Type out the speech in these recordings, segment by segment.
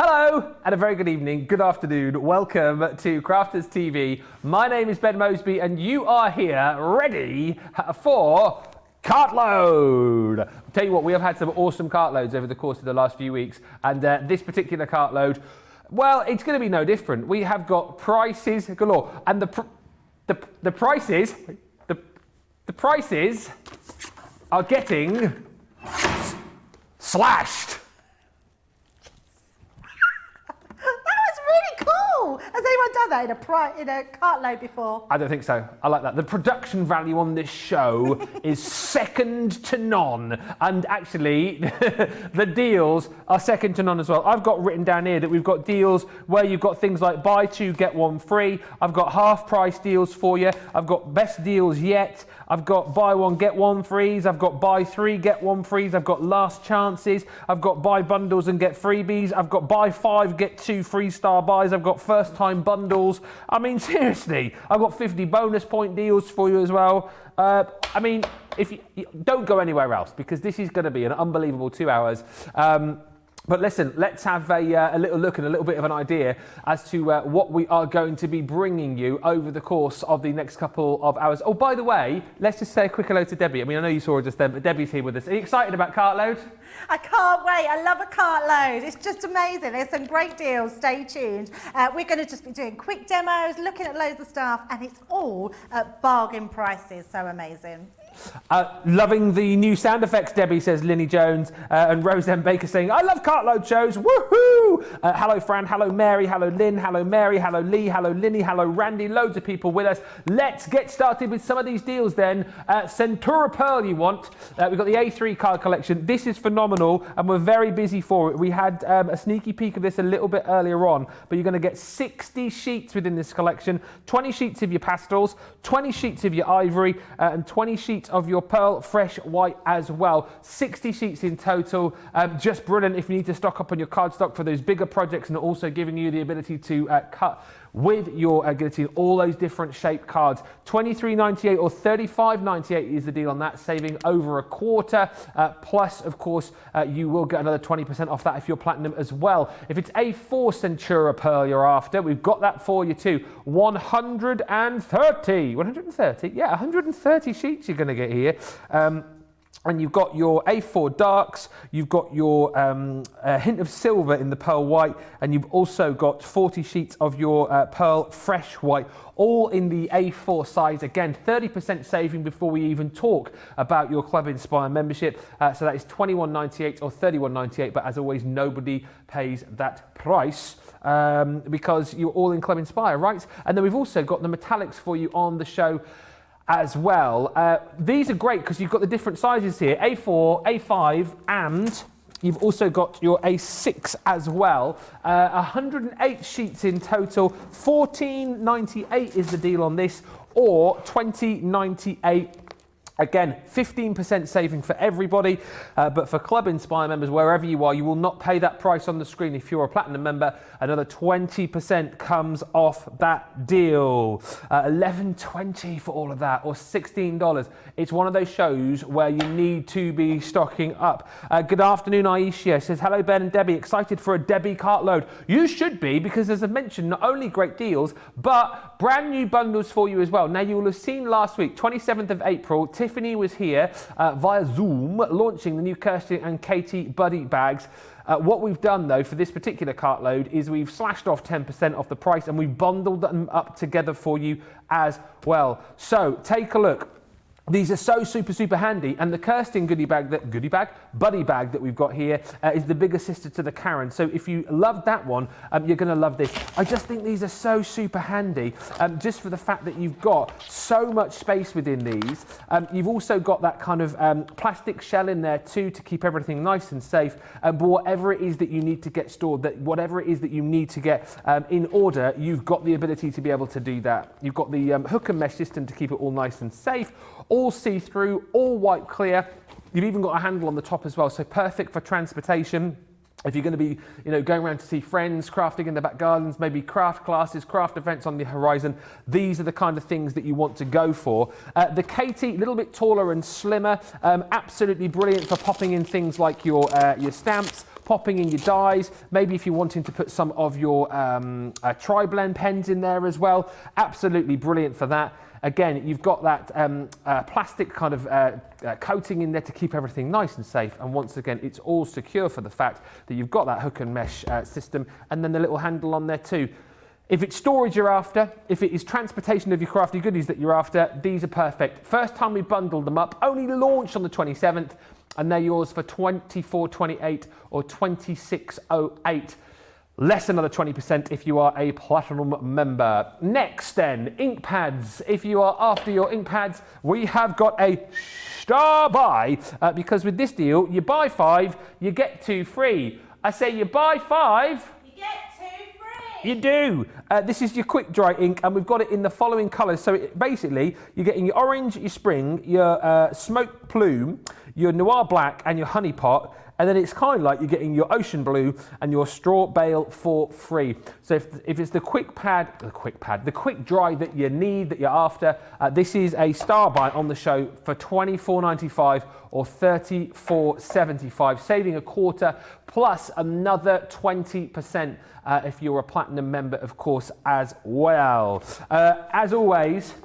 Hello and a very good evening, good afternoon. Welcome to Crafters TV. My name is Ben Moseby and you are here ready for Cartload. I'll tell you what, we have had some awesome cartloads over the course of the last few weeks, and this particular cartload, well, it's going to be no different. We have got prices galore, and the prices are getting slashed. Has anyone done that in a cartload before? I don't think so. I like that. The production value on this show is second to none. And actually, the deals are second to none as well. I've got written down here that we've got deals where you've got things like buy two, get one free. I've got half price deals for you. I've got best deals yet. I've got buy one, get one frees. I've got buy three, get one frees. I've got last chances. I've got buy bundles and get freebies. I've got buy five, get two free star buys. I've got first time bundles. I mean, seriously, I've got 50 bonus point deals for you as well. I mean, if you don't go anywhere else, because this is going to be an unbelievable 2 hours. But listen, let's have a little look and a little bit of an idea as to what we are going to be bringing you over the course of the next couple of hours. Oh, by the way, let's just say a quick hello to Debbie. I mean, I know you saw her just then, but Debbie's here with us. Are you excited about Cartload? I can't wait. I love a cartload. It's just amazing. There's some great deals. Stay tuned. We're going to just be doing quick demos, looking at loads of stuff, and it's all at bargain prices. So amazing. Loving the new sound effects, Debbie, says Linny Jones, and Roseanne Baker saying, I love cartload shows, woohoo! Hello Fran, hello Mary, hello Lynn, hello Mary, hello Lee, hello Linny, hello Randy, loads of people with us. Let's get started with some of these deals then. Centura Pearl you want. We've got the A3 card collection. This is phenomenal and we're very busy for it. We had a sneaky peek of this a little bit earlier on, but you're going to get 60 sheets within this collection, 20 sheets of your pastels, 20 sheets of your ivory, and 20 sheets of your pearl fresh white as well. 60 sheets in total. Just brilliant if you need to stock up on your card stock for those bigger projects, and also giving you the ability to cut with your guillotine all those different shaped cards. $23.98 or $35.98 is the deal on that, saving over a quarter. Plus, of course, you will get another 20% off that if you're platinum as well. If it's A4 Centura Pearl you're after, we've got that for you too. 130? Yeah, 130 sheets you're going to get here. And you've got your A4 darks, you've got your hint of silver in the pearl white, and you've also got 40 sheets of your pearl fresh white, all in the A4 size. Again, 30% saving before we even talk about your Club Inspire membership. So that is $21.98 or $31.98, but as always, nobody pays that price because you're all in Club Inspire, right? And then we've also got the metallics for you on the show as well. These are great because you've got the different sizes here, A4, A5, and you've also got your A6 as well. 108 sheets in total. $14.98 is the deal on this, or $20.98. Again, 15% saving for everybody, but for Club Inspire members, wherever you are, you will not pay that price on the screen. If you're a platinum member, another 20% comes off that deal. $11.20 for all of that, or $16. It's one of those shows where you need to be stocking up. Good afternoon, Aisha says, hello Ben and Debbie, excited for a Debbie cartload. You should be, because as I mentioned, not only great deals, but brand new bundles for you as well. Now, you will have seen last week, 27th of April, Tiffany was here via Zoom launching the new Kirsty and Katie Buddy bags. What we've done though for this particular cartload is we've slashed off 10% off the price and we've bundled them up together for you as well. So take a look. These are so super handy, and the Kirsten buddy bag that we've got here is the bigger sister to the Karen. So if you love that one, you're going to love this. I just think these are so super handy, just for the fact that you've got so much space within these. You've also got that kind of plastic shell in there too to keep everything nice and safe. But whatever it is that you need to get stored, whatever it is that you need to get in order, you've got the ability to be able to do that. You've got the hook and mesh system to keep it all nice and safe. All see-through, all white clear. You've even got a handle on the top as well, so perfect for transportation. If you're going to be, going around to see friends, crafting in the back gardens, maybe craft classes, craft events on the horizon, these are the kind of things that you want to go for. The Katie, a little bit taller and slimmer, absolutely brilliant for popping in things like your stamps, popping in your dies. Maybe if you're wanting to put some of your tri-blend pens in there as well. Absolutely brilliant for that. Again, you've got that plastic kind of coating in there to keep everything nice and safe. And once again, it's all secure for the fact that you've got that hook and mesh system, and then the little handle on there too. If it's storage you're after, if it is transportation of your crafty goodies that you're after, these are perfect. First time we bundled them up, only launched on the 27th, and they're yours for $24.28 or $26.08. Less another 20% if you are a platinum member. Next then, ink pads. If you are after your ink pads, we have got a star buy because with this deal, you buy 5, you get 2 free. I say you buy 5, you do. This is your quick dry ink, and we've got it in the following colours. So basically, you're getting your orange, your spring, your smoke plume, your noir black, and your honey pot. And then it's kind of like you're getting your ocean blue and your straw bale for free. So if it's the quick dry that you need, that you're after, this is a star buy on the show for $24.95 or $34.75, saving a quarter plus another 20% if you're a platinum member, of course, as well. As always,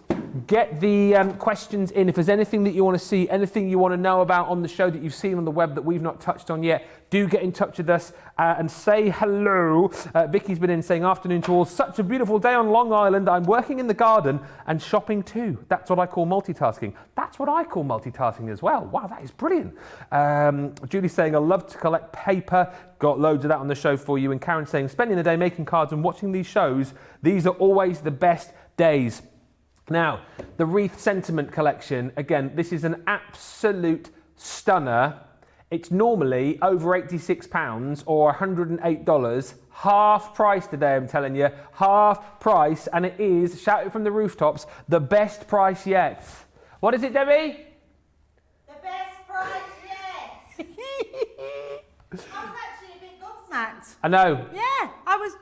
get the questions in. If there's anything that you want to see, anything you want to know about on the show that you've seen on the web that we've not touched on yet, do get in touch with us and say hello. Vicky's been in saying, afternoon to all. Such a beautiful day on Long Island. I'm working in the garden and shopping too. That's what I call multitasking. That's what I call multitasking as well. Wow, that is brilliant. Julie's saying, I love to collect paper. Got loads of that on the show for you. And Karen saying, spending the day making cards and watching these shows. These are always the best days. Now, the Wreath Sentiment Collection, again, this is an absolute stunner. It's normally over £86 or $108. Half price today, I'm telling you. Half price, and it is, shout it from the rooftops, the best price yet. What is it, Debbie? The best price yet. I was actually a bit gobsmacked. I know. Yeah, I was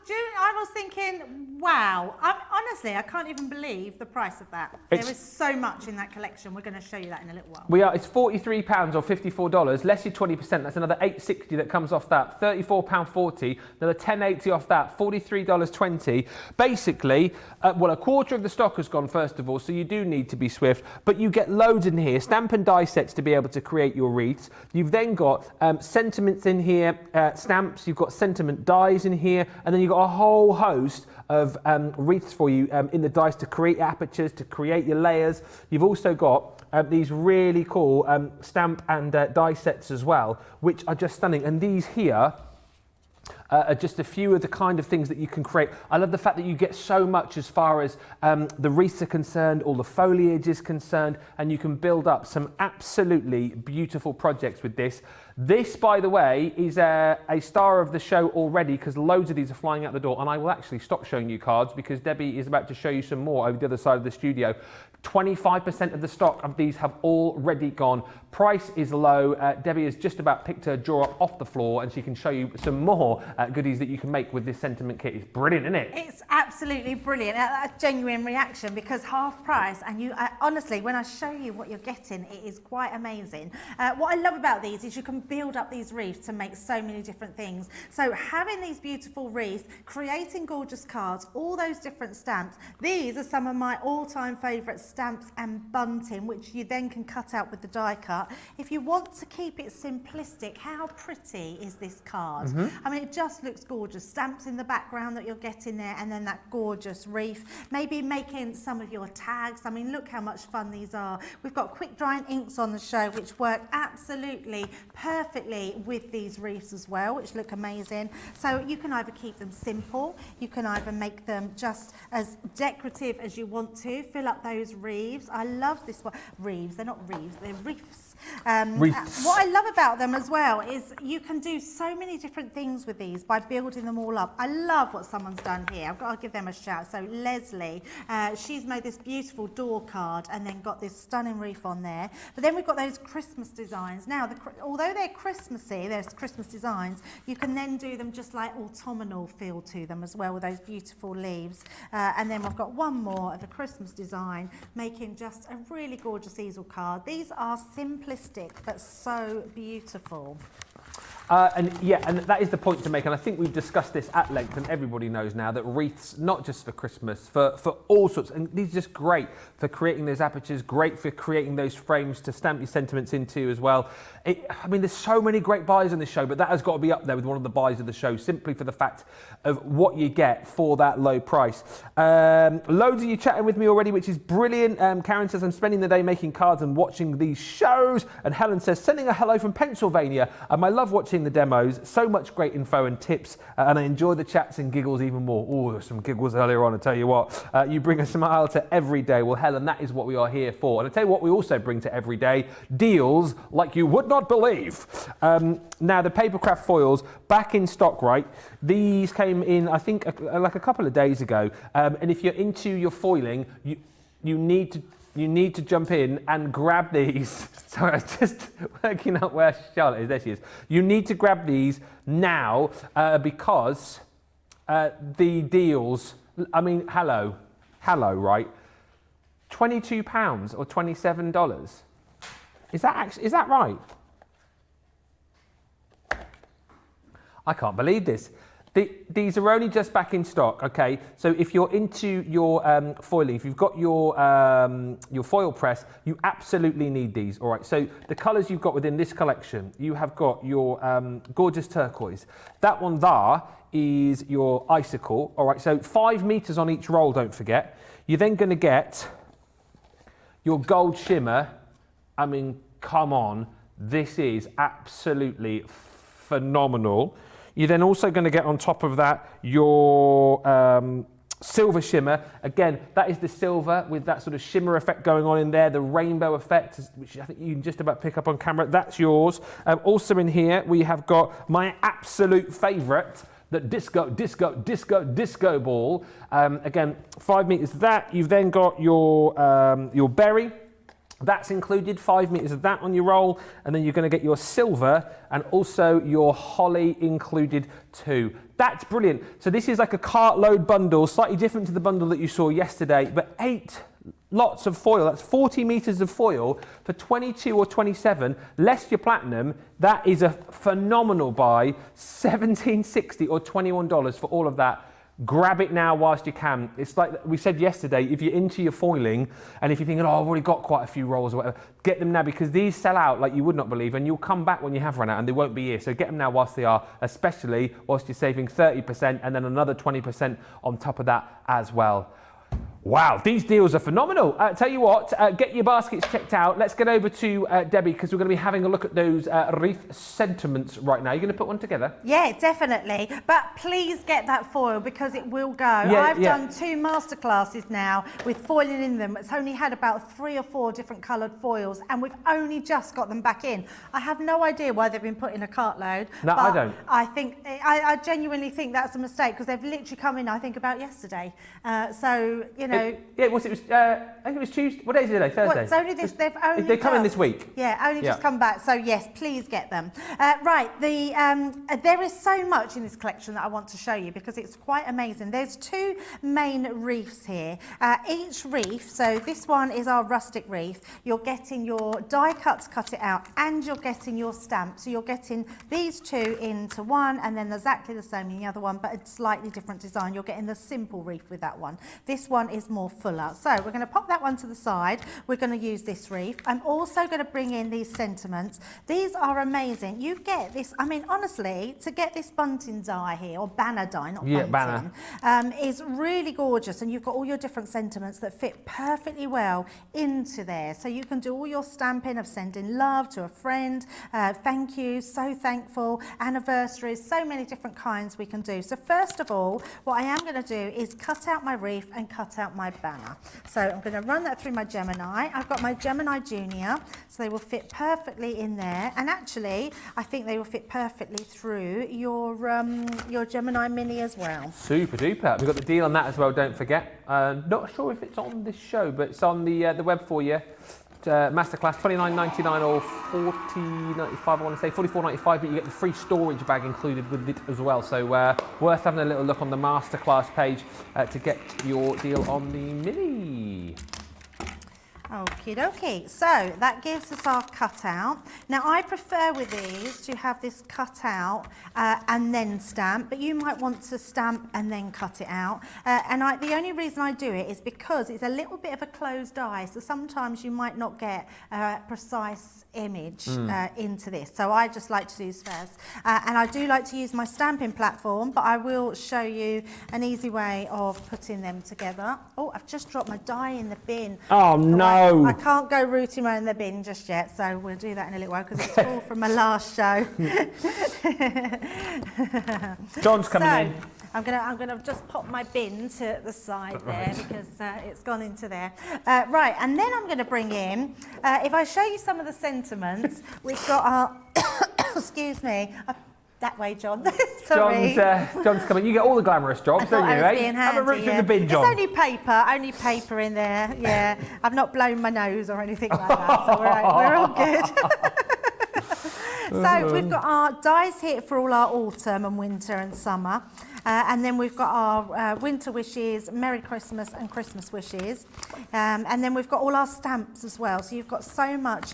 thinking, wow. Honestly, I can't even believe the price of that. There is so much in that collection. We're going to show you that in a little while. It's £43 or $54, less your 20%. That's another $8.60 that comes off that. £34.40, another $10.80 off that. $43.20. Basically, well, a quarter of the stock has gone first of all, so you do need to be swift. But you get loads in here, stamp and die sets to be able to create your wreaths. You've then got sentiments in here, stamps. You've got sentiment dies in here, and then you've got a whole host of wreaths for you in the dice to create apertures, to create your layers. You've also got these really cool stamp and die sets as well, which are just stunning. And these here are just a few of the kind of things that you can create. I love the fact that you get so much as far as the wreaths are concerned, all the foliage is concerned, and you can build up some absolutely beautiful projects with this. This, by the way, is a star of the show already because loads of these are flying out the door, and I will actually stop showing you cards because Debbie is about to show you some more over the other side of the studio. 25% of the stock of these have already gone. Price is low. Debbie has just about picked her drawer up off the floor and she can show you some more goodies that you can make with this sentiment kit. It's brilliant, isn't it? It's absolutely brilliant. A genuine reaction because half price, and honestly, when I show you what you're getting, it is quite amazing. What I love about these is you can build up these wreaths to make so many different things. So having these beautiful wreaths, creating gorgeous cards, all those different stamps. These are some of my all-time favourite stamps and bunting, which you then can cut out with the die cut. If you want to keep it simplistic, how pretty is this card? I mean, it just looks gorgeous. Stamps in the background that you're getting there, and then that gorgeous wreath. Maybe making some of your tags. I mean, look how much fun these are. We've got quick drying inks on the show, which work absolutely perfectly with these wreaths as well, which look amazing. So you can either keep them simple, you can either make them just as decorative as you want to, fill up those wreaths. I love this one. Wreaths, they're not wreaths, they're wreaths. What I love about them as well is you can do so many different things with these by building them all up. I love what someone's done here. I've got to give them a shout. So Leslie, she's made this beautiful door card and then got this stunning wreath on there. But then we've got those Christmas designs. Now, although they're Christmassy, there's Christmas designs, you can then do them just like autumnal feel to them as well with those beautiful leaves. And then we've got one more of a Christmas design, making just a really gorgeous easel card. These are simplistic but so beautiful. And that is the point to make, and I think we've discussed this at length, and everybody knows now that wreaths, not just for Christmas, for all sorts, and these are just great for creating those apertures, great for creating those frames to stamp your sentiments into as well. I mean, there's so many great buys on this show, but that has got to be up there with one of the buys of the show, simply for the fact of what you get for that low price. Loads of you chatting with me already, which is brilliant. Karen says, I'm spending the day making cards and watching these shows, and Helen says, sending a hello from Pennsylvania. I love watching the demos, so much great info and tips, and I enjoy the chats and giggles even more. Oh, there's some giggles earlier on, I tell you what. You bring a smile to every day. Well, Helen, that is what we are here for. And I tell you what we also bring to every day, deals like you would not believe. Now, the papercraft foils, back in stock, right? These came in, I think, like a couple of days ago. And if you're into your foiling, you need to jump in and grab these. Sorry, I was just working out where Charlotte is. There she is. You need to grab these now because the deals, I mean, hello, right? £22 or $27. Is that right? I can't believe this. These are only just back in stock, okay? So if you're into your foiling, if you've got your foil press, you absolutely need these, all right? So the colours you've got within this collection, you have got your gorgeous turquoise. That one there is your icicle, all right? So 5 meters on each roll, don't forget. You're then going to get your gold shimmer. I mean, come on, this is absolutely phenomenal. You're then also going to get on top of that your silver shimmer. Again, that is the silver with that sort of shimmer effect going on in there, the rainbow effect, which I think you can just about pick up on camera. That's yours. Also in here, we have got my absolute favourite, the disco ball. Again, 5 meters of that. You've then got your berry. That's included, 5 meters of that on your roll, and then you're going to get your silver and also your holly included too. That's brilliant. So this is like a cartload bundle, slightly different to the bundle that you saw yesterday, but 8 lots of foil. That's 40 meters of foil for 22 or 27, less your platinum. That is a phenomenal buy, $17.60 or $21 for all of that. Grab it now whilst you can. It's like we said yesterday, if you're into your foiling and if you're thinking, oh, I've already got quite a few rolls or whatever, get them now because these sell out like you would not believe, and you'll come back when you have run out and they won't be here. So get them now whilst they are, especially whilst you're saving 30% and then another 20% on top of that as well. Wow, these deals are phenomenal. Tell you what, get your baskets checked out. Let's get over to Debbie because we're going to be having a look at those wreath sentiments right now. You're going to put one together? Yeah, definitely. But please get that foil because it will go. I've done 2 masterclasses now with foiling in them. It's only had about 3 or 4 different coloured foils and we've only just got them back in. I have no idea why they've been put in a cartload. No, I don't. I genuinely think that's a mistake because they've literally come in, I think, about yesterday. So, you know. I think it was Tuesday. What day is it today? Thursday. Well, it's only this. They come in this week. Yeah, only just come back. So yes, please get them. Right, there is so much in this collection that I want to show you because it's quite amazing. There's 2 main wreaths here. Each wreath. So this one is our rustic wreath. You're getting your die cuts, cut it out, and you're getting your stamp. So you're getting these 2 into one, and then exactly the same in the other one, but a slightly different design. You're getting the simple wreath with that one. This one is more fuller. So we're going to pop that one to the side. We're going to use this wreath. I'm also going to bring in these sentiments. These are amazing. You get this, I mean, honestly, to get this bunting die here, or banner die, not bunting, is really gorgeous. And you've got all your different sentiments that fit perfectly well into there. So you can do all your stamping of sending love to a friend, thank you, so thankful, anniversaries, so many different kinds we can do. So first of all, what I am going to do is cut out my wreath and cut out my banner. So I'm going to run that through my Gemini. I've got my Gemini Junior, so they will fit perfectly in there. And actually, I think they will fit perfectly through your Gemini Mini as well. Super duper. We've got the deal on that as well, don't forget. Not sure if it's on this show, but it's on the web for you. Masterclass $29.99 or $40.95, I want to say $44.95, but you get the free storage bag included with it as well. So worth having a little look on the Masterclass page to get your deal on the Mini. Okie dokie. So that gives us our cutout. Now I prefer with these to have this cut out and then stamp, but you might want to stamp and then cut it out. The only reason I do it is because it's a little bit of a closed die, so sometimes you might not get a precise image into this. So I just like to do this first. And I do like to use my stamping platform, but I will show you an easy way of putting them together. Oh, I've just dropped my die in the bin. Oh no! I can't go rooting around in the bin just yet, so we'll do that in a little while because it's all from my last show. John's coming in. I'm gonna just pop my bin to the side there because it's gone into there. Right, and then I'm gonna bring in. If I show you some of the sentiments, we've got our. Excuse me. That way, John. Sorry. John's coming. You get all the glamorous jobs, don't you, eh? Have a root through the bin, John. It's only paper in there. Yeah, I've not blown my nose or anything like that, so we're all good. So we've got our dies here for all our autumn and winter and summer. And then we've got our winter wishes, Merry Christmas and Christmas wishes. And then we've got all our stamps as well. So you've got so much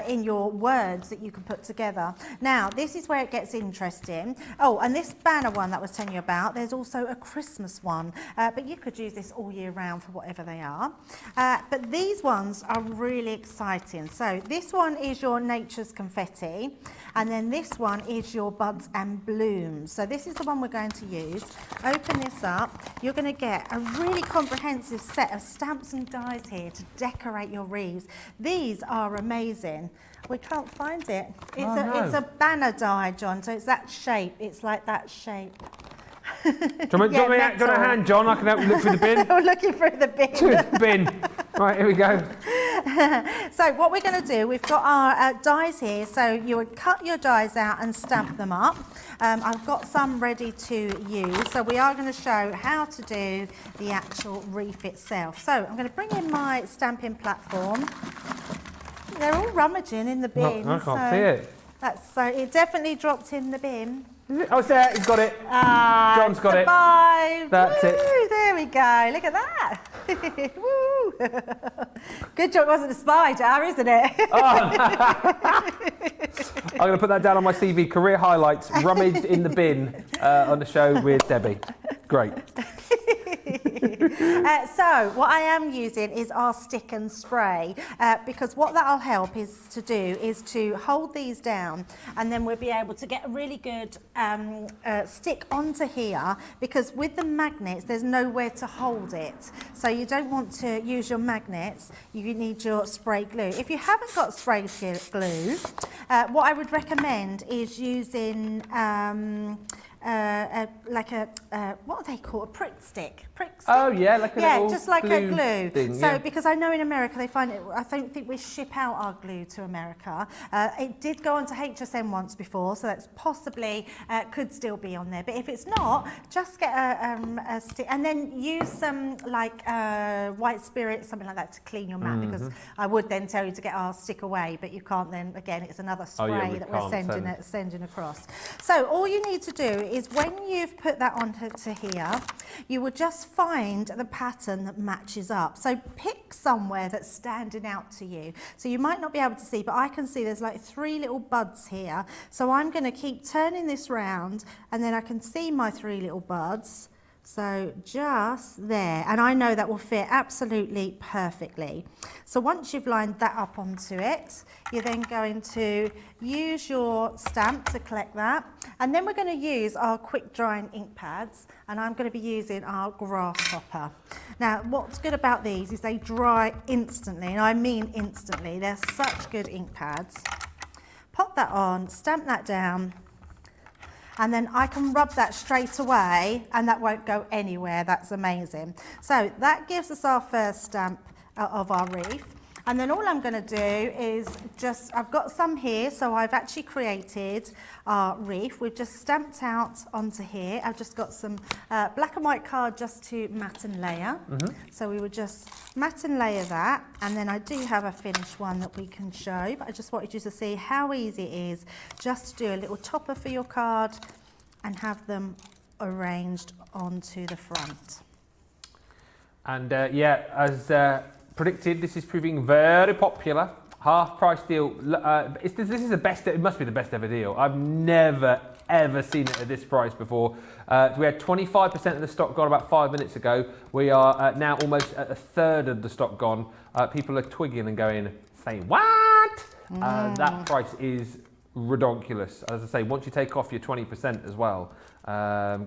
in your words that you can put together. Now, this is where it gets interesting. Oh, and this banner one that I was telling you about, there's also a Christmas one. But you could use this all year round for whatever they are. But these ones are really exciting. So this one is your Nature's Confetti. And then this one is your Buds and Blooms. So this is the one we're going to use. Open this up. You're going to get a really comprehensive set of stamps and dies here to decorate your wreaths. These are amazing. We can't find it. It's a banner die, John, so it's that shape. It's like that shape. Do you want a hand, John? I can help you look through the bin. We're looking through the bin. Right, here we go. So what we're going to do, we've got our dies here. So you would cut your dies out and stamp them up. I've got some ready to use. So we are going to show how to do the actual wreath itself. So I'm going to bring in my stamping platform. They're all rummaging in the bin. I can't see it. It definitely dropped in the bin. Oh, it's there. He's got it. John's got it. That's it. There we go. Look at that. Woo. Good job it wasn't a spider, isn't it? I'm going to put that down on my CV. Career highlights, rummaged in the bin on the show with Debbie. Great. So what I am using is our stick and spray because what that'll help is to hold these down, and then we'll be able to get a really good stick onto here, because with the magnets there's nowhere to hold it, so you don't want to use your magnets. You need your spray glue. If you haven't got spray glue, what I would recommend is using what are they called? A prick stick. Oh yeah, like a little just like a glue thing, so yeah. Because I know in America they find it, I don't think we ship out our glue to America. It did go onto HSN once before, so that's possibly could still be on there, but if it's not, just get a stick and then use some white spirit, something like that, to clean your mat, because I would then tell you to get our stick away, but you can't then, again, it's another spray that we're sending across. So all you need to do is, when you've put that onto here, you will just find the pattern that matches up. So pick somewhere that's standing out to you. So you might not be able to see, but I can see there's like 3 little buds here. So I'm going to keep turning this round, and then I can see my 3 little buds. So just there, and I know that will fit absolutely perfectly. So once you've lined that up onto it, you're then going to use your stamp to collect that, and then we're going to use our quick drying ink pads, and I'm going to be using our grasshopper. Now what's good about these is they dry instantly, and I mean instantly. They're such good ink pads. Pop that on, stamp that down, and then I can rub that straight away and that won't go anywhere. That's amazing. So that gives us our first stamp of our wreath. And then all I'm going to do is I've got some here, so I've actually created our wreath. We've just stamped out onto here. I've just got some black and white card just to mat and layer. So we would just mat and layer that. And then I do have a finished one that we can show, but I just wanted you to see how easy it is just to do a little topper for your card and have them arranged onto the front. And as predicted, this is proving very popular. Half price deal. This is the best. It must be the best ever deal. I've never ever seen it at this price before. We had 25% of the stock gone about 5 minutes ago. We are now almost at a third of the stock gone. People are twigging and going, say what? That price is redonkulous. As I say, once you take off your 20% as well,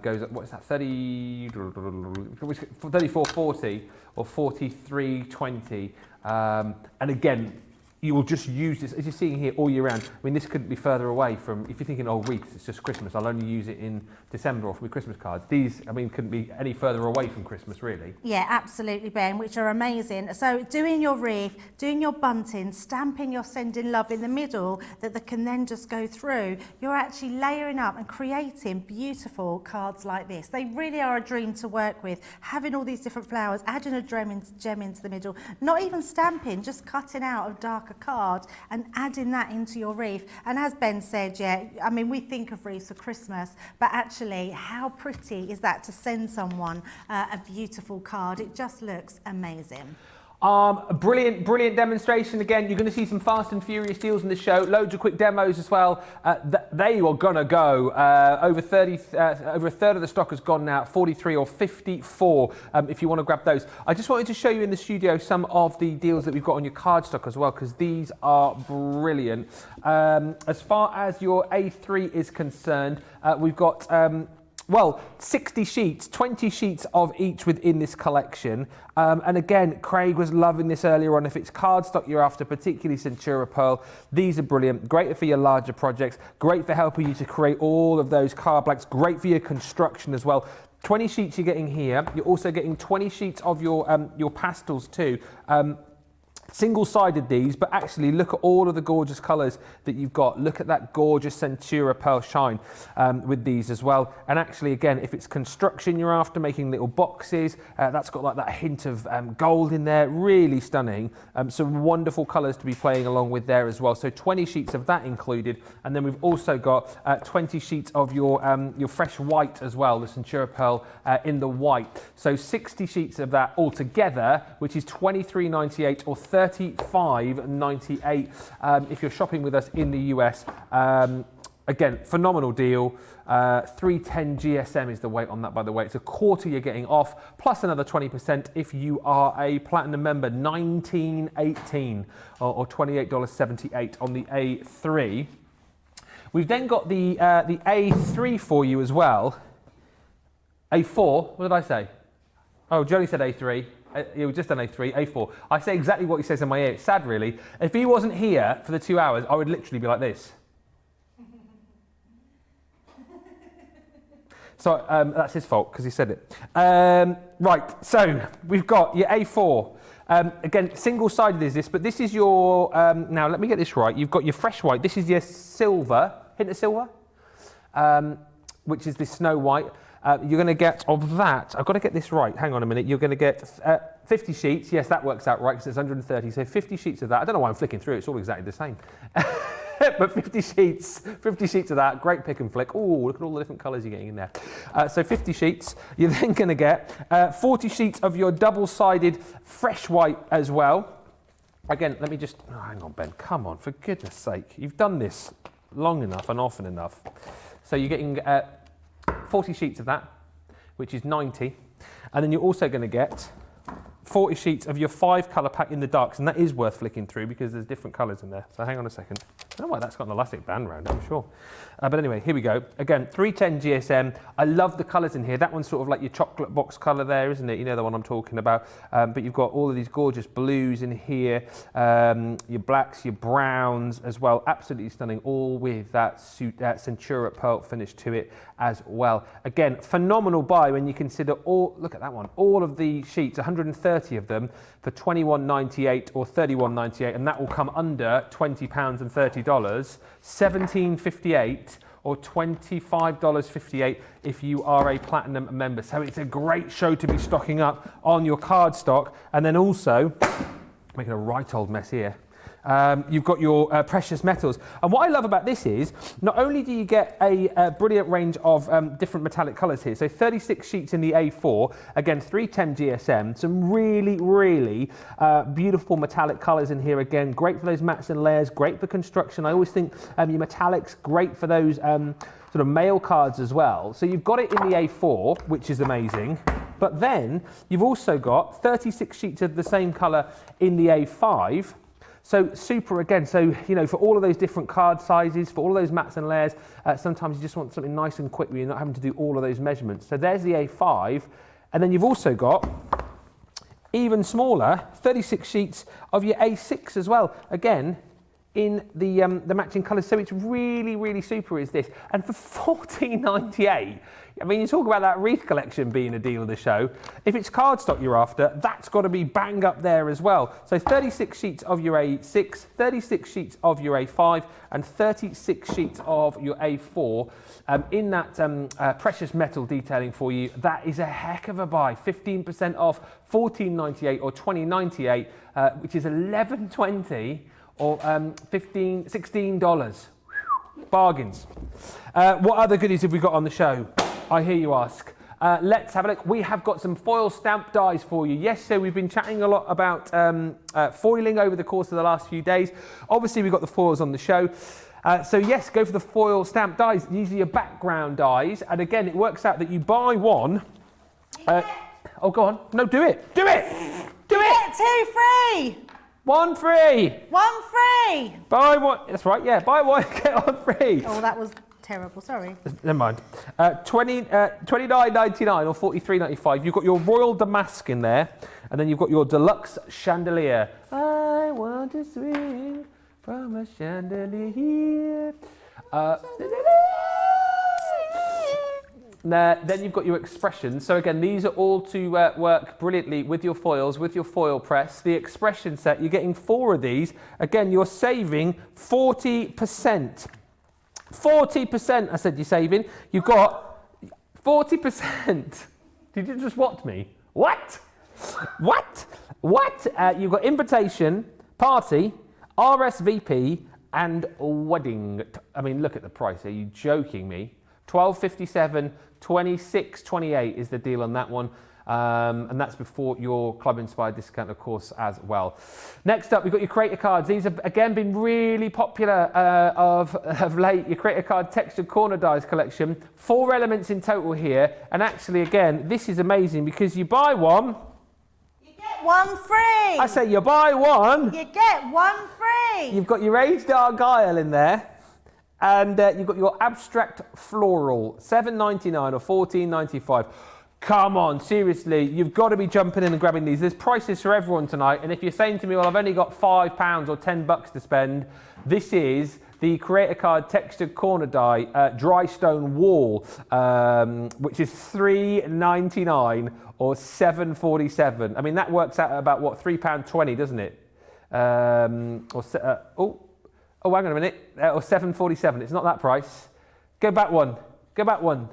goes up, what is that, 34.40 or 43.20. And again, you will just use this, as you're seeing here, all year round. I mean, this couldn't be further away from, if you're thinking, oh, wreaths, it's just Christmas, I'll only use it in December or for my Christmas cards. These, I mean, couldn't be any further away from Christmas, really. Yeah, absolutely, Ben, which are amazing. So doing your wreath, doing your bunting, stamping your sending love in the middle that can then just go through, you're actually layering up and creating beautiful cards like this. They really are a dream to work with, having all these different flowers, adding a gem into the middle, not even stamping, just cutting out a darker card and adding that into your wreath. And as Ben said, yeah, I mean, we think of wreaths for Christmas, but actually, how pretty is that to send someone a beautiful card? It just looks amazing. A brilliant demonstration. Again, you're going to see some fast and furious deals in the show. Loads of quick demos as well. They are going to go. Over a third of the stock has gone now, 43 or 54 if you want to grab those. I just wanted to show you in the studio some of the deals that we've got on your card stock as well, because these are brilliant. As far as your A3 is concerned, we've got... 60 sheets, 20 sheets of each within this collection. And again, Craig was loving this earlier on. If it's cardstock you're after, particularly Centura Pearl, these are brilliant. Great for your larger projects. Great for helping you to create all of those card blanks. Great for your construction as well. 20 sheets you're getting here. You're also getting 20 sheets of your pastels too. Single-sided these, but actually look at all of the gorgeous colours that you've got. Look at that gorgeous Centura Pearl shine with these as well. And actually, again, if it's construction you're after, making little boxes, that's got like that hint of gold in there. Really stunning. Some wonderful colours to be playing along with there as well. So 20 sheets of that included. And then we've also got 20 sheets of your fresh white as well, the Centura Pearl in the white. So 60 sheets of that altogether, which is $23.98 or $35.98 if you're shopping with us in the US. Again, phenomenal deal. 310 GSM is the weight on that, by the way. It's a quarter you're getting off, plus another 20% if you are a platinum member. $19.18 or $28.78 on the A3. We've then got the A3 for you as well. A4, what did I say? Oh, Johnny said A3. It was just an A3, A4. I say exactly what he says in my ear. It's sad, really. If he wasn't here for the 2 hours, I would literally be like this. So that's his fault, because he said it. Right, so we've got your A4. Again, single-sided is this, but this is your... now, let me get this right. You've got your fresh white. This is your silver, hint of silver, which is this snow white. You're going to get of that, I've got to get this right, hang on a minute, you're going to get 50 sheets, yes, that works out right because it's 130, so 50 sheets of that. I don't know why I'm flicking through, it's all exactly the same. But 50 sheets of that, great pick and flick. Oh, look at all the different colours you're getting in there. So 50 sheets, you're then going to get 40 sheets of your double-sided fresh white as well. Again, let me just, oh, hang on, Ben, come on, for goodness sake. You've done this long enough and often enough. So you're getting 40 sheets of that, which is 90. And then you're also going to get 40 sheets of your 5-colour pack in the darks, and that is worth flicking through because there's different colours in there. So hang on a second. I don't know why that's got an elastic band around it, I'm sure. But anyway, here we go. Again, 310 GSM. I love the colours in here. That one's sort of like your chocolate box colour there, isn't it? You know the one I'm talking about. But you've got all of these gorgeous blues in here, your blacks, your browns as well. Absolutely stunning, all with that Centura Pearl finish to it as well. Again, phenomenal buy when you consider all, look at that one, all of the sheets, 130 of them for $21.98 or $31.98, and that will come under £20 and $30, $17.58 or $25.58 if you are a platinum member. So it's a great show to be stocking up on your card stock. And then also, making a right old mess here, You've got your precious metals. And what I love about this is, not only do you get a brilliant range of different metallic colours here, so 36 sheets in the A4, again 310 GSM, some really, really beautiful metallic colours in here again, great for those mats and layers, great for construction. I always think your metallics, great for those sort of mail cards as well. So you've got it in the A4, which is amazing, but then you've also got 36 sheets of the same colour in the A5. So super again, so you know, for all of those different card sizes, for all of those mats and layers, sometimes you just want something nice and quick where you're not having to do all of those measurements. So there's the A5, and then you've also got even smaller 36 sheets of your A6 as well. Again, in the matching colours, so it's really, really super is this. And for $14.98, I mean, you talk about that wreath collection being a deal of the show. If it's cardstock you're after, that's got to be bang up there as well. So 36 sheets of your A6, 36 sheets of your A5, and 36 sheets of your A4 in that precious metal detailing for you. That is a heck of a buy. 15% off, $14.98 or $20.98, which is $11.20 or $16. Bargains. What other goodies have we got on the show? I hear you ask. Let's have a look. We have got some foil stamp dies for you. Yes, so we've been chatting a lot about foiling over the course of the last few days. Obviously, we've got the foils on the show. So yes, go for the foil stamp dies. These are your background dies. And again, it works out that you buy one. Oh, go on. No, do it. Do it. Do it. Get 2 free. 1 free. 1 free. Buy one. That's right. Yeah, buy one, get one free. Oh, that was terrible. Sorry. Never mind. $29.99 or $43.95. You've got your Royal Damask in there, and then you've got your Deluxe Chandelier. I want to swing from a chandelier. Then you've got your expressions. So again, these are all to work brilliantly with your foils, with your foil press. The expression set, you're getting 4 of these. Again, you're saving 40%. 40%, I said you're saving. You've got 40%. Did you just watch me? What? What? What? You've got invitation, party, RSVP, and wedding. I mean, look at the price. Are you joking me? $12.57, $26.28 is the deal on that one. And that's before your club inspired discount, of course, as well. Next up, we've got your creator cards. These have again been really popular of late. Your creator card textured corner dies collection, 4 elements in total here. And actually, again, this is amazing because you buy one, you get 1 free. I say you buy one, you get 1 free. You've got your aged argyle in there. And you've got your abstract floral, $7.99 or $14.95. Come on, seriously, you've got to be jumping in and grabbing these. There's prices for everyone tonight. And if you're saying to me, well, I've only got £5 or $10 to spend, this is the Creator Card Textured Corner Die Dry Stone Wall, which is $3.99 or $7.47. I mean, that works out at about, what, £3.20, doesn't it? Oh, hang on a minute. Or $7.47. It's not that price. Go back one. Go back one.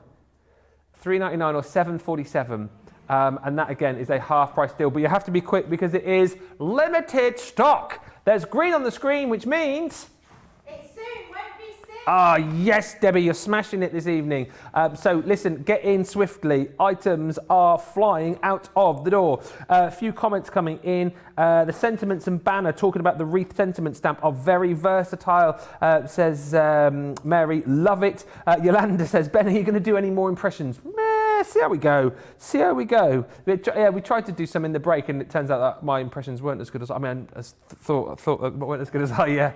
$3.99 or $7.47. And that, again, is a half-price deal. But you have to be quick because it is limited stock. There's green on the screen, which means... It soon won't be soon. Ah, yes, Debbie, you're smashing it this evening. So listen, get in swiftly. Items are flying out of the door. A few comments coming in. The sentiments and banner talking about the wreath sentiment stamp are very versatile, says Mary. Love it. Yolanda says, Ben, are you going to do any more impressions? See how we go. See how we go. Yeah, we tried to do some in the break, and it turns out that my impressions weren't as good as I thought weren't as good as I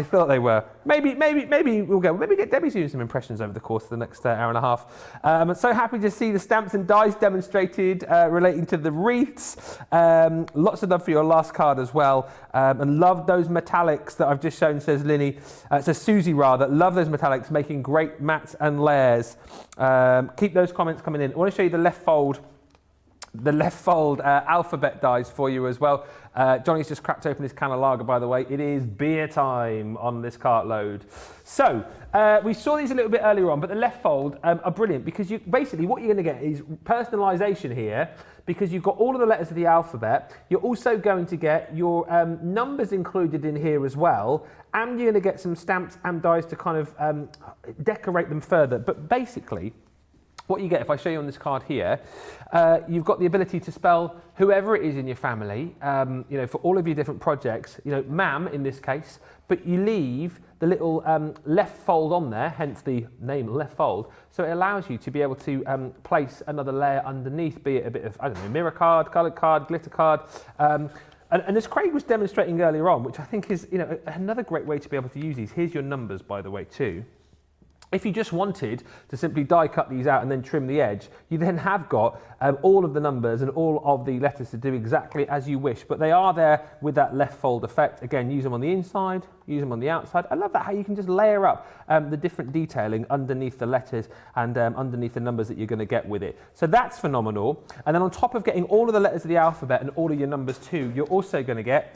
thought they were. Maybe we'll go. Maybe get Debbie to do some impressions over the course of the next hour and a half. I'm so happy to see the stamps and dies demonstrated relating to the wreaths. Lots of love for your last card as well, and love those metallics that I've just shown. Says Linny. Says Susie rather. Love those metallics, making great mats and layers. Keep those comments coming in. I want to show you the left fold the left fold alphabet dies for you as well. Johnny's just cracked open his can of lager, by the way. It is beer time on this Cartload. So we saw these a little bit earlier on, but the left fold are brilliant because basically what you're going to get is personalisation here, because you've got all of the letters of the alphabet. You're also going to get your numbers included in here as well, and you're going to get some stamps and dies to kind of decorate them further. But basically, what you get, if I show you on this card here, you've got the ability to spell whoever it is in your family, you know, for all of your different projects, you know, ma'am in this case, but you leave the little left fold on there, hence the name left fold, so it allows you to be able to place another layer underneath, be it a bit of, I don't know, mirror card, coloured card, glitter card, and as Craig was demonstrating earlier on, which I think is, you know, another great way to be able to use these. Here's your numbers, by the way, too. If you just wanted to simply die cut these out and then trim the edge, you then have got all of the numbers and all of the letters to do exactly as you wish, but they are there with that left fold effect. Again, use them on the inside, use them on the outside. I love that, how you can just layer up the different detailing underneath the letters and underneath the numbers that you're going to get with it. So that's phenomenal. And then on top of getting all of the letters of the alphabet and all of your numbers too, you're also going to get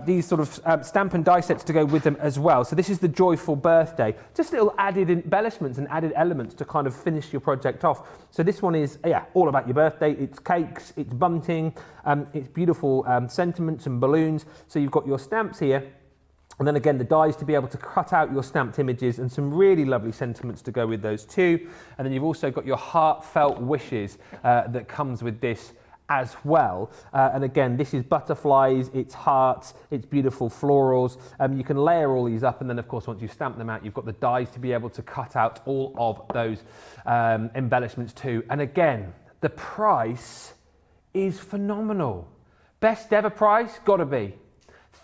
these sort of stamp and die sets to go with them as well. So this is the joyful birthday. Just little added embellishments and added elements to kind of finish your project off. So this one is, yeah, all about your birthday. It's cakes, it's bunting, it's beautiful sentiments and balloons. So you've got your stamps here. And then again, the dies to be able to cut out your stamped images and some really lovely sentiments to go with those too. And then you've also got your heartfelt wishes that comes with this as well. And again, this is butterflies, it's hearts, it's beautiful florals. You can layer all these up, and then of course once you stamp them out, you've got the dies to be able to cut out all of those embellishments too. And again, the price is phenomenal. Best ever price, gotta be.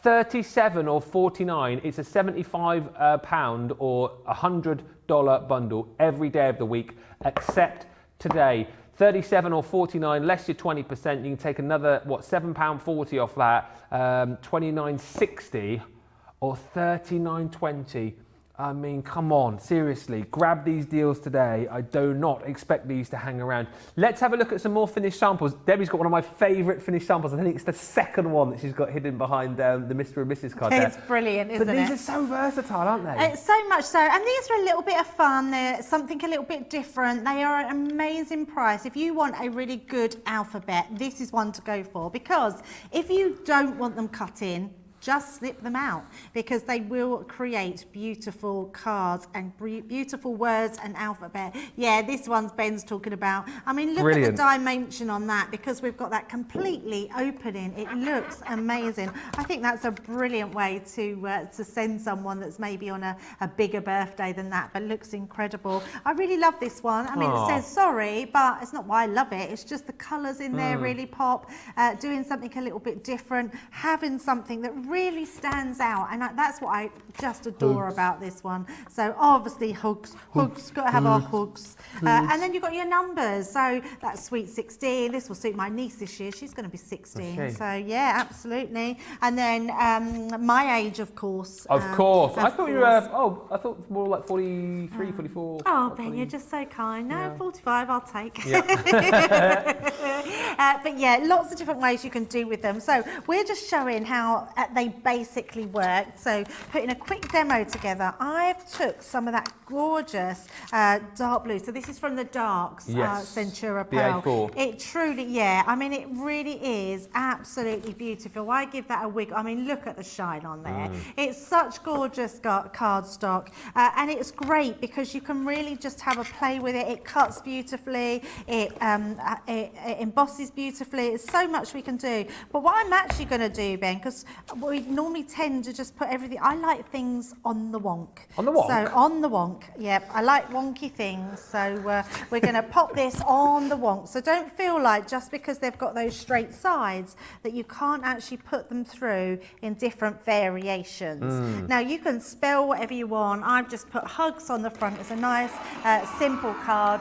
37 or 49, it's a £75 or $100 bundle every day of the week, except today. 37 or 49, less your 20%, you can take another, what, £7.40 off that, 29.60 or 39.20. I mean, come on, seriously, grab these deals today. I do not expect these to hang around. Let's have a look at some more finished samples. Debbie's got one of my favourite finished samples. I think it's the second one that she's got hidden behind the Mr. and Mrs. card there. It's brilliant, isn't it? But these are so versatile, aren't they? It's so much so. And these are a little bit of fun. They're something a little bit different. They are an amazing price. If you want a really good alphabet, this is one to go for. Because if you don't want them cut in, just snip them out, because they will create beautiful cards and beautiful words and alphabet. Yeah, this one's Ben's talking about. I mean, look at the dimension on that, because we've got that completely opening. It looks amazing. I think that's a brilliant way to send someone that's maybe on a bigger birthday than that, but looks incredible. I really love this one. I mean, it says sorry, but it's not why I love it. It's just the colours in there really pop. Doing something a little bit different, having something that really stands out, and that's what I just adore about this one. So obviously hugs, got to have our hugs. And then you've got your numbers, so that's sweet 16. This will suit my niece this year, she's going to be 16. Okay. So yeah, absolutely. And then my age, of course. I thought you were, I thought more like 43, 44. Oh, like Ben, 20. you're just so kind. No, yeah. 45 I'll take. Yeah. But yeah, lots of different ways you can do with them. So we're just showing how they basically work. So putting a quick demo together, I've took some of that gorgeous dark blue. So this is from the Darks Centura Pearl. BA4. It truly, yeah, I mean, it really is absolutely beautiful. I give that a wig. I mean, look at the shine on there. It's such gorgeous cardstock, and it's great because you can really just have a play with it. It cuts beautifully, it embosses beautifully. It's so much we can do. But what I'm actually going to do, Ben, because we normally tend to just put everything, I like things on the wonk. On the wonk? So on the wonk, yep. I like wonky things. So we're going to pop this on the wonk. So don't feel like just because they've got those straight sides that you can't actually put them through in different variations. Now you can spell whatever you want. I've just put hugs on the front. It's a nice simple card.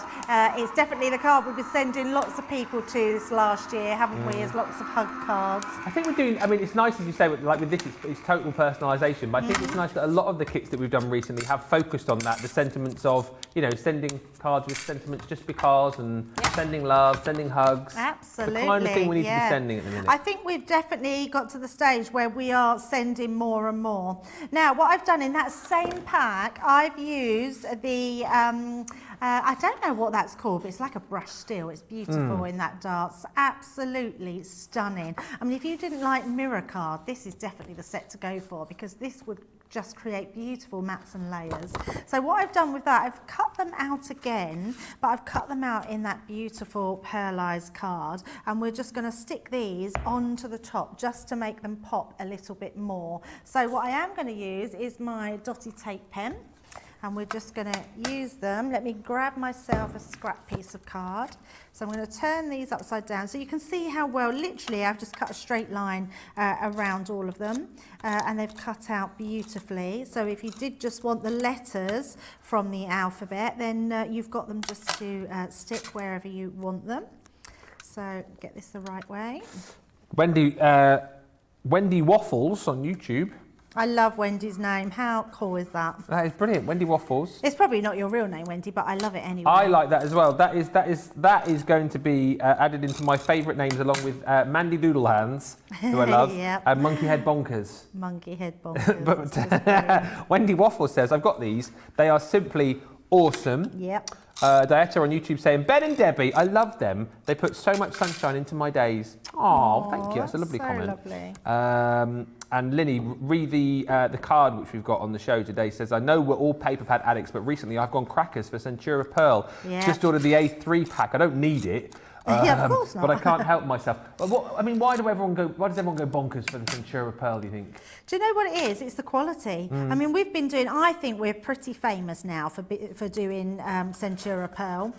It's definitely the card we've been sending lots of people to this last year, haven't we? There's lots of hug cards. I think we're doing, I mean, it's nice as you say, like with this, it's total personalisation. But I think it's nice that a lot of the kits that we've done recently have focused on that, the sentiments of, you know, sending cards with sentiments just because, and sending love, sending hugs. Absolutely. The kind of thing we need to be sending at the minute. I think we've definitely got to the stage where we are sending more and more. Now, what I've done in that same pack, I've used the, I don't know what that's called, but it's like a brushed steel. It's beautiful in that darts. Absolutely stunning. I mean, if you didn't like mirror card, this is definitely the set to go for, because this would just create beautiful mats and layers. So what I've done with that, I've cut them out again, but I've cut them out in that beautiful pearlized card, and we're just going to stick these onto the top just to make them pop a little bit more. So what I am going to use is my dotty tape pen, and we're just going to use them. Let me grab myself a scrap piece of card. So I'm going to turn these upside down so you can see how well, literally, I've just cut a straight line around all of them, and they've cut out beautifully. So if you did just want the letters from the alphabet, then you've got them just to stick wherever you want them. So get this the right way. Wendy Waffles on YouTube. I love Wendy's name. How cool is that? That is brilliant, Wendy Waffles. It's probably not your real name, Wendy, but I love it anyway. I like that as well. That is going to be added into my favourite names, along with Mandy Doodlehands, who I love, and Monkey Head Bonkers. Monkey Head Bonkers. But Wendy Waffles says, I've got these. They are simply awesome. Yep. Dieta on YouTube saying, Ben and Debbie, I love them. They put so much sunshine into my days. Oh, thank you. That's a lovely comment. Lovely. And Linny, read the card which we've got on the show today. Says, I know we're all paper pad addicts, but recently I've gone crackers for Centura Pearl. Yeah. Just ordered the A3 pack. I don't need it. Yeah, of course not. But I can't help myself. But why does everyone go bonkers for the Centura Pearl, do you think? Do you know what it is? It's the quality. I mean, we've been doing, I think we're pretty famous now for doing Centura Pearl.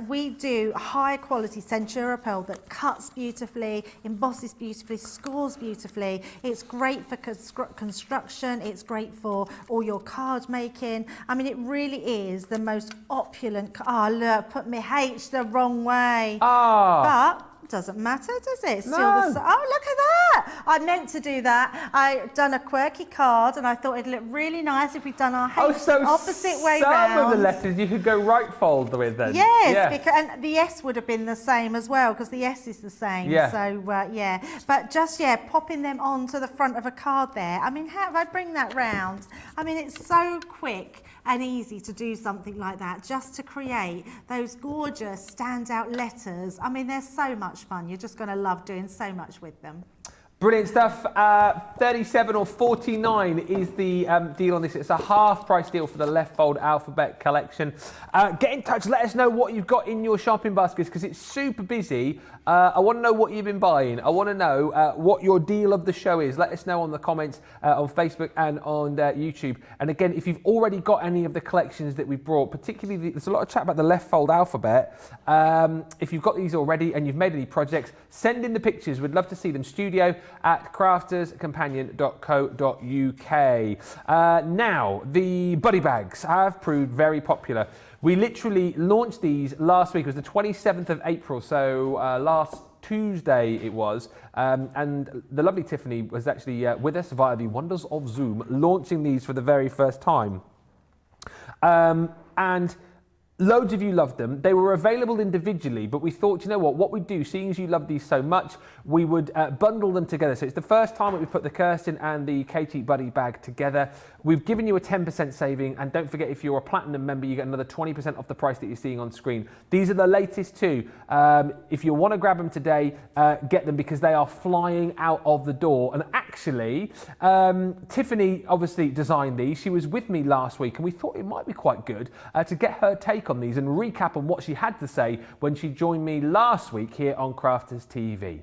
We do high quality Centura Pearl that cuts beautifully, embosses beautifully, scores beautifully. It's great for construction. It's great for all your card making. I mean, it really is the most opulent. Oh, look, put me H the wrong way. But it doesn't matter, does it? It's still oh, look at that. I meant to do that. I've done a quirky card, and I thought it'd look really nice if we'd done our H the opposite way round. Some of the letters you could go right fold with then. Yes, because, and the S would have been the same as well, because the S is the same. Yeah. So, yeah. But just, popping them onto the front of a card there. I mean, how if I bring that round? I mean, it's so quick and easy to do something like that, just to create those gorgeous standout letters. I mean, they're so much fun. You're just going to love doing so much with them. Brilliant stuff. 37 or 49 is the deal on this. It's a half price deal for the Left Fold Alphabet collection. Get in touch. Let us know what you've got in your shopping baskets, because it's super busy. I want to know what you've been buying. I want to know what your deal of the show is. Let us know on the comments on Facebook and on YouTube. And again, if you've already got any of the collections that we've brought, particularly there's a lot of chat about the Left Fold Alphabet. If you've got these already and you've made any projects, send in the pictures. We'd love to see them. studio@crafterscompanion.co.uk. Now, the buddy bags have proved very popular. We literally launched these last week. It was the 27th of April, so last Tuesday it was. And the lovely Tiffany was actually with us via the wonders of Zoom, launching these for the very first time. And loads of you loved them. They were available individually, but we thought, you know what we'd do, seeing as you love these so much, we would bundle them together. So it's the first time that we've put the Kirsten and the Katie Buddy bag together. We've given you a 10% saving, and don't forget, if you're a platinum member, you get another 20% off the price that you're seeing on screen. These are the latest too. If you want to grab them today, get them, because they are flying out of the door. And actually, Tiffany obviously designed these. She was with me last week, and we thought it might be quite good to get her take on these and recap on what she had to say when she joined me last week here on Crafters TV.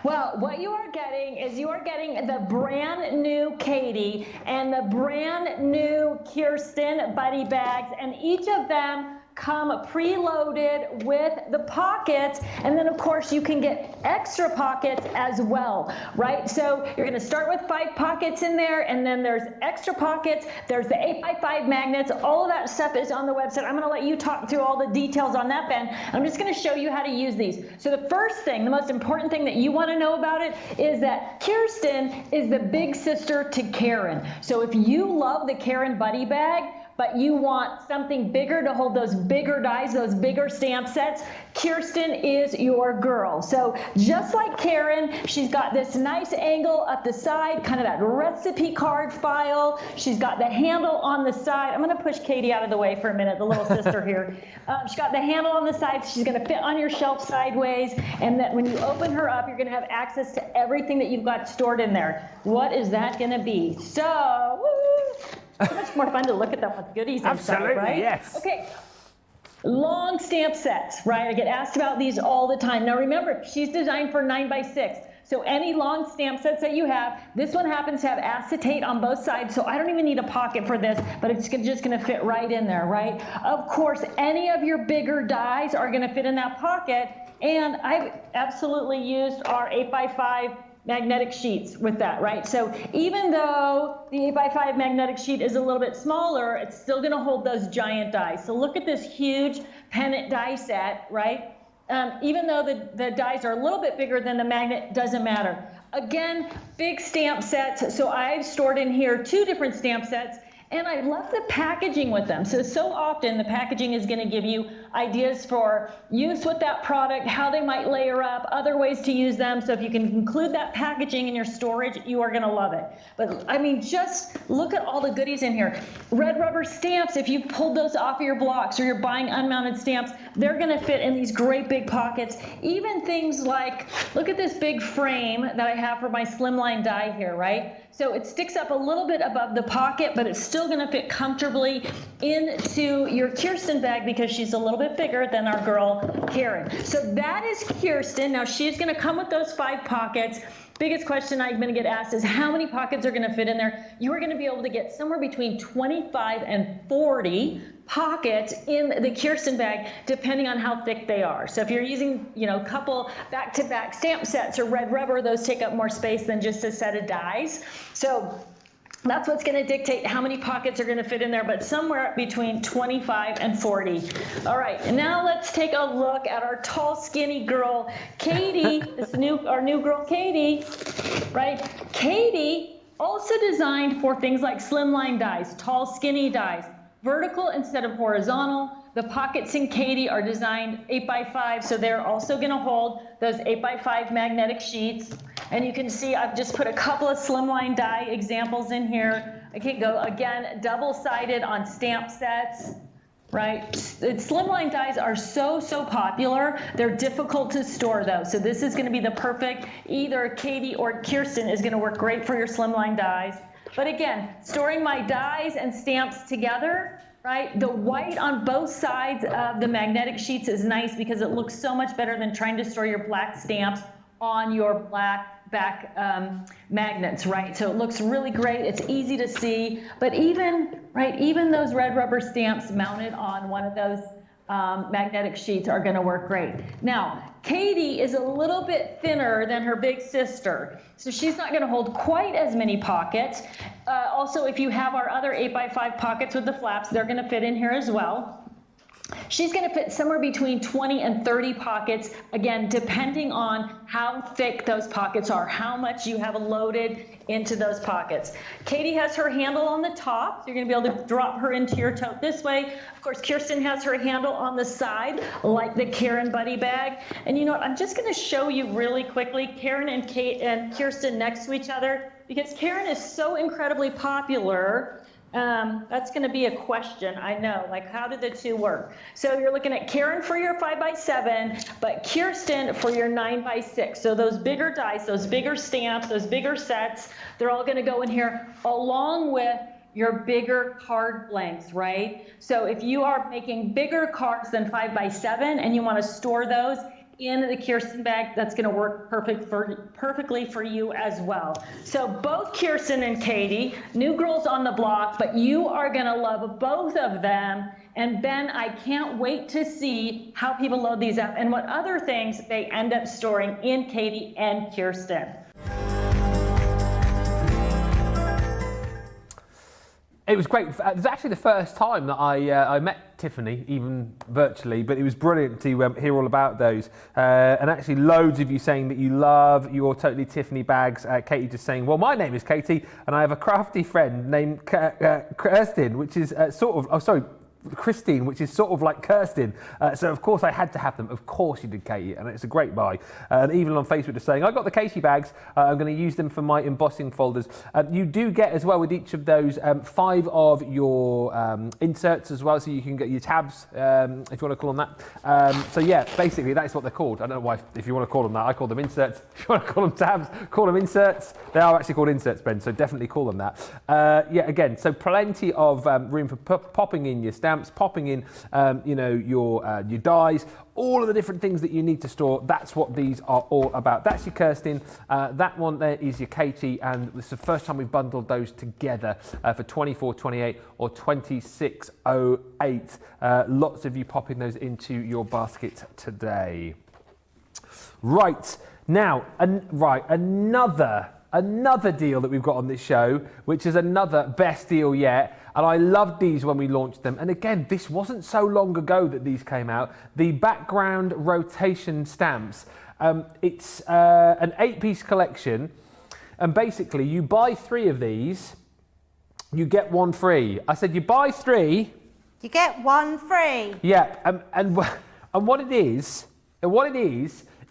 Well, what you are getting is you are getting the brand new Katie and the brand new Kirsten buddy bags, and each of them come preloaded with the pockets, and then of course you can get extra pockets as well, right? So you're going to start with 5 pockets in there, and then there's extra pockets, there's the 8x5 magnets, all of that stuff is on the website. I'm going to let you talk through all the details on that, Ben. I'm just going to show you how to use these. So the first thing, the most important thing that you want to know about it is that Kirsten is the big sister to Karen. So if you love the Karen Buddy Bag, but you want something bigger to hold those bigger dies, those bigger stamp sets, Kirsten is your girl. So just like Karen, she's got this nice angle up the side, kind of that recipe card file. She's got the handle on the side. I'm gonna push Katie out of the way for a minute, the little sister here. She's got the handle on the side, so she's gonna fit on your shelf sideways, and that when you open her up, you're gonna have access to everything that you've got stored in there. What is that gonna be? So, woo! So much more fun to look at them with goodies inside, right? Yes. Okay. Long stamp sets, right? I get asked about these all the time. Now remember, she's designed for 9x6. So any long stamp sets that you have, this one happens to have acetate on both sides, so I don't even need a pocket for this, but it's just gonna fit right in there, right? Of course, any of your bigger dies are gonna fit in that pocket, and I've absolutely used our 8x5 magnetic sheets with that, right? So even though the 8x5 magnetic sheet is a little bit smaller, it's still gonna hold those giant dies. So look at this huge pennant die set, right? Even though the dies are a little bit bigger than the magnet, doesn't matter. Again, big stamp sets. So I've stored in here 2 different stamp sets, and I love the packaging with them. So often the packaging is gonna give you ideas for use with that product, how they might layer up, other ways to use them. So if you can include that packaging in your storage, you are gonna love it. But I mean, just look at all the goodies in here. Red rubber stamps, if you pulled those off of your blocks or you're buying unmounted stamps, they're gonna fit in these great big pockets. Even things like, look at this big frame that I have for my slimline die here, right? So it sticks up a little bit above the pocket, but it's still gonna fit comfortably into your Kirsten bag because she's a little bit bigger than our girl, Karen. So that is Kirsten. Now she's gonna come with those 5 pockets. Biggest question I'm gonna get asked is how many pockets are gonna fit in there? You are gonna be able to get somewhere between 25 and 40 pockets in the Kirsten bag, depending on how thick they are. So if you're using, a couple back-to-back stamp sets or red rubber, those take up more space than just a set of dies. So that's what's going to dictate how many pockets are going to fit in there, but somewhere between 25 and 40. All right, and now let's take a look at our tall, skinny girl, Katie. Our new girl, Katie, right? Katie also designed for things like slimline dies, tall, skinny dies, vertical instead of horizontal. The pockets in Katie are designed 8x5, so they're also going to hold those 8x5 magnetic sheets. And you can see I've just put a couple of slimline die examples in here. I can go, again, double-sided on stamp sets, right? Slimline dies are so popular. They're difficult to store, though. So this is going to be the perfect, either Katie or Kirsten is going to work great for your slimline dies. But again, storing my dies and stamps together, right? The white on both sides of the magnetic sheets is nice because it looks so much better than trying to store your black stamps on your black back magnets, right? So it looks really great. It's easy to see, but even those red rubber stamps mounted on one of those magnetic sheets are going to work great. Now, Katie is a little bit thinner than her big sister, so she's not going to hold quite as many pockets. Also, if you have our other 8x5 pockets with the flaps, they're going to fit in here as well. She's going to fit somewhere between 20 and 30 pockets, again, depending on how thick those pockets are, how much you have loaded into those pockets. Katie has her handle on the top, so you're going to be able to drop her into your tote this way. Of course, Kirsten has her handle on the side, like the Karen Buddy Bag. And you know what, I'm just going to show you really quickly Karen and Kirsten next to each other, because Karen is so incredibly popular. That's going to be a question, I know, like how did the 2 work? So you're looking at Karen for your 5x7, but Kirsten for your 9x6. So those bigger dice, those bigger stamps, those bigger sets, they're all going to go in here along with your bigger card blanks, right? So if you are making bigger cards than 5x7 and you want to store those in the Kirsten bag, that's going to work perfectly for you as well. So both Kirsten and Katie, new girls on the block, but you are going to love both of them. And Ben, I can't wait to see how people load these up and what other things they end up storing in Katie and Kirsten. It was great. It was actually the first time that I met Tiffany, even virtually, but it was brilliant to hear all about those. And actually loads of you saying that you love your Totally Tiffany bags. Katie just saying, well, my name is Katie, and I have a crafty friend named Kirsten, which is Christine, which is sort of like Kirsten. So of course I had to have them. Of course you did, Katie, and it's a great buy. And even on Facebook just saying, I got the Katie bags, I'm going to use them for my embossing folders. You do get as well with each of those 5 of your inserts as well, so you can get your tabs, if you want to call them that. So yeah, basically that's what they're called. I don't know why, if you want to call them that, I call them inserts. If you want to call them tabs, call them inserts. They are actually called inserts, Ben, so definitely call them that. Yeah, again, so plenty of room for popping in your stamps, popping in, your dies, all of the different things that you need to store. That's what these are all about. That's your Kirsten. That one there is your Katie, and this is the first time we've bundled those together for $24.28 or $26.08. Lots of you popping those into your basket today. Right now, another deal that we've got on this show, which is another best deal yet. And I loved these when we launched them. And again, this wasn't so long ago that these came out. The background rotation stamps. It's an 8-piece collection. And basically, you buy 3 of these, you get 1 free. I said you buy 3. You get 1 free. Yeah, and what it is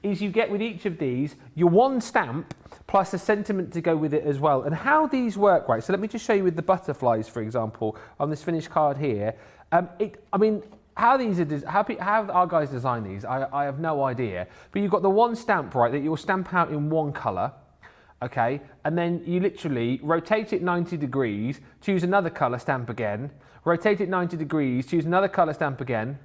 you get with each of these your 1 stamp plus a sentiment to go with it as well. And how these work, right? So let me just show you with the butterflies, for example, on this finished card here. How these are, how our guys design these, I have no idea. But you've got the 1 stamp, right, that you'll stamp out in 1 colour. Okay, and then you literally rotate it 90 degrees, choose another colour, stamp again, rotate it 90 degrees, choose another colour, stamp again,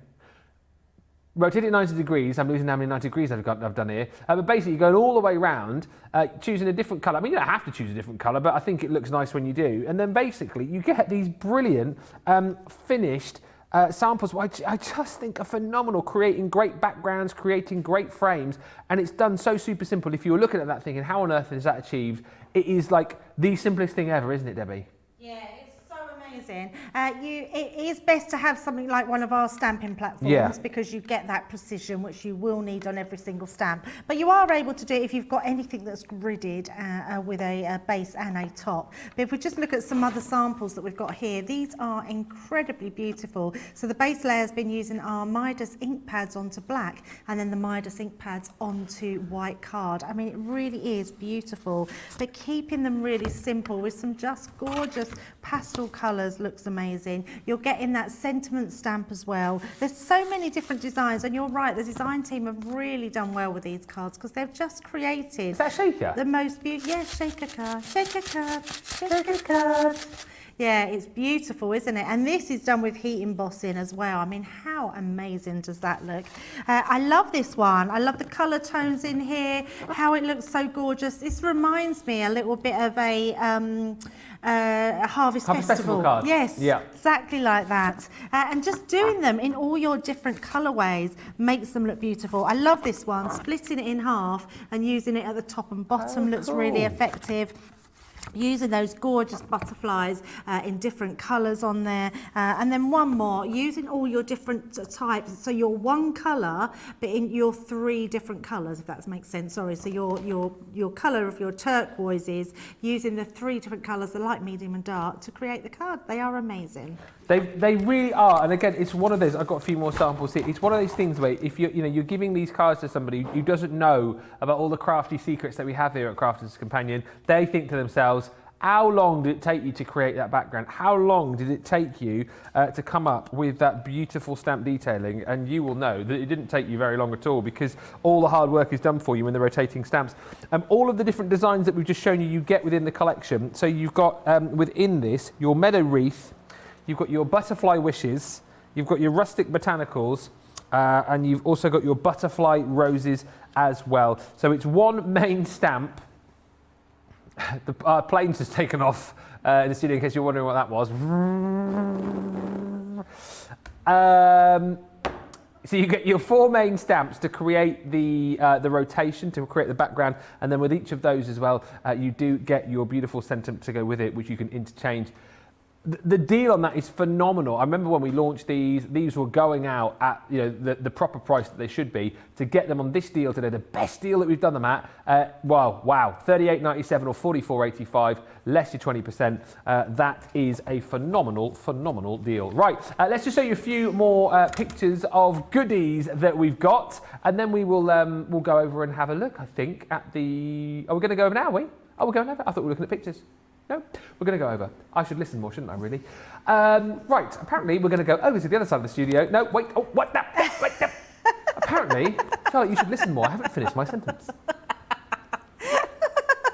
rotate it 90 degrees, I'm losing how many 90 degrees I've done here, but basically going all the way around, choosing a different colour. I mean, you don't have to choose a different colour, but I think it looks nice when you do. And then basically you get these brilliant finished samples, which I just think are phenomenal, creating great backgrounds, creating great frames, and it's done so super simple. If you were looking at that thinking, how on earth is that achieved? It is like the simplest thing ever, isn't it, Debbie? Yeah, it's so amazing. It is best to have something like one of our stamping platforms because you get that precision, which you will need on every single stamp. But you are able to do it if you've got anything that's gridded with a base and a top. But if we just look at some other samples that we've got here, these are incredibly beautiful. So the base layer has been using our Midas ink pads onto black, and then the Midas ink pads onto white card. I mean, it really is beautiful. But keeping them really simple with some just gorgeous pastel colours looks amazing. You're getting that sentiment stamp as well. There's so many different designs, and you're right, the design team have really done well with these cards because they've just created... Is that shaker? The most beautiful... Yeah, shaker card, shaker card, shaker card. Yeah, it's beautiful, isn't it? And this is done with heat embossing as well. I mean, how amazing does that look? I love this one. I love the colour tones in here, how it looks so gorgeous. This reminds me a little bit of a Harvest Festival card. Yes, yeah, exactly like that. And just doing them in all your different colourways makes them look beautiful. I love this one. Splitting it in half and using it at the top and bottom looks really effective. Using those gorgeous butterflies in different colours on there, and then one more, using all your different types, so your 1 colour but in your 3 different colours, if that makes sense. Sorry, so your colour of your turquoises, using the 3 different colours, the light, medium and dark, to create the card. They are amazing. They really are, and again, it's one of those. I've got a few more samples here. It's one of those things where if you're giving these cards to somebody who doesn't know about all the crafty secrets that we have here at Crafters Companion, they think to themselves, how long did it take you to create that background? How long did it take you to come up with that beautiful stamp detailing? And you will know that it didn't take you very long at all, because all the hard work is done for you in the rotating stamps. All of the different designs that we've just shown you, you get within the collection. So you've got within this, your Meadow Wreath, you've got your Butterfly Wishes, you've got your Rustic Botanicals, And you've also got your butterfly roses as well. So it's one main stamp. The plane's just taken off in the studio in case you're wondering what that was. So you get your 4 main stamps to create the rotation, to create the background, and then with each of those as well, you do get your beautiful sentiment to go with it, which you can interchange. The deal on that is phenomenal. I remember when we launched these were going out at the proper price that they should be. To get them on this deal today, the best deal that we've done them at, wow, $38.97 or $44.85, less your 20%. That is a phenomenal deal. Right, let's just show you a few more pictures of goodies that we've got, and then we will we'll go over and have a look, I think, at the... Are we going to go over now, are we? Oh, we're going over? I thought we were looking at pictures. No, we're going to go over. I should listen more, shouldn't I, really? Right, apparently we're going to go over to the other side of the studio. No, wait, oh, what? Wait. Apparently, Charlotte, you should listen more. I haven't finished my sentence. You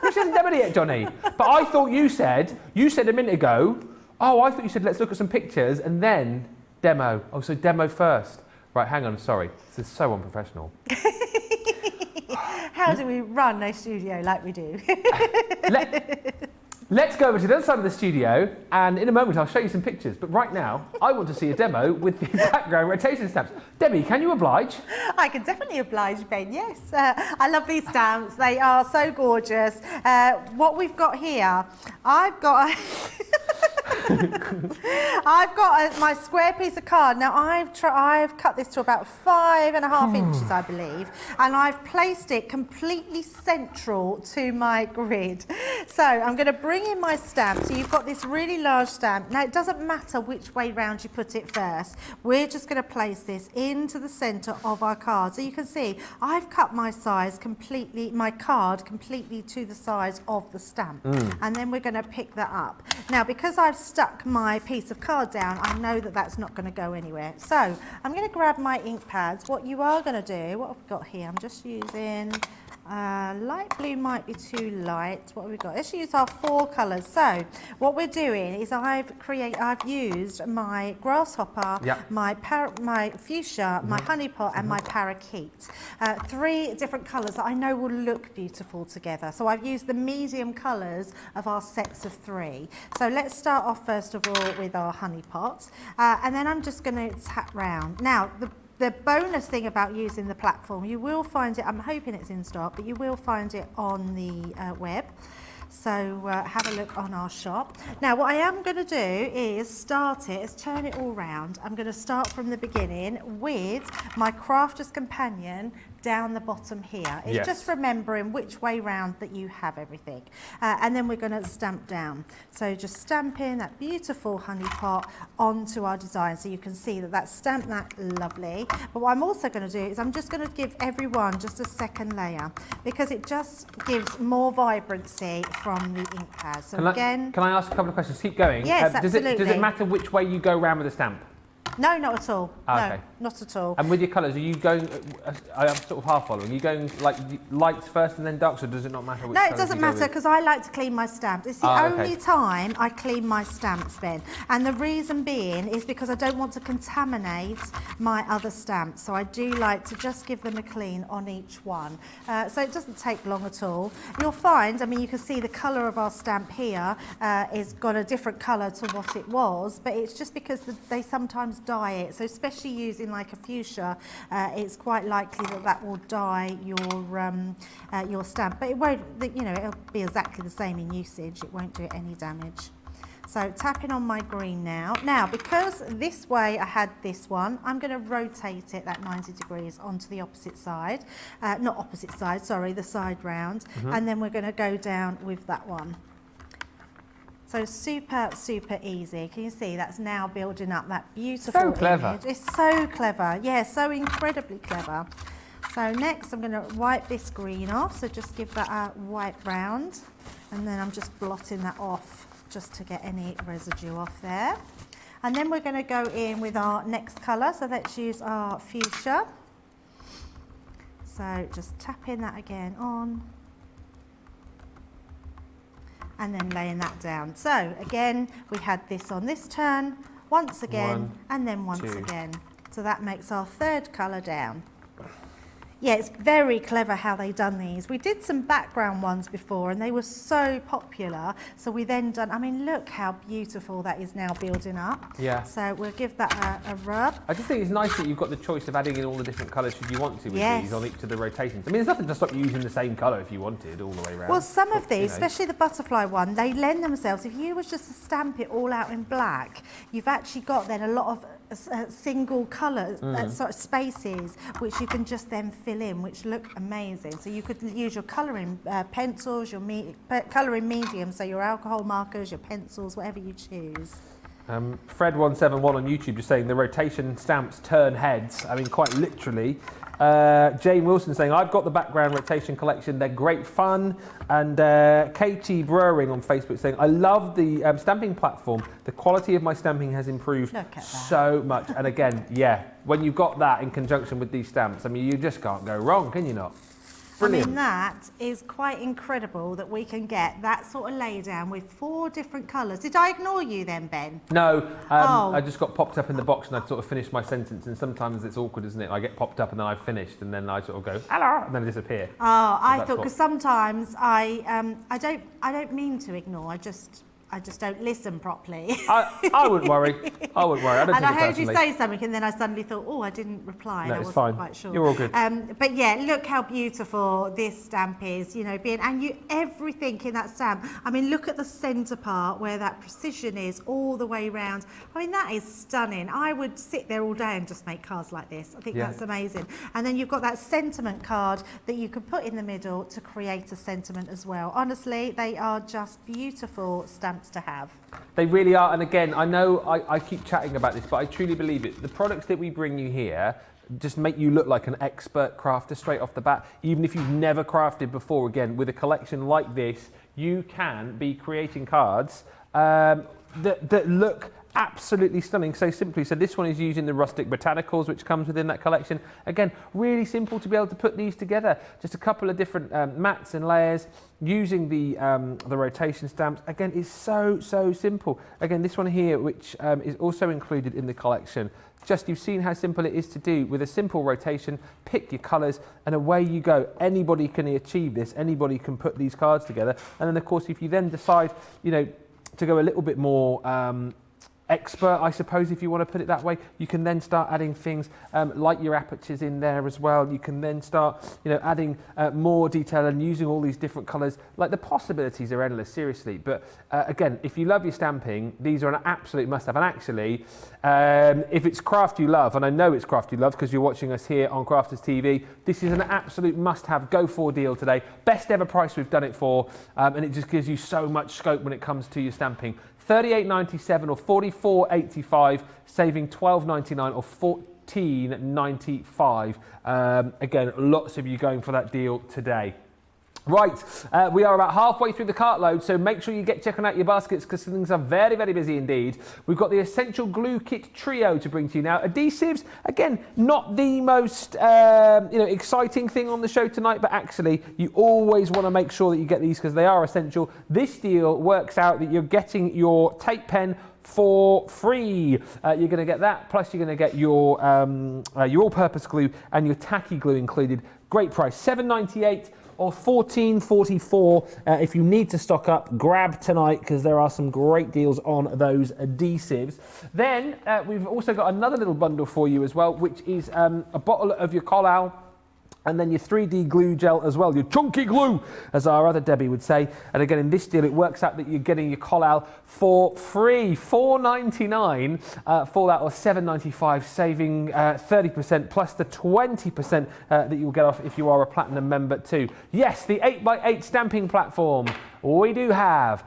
hasn't done it yet, Johnny. But I thought you said a minute ago, I thought you said let's look at some pictures and then demo. Oh, so demo first. Right, hang on, sorry. This is so unprofessional. How do we run a studio like we do? Let's go over to the other side of the studio, and in a moment I'll show you some pictures. But right now, I want to see a demo with the background rotation stamps. Debbie, can you oblige? I can definitely oblige, Ben, yes. I love these stamps. They are so gorgeous. What we've got here, I've got my square piece of card. Now, I've cut this to about 5.5 inches, I believe, and I've placed it completely central to my grid. So I'm going to bring in my stamp. So you've got this really large stamp. Now, it doesn't matter which way round you put it first. We're just going to place this into the centre of our card. So you can see I've cut my card completely to the size of the stamp. And then we're going to pick that up. Now, because I've stuck my piece of card down, I know that that's not going to go anywhere. So I'm going to grab my ink pads. What you are going to do, what I've got here, I'm just using light blue, might be too light. What have we got? Let's use our 4 colours. So what we're doing is I've used my grasshopper, my fuchsia, my honey pot, and my parakeet. 3 different colours that I know will look beautiful together. So I've used the medium colours of our sets of 3. So let's start off first of all with our honey pot, and then I'm just going to tap round. Now, the bonus thing about using the platform, you will find it, I'm hoping it's in stock, but you will find it on the web. So have a look on our shop. Now, what I am going to do is turn it all round. I'm going to start from the beginning with my Crafter's Companion down the bottom here. It's just remembering which way round that you have everything. And then we're going to stamp down. So just stamping that beautiful honey pot onto our design. So you can see that that's stamped that lovely. But what I'm also going to do is I'm just going to give everyone just a second layer because it just gives more vibrancy from the ink pad. So can I ask a couple of questions? Keep going. Yes, absolutely. Does it matter which way you go round with the stamp? No, not at all. Okay. No, not at all. And with your colours, are you going, I'm sort of half following, are you going like lights first and then darks, or does it not matter which No, it doesn't matter because I like to clean my stamps. It's the only time I clean my stamps, Ben. And the reason being is because I don't want to contaminate my other stamps. So I do like to just give them a clean on each one. So it doesn't take long at all. You'll find, I mean, you can see the colour of our stamp here is got a different colour to what it was, but it's just because they sometimes dye it. So especially using like a fuchsia, it's quite likely that will dye your stamp. But it won't, it'll be exactly the same in usage. It won't do it any damage. So tapping on my green now. Now, because this way I had this one, I'm going to rotate it that 90 degrees onto the opposite side. Not opposite side, sorry, the side round. And then we're going to go down with that one. So super, super easy. Can you see that's now building up that beautiful So clever. image. It's so clever. Yeah, so incredibly clever. So next I'm going to wipe this green off. So just give that a wipe round. And then I'm just blotting that off just to get any residue off there. And then we're going to go in with our next colour. So let's use our fuchsia. So just tapping that again on. And then laying that down. So again, we had this on this turn, once again, and then once again. So that makes our third colour down. Yeah, it's very clever how they done these. We did some background ones before and they were so popular. So we then done, I mean, look how beautiful that is now building up. Yeah. So we'll give that a rub. I just think it's nice that you've got the choice of adding in all the different colours should you want to with Yes. these on each of the rotations. I mean, there's nothing to stop you using the same colour if you wanted all the way around. Well, some of these, You know. especially the butterfly one, they lend themselves. If you was just to stamp it all out in black, you've actually got then a lot of single colours, sort of spaces, which you can just then fill in, which look amazing. So you could use your colouring pencils, your colouring medium, so your alcohol markers, your pencils, whatever you choose. Fred171 on YouTube just saying the rotation stamps turn heads. I mean, quite literally. Jane Wilson saying, I've got the background rotation collection. They're great fun. And Katie Brewing on Facebook saying, I love the stamping platform. The quality of my stamping has improved so much. And again, yeah, when you've got that in conjunction with these stamps, I mean, you just can't go wrong, can you not? Brilliant. I mean, that is quite incredible that we can get that sort of lay down with 4 different colours. Did I ignore you then, Ben? No, I just got popped up in the box and I'd sort of finished my sentence, and sometimes it's awkward, isn't it? I get popped up and then I've finished and then I sort of go, hello, and then I disappear. Oh, I thought, because sometimes I don't mean to ignore, I just don't listen properly. I wouldn't worry. I wouldn't worry. I don't And take I it heard you personally. say something and then I suddenly thought, oh, I didn't reply. No, I it's wasn't fine. quite sure. You're all good. But yeah, look how beautiful this stamp is, you know, everything in that stamp. I mean, look at the centre part where that precision is all the way round. I mean, that is stunning. I would sit there all day and just make cards like this. I think that's amazing. And then you've got that sentiment card that you can put in the middle to create a sentiment as well. Honestly, they are just beautiful stamps to have. They really are, and again, I know I keep chatting about this, but I truly believe it. The products that we bring you here just make you look like an expert crafter straight off the bat. Even if you've never crafted before, again, with a collection like this, you can be creating cards that look absolutely stunning so simply. So this one is using the Rustic Botanicals, which comes within that collection. Again, really simple to be able to put these together. Just a couple of different mats and layers using the rotation stamps. Again, it's so simple. Again, this one here, which is also included in the collection. Just you've seen how simple it is to do with a simple rotation. Pick your colours and away you go. Anybody can achieve this. Anybody can put these cards together. And then, of course, if you then decide, you know, to go a little bit more expert, I suppose, if you want to put it that way, you can then start adding things like your apertures in there as well. You can then start, you know, adding more detail and using all these different colours. Like, the possibilities are endless, seriously. But again, if you love your stamping, these are an absolute must-have. And actually, if it's craft you love, and I know it's craft you love because you're watching us here on Crafters TV, this is an absolute must-have, go-for deal today. Best ever price we've done it for, and it just gives you so much scope when it comes to your stamping. $38.97 or $44.85, saving $12.99 or $14.95. Again, lots of you going for that deal today. Right, we are about halfway through the cartload, so make sure you get checking out your baskets because things are very, very busy indeed. We've got the Essential Glue Kit Trio to bring to you now. Adhesives, again, not the most exciting thing on the show tonight, but actually you always want to make sure that you get these because they are essential. This deal works out that you're getting your tape pen for free. You're going to get that, plus you're going to get your all-purpose glue and your tacky glue included. Great price, $7.98. Or $14.44. If you need to stock up, grab tonight because there are some great deals on those adhesives. Then we've also got another little bundle for you as well, which is a bottle of your Collal and then your 3D glue gel as well, your chunky glue, as our other Debbie would say. And again, in this deal, it works out that you're getting your Collal for free, $4.99 for that, or $7.95, saving 30% plus the 20% that you'll get off if you are a Platinum member too. Yes, the 8x8 stamping platform, we do have.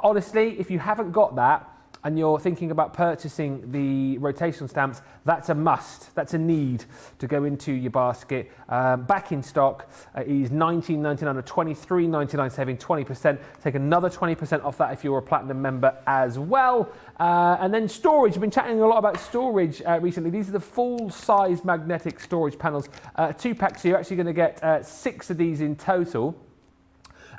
Honestly, if you haven't got that, and you're thinking about purchasing the rotation stamps, that's a must, that's a need to go into your basket. Back in stock is $19.99 or $23.99, saving 20%. Take another 20% off that if you're a Platinum member as well. And then storage, we've been chatting a lot about storage recently. These are the full-size magnetic storage panels, 2 packs, so you're actually going to get 6 of these in total.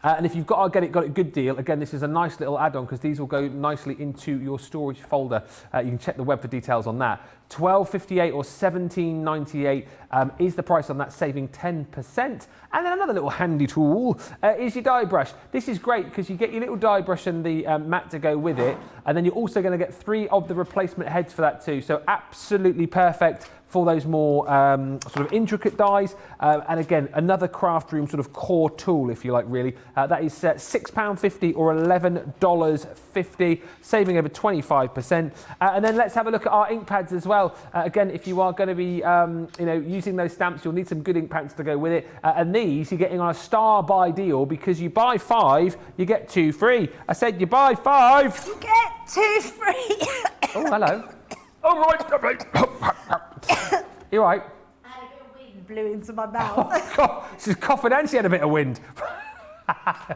And if you've got our Get It Got It Good deal, again, this is a nice little add-on because these will go nicely into your storage folder. You can check the web for details on that. $12.58 or $17.98 is the price on that, saving 10%. And then another little handy tool is your dye brush. This is great because you get your little dye brush and the mat to go with it, and then you're also going to get 3 of the replacement heads for that too. So absolutely perfect for those more sort of intricate dyes. And again, another craft room sort of core tool, if you like, really. That is £6.50 or $11.50, saving over 25%. And then let's have a look at our ink pads as well. Again, if you are going to be using those stamps, you'll need some good ink pads to go with it. And these you're getting on a star buy deal because you buy 5, you get 2 free. I said you buy 5, You get 2 free. Oh, hello. All right. You right? I had a bit of wind blew into my mouth. Oh, God. She's coughing and she had a bit of wind. Not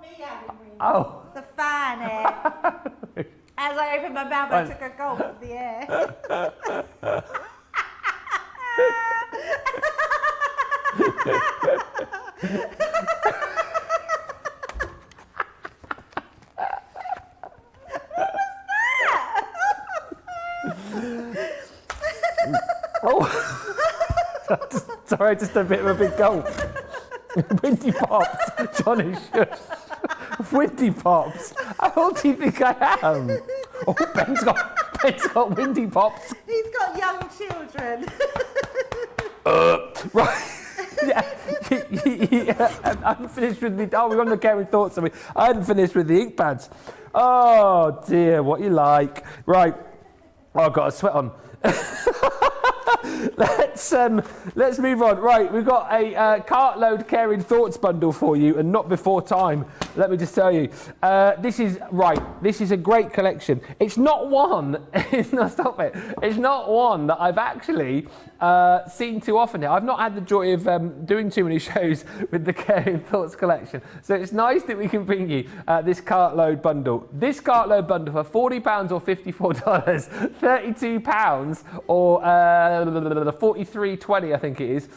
me having wind. Oh. The fan air. As I opened my mouth, I took a gulp of the air. Oh. Sorry, just a bit of a big gulp. Windy pops. Johnny, shush. Windy pops. How old do you think I am? Oh, Ben's got windy pops. He's got young children. Right. Yeah. I hadn't finished with the. Oh, we're on the caring thoughts. I hadn't finished with the ink pads. Oh dear, what you like? Right. Oh, I've got a sweat on. Let's move on. Right, we've got a Cartload Caring Thoughts bundle for you, and not before time. Let me just tell you, this is a great collection. It's not one. It's not one that I've actually seen too often. I've not had the joy of doing too many shows with the Caring Thoughts collection, so it's nice that we can bring you this Cartload bundle. This Cartload bundle for £40 or $54, £32 or $43.20, I think it is,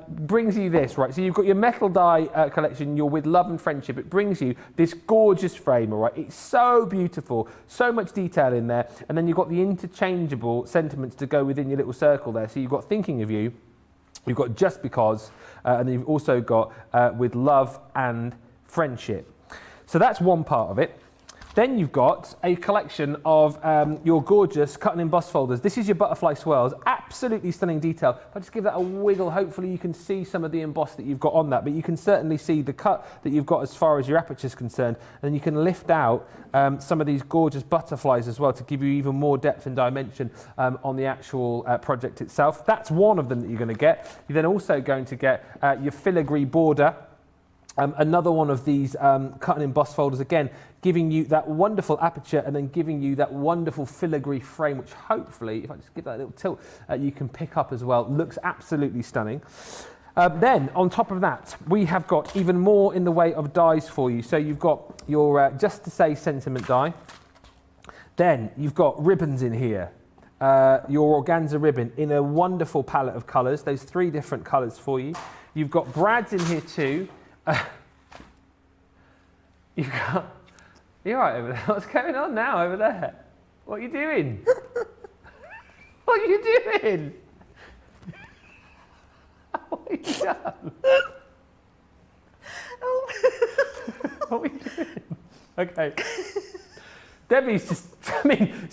brings you this, right? So you've got your metal die collection, you're with Love and Friendship. It brings you this gorgeous frame, all right? It's so beautiful, so much detail in there. And then you've got the interchangeable sentiments to go within your little circle there. So you've got Thinking of You, you've got Just Because, and then you've also got with Love and Friendship. So that's one part of it. Then you've got a collection of your gorgeous cut and emboss folders. This is your butterfly swirls, absolutely stunning detail. If I just give that a wiggle, hopefully you can see some of the emboss that you've got on that, but you can certainly see the cut that you've got as far as your aperture is concerned. And then you can lift out some of these gorgeous butterflies as well to give you even more depth and dimension on the actual project itself. That's one of them that you're going to get. You're then also going to get your filigree border. Another one of these cut and emboss folders, again, giving you that wonderful aperture and then giving you that wonderful filigree frame, which hopefully, if I just give that a little tilt, you can pick up as well. Looks absolutely stunning. Then, on top of that, we have got even more in the way of dies for you. So you've got your Just to Say sentiment die. Then you've got ribbons in here. Your organza ribbon in a wonderful palette of colours. Those 3 different colours for you. You've got brads in here too. You're right over there. What's going on now over there? What are you doing? What are you doing? What have you done? What are you doing? Okay. Debbie's just,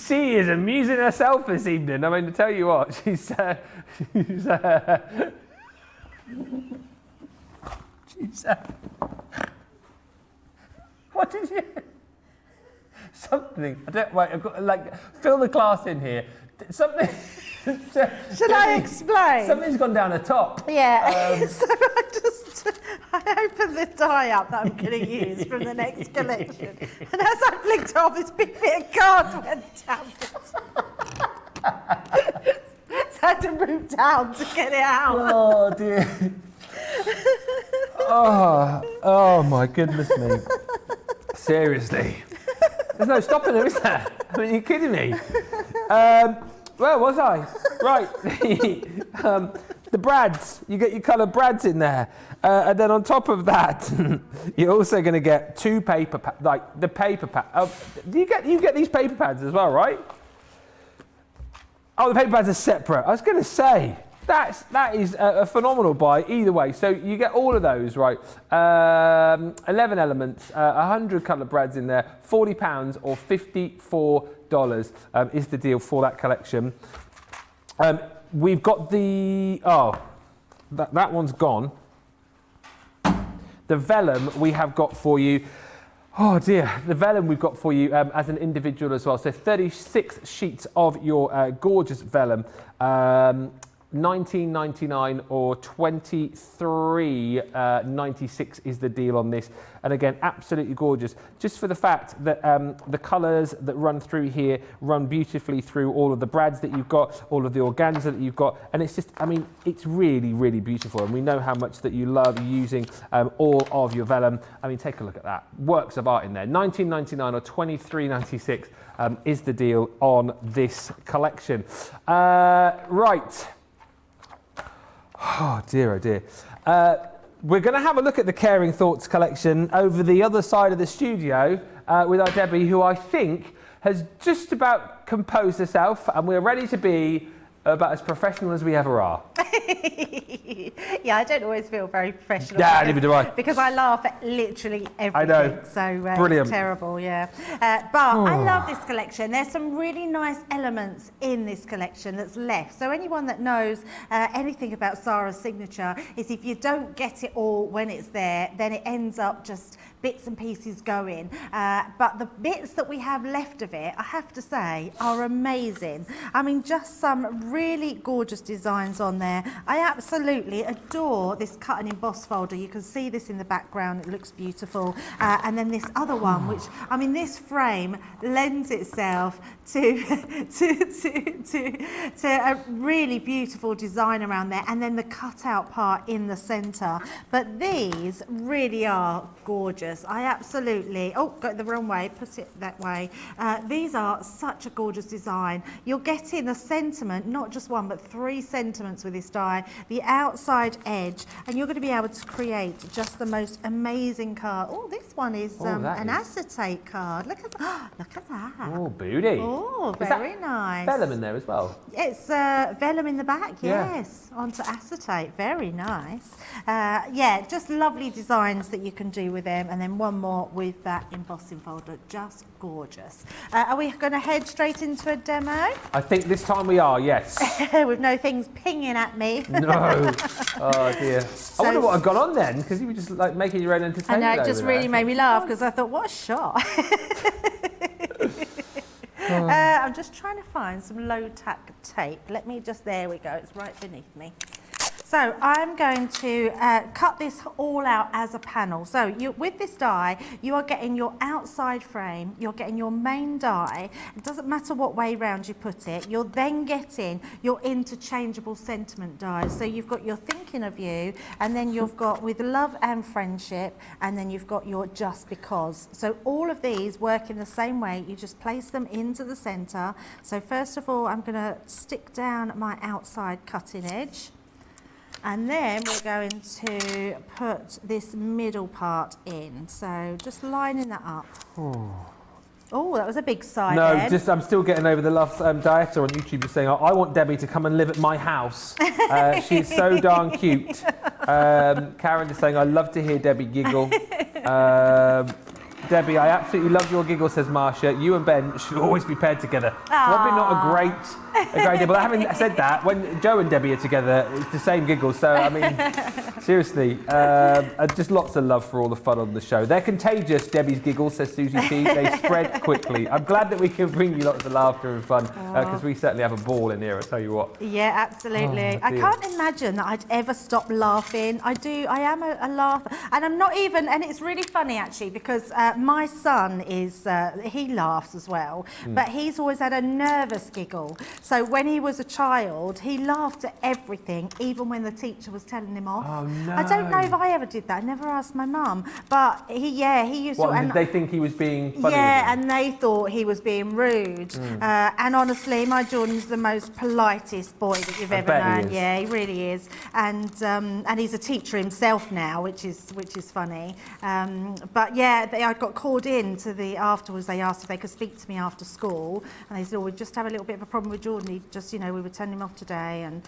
she is amusing herself this evening. To tell you what, she's what did you? Something. I've got fill the glass in here. Something. Should I explain? Something's gone down the top. Yeah. So I opened the die up that I'm going to use from the next collection, and as I flicked off, this big bit of card went down. So I had to move down to get it out. Oh dear. Oh my goodness me. Seriously. There's no stopping her, is there? You're kidding me. Where was I? Right. the brads. You get your coloured brads in there. And then on top of that, you're also going to get 2 paper pads, like the paper pad. You get these paper pads as well, right? Oh, the paper pads are separate. I was going to say, that is a phenomenal buy either way. So you get all of those, right? 11 elements, 100 coloured brads in there, £40 or $54 is the deal for that collection. We've got the, that one's gone. The vellum we have got for you. Oh dear, the vellum we've got for you as an individual as well. So 36 sheets of your gorgeous vellum. $19.99 or $23.96 is the deal on this. And again, absolutely gorgeous. Just for the fact that the colours that run through here run beautifully through all of the brads that you've got, all of the organza that you've got. And it's just, I mean, it's really, really beautiful. And we know how much that you love using all of your vellum. I mean, take a look at that. Works of art in there. $19.99 or $23.96 is the deal on this collection. Right. Oh dear, oh dear. We're going to have a look at the Caring Thoughts collection over the other side of the studio with our Debbie, who I think has just about composed herself, and we're ready to be about as professional as we ever are. Yeah, I don't always feel very professional. Yeah, neither do I. Because I laugh at literally everything. I know. So Brilliant. It's terrible, yeah. But I love this collection. There's some really nice elements in this collection that's left. So anyone that knows anything about Sarah's signature is if you don't get it all when it's there, then it ends up just bits and pieces going. But the bits that we have left of it, I have to say, are amazing. I mean, just some really gorgeous designs on there. I absolutely adore this cut and emboss folder. You can see this in the background. It looks beautiful. And then this other one, which, I mean, this frame lends itself to a really beautiful design around there. And then the cutout part in the center. But these really are gorgeous. I absolutely, got it the wrong way, put it that way. These are such a gorgeous design. You're getting a sentiment, not just one, but 3 sentiments with this die, the outside edge, and you're going to be able to create just the most amazing card. Oh, this one is an acetate card. Look at that. Look at that. Oh, booty. Oh, very nice. Vellum in there as well. It's vellum in the back, yes, onto acetate. Very nice. Yeah, just lovely designs that you can do with them. And then one more with that embossing folder. Just gorgeous. Are we going to head straight into a demo? I think this time we are, yes. With no things pinging at me. No. Oh dear. I wonder what had gone on then, because you were just like making your own entertainment. I know, it just really made me laugh because I thought, what a shot. I'm just trying to find some low tack tape. Let me just, there we go, it's right beneath me. So I'm going to cut this all out as a panel. So with this die, you are getting your outside frame, you're getting your main die. It doesn't matter what way round you put it. You're then getting your interchangeable sentiment dies. So you've got your thinking of you, and then you've got with love and friendship, and then you've got your just because. So all of these work in the same way. You just place them into the center. So first of all, I'm going to stick down my outside cutting edge. And then we're going to put this middle part in. So just lining that up. Oh, that was a big sigh. No, then. just I'm still getting over the love. Dieta on YouTube is saying, I want Debbie to come and live at my house. She's so darn cute. Karen is saying, I love to hear Debbie giggle. Debbie, I absolutely love your giggle, says Marsha. You and Ben should always be paired together. Probably not a great idea, but having said that, when Joe and Debbie are together, it's the same giggle. So, I mean, seriously, just lots of love for all the fun on the show. They're contagious, Debbie's giggles, says Susie T. They spread quickly. I'm glad that we can bring you lots of laughter and fun, because we certainly have a ball in here, I'll tell you what. Yeah, absolutely. I can't imagine that I'd ever stop laughing. I am a laugher. And I'm not even, and it's really funny actually, because my son is, he laughs as well, but he's always had a nervous giggle. So when he was a child, he laughed at everything, even when the teacher was telling him off. Oh, no. I don't know if I ever did that. I never asked my mum. But he used What, to... did they think he was being funny? Yeah, and they thought he was being rude. And honestly, my Jordan's the most politest boy that you've ever known. Yeah, he really is. And he's a teacher himself now, which is funny. But yeah, I got called in to afterwards. They asked if they could speak to me after school, and they said, "Oh, we just have a little bit of a problem with Jordan. He just, we were turning him off today," and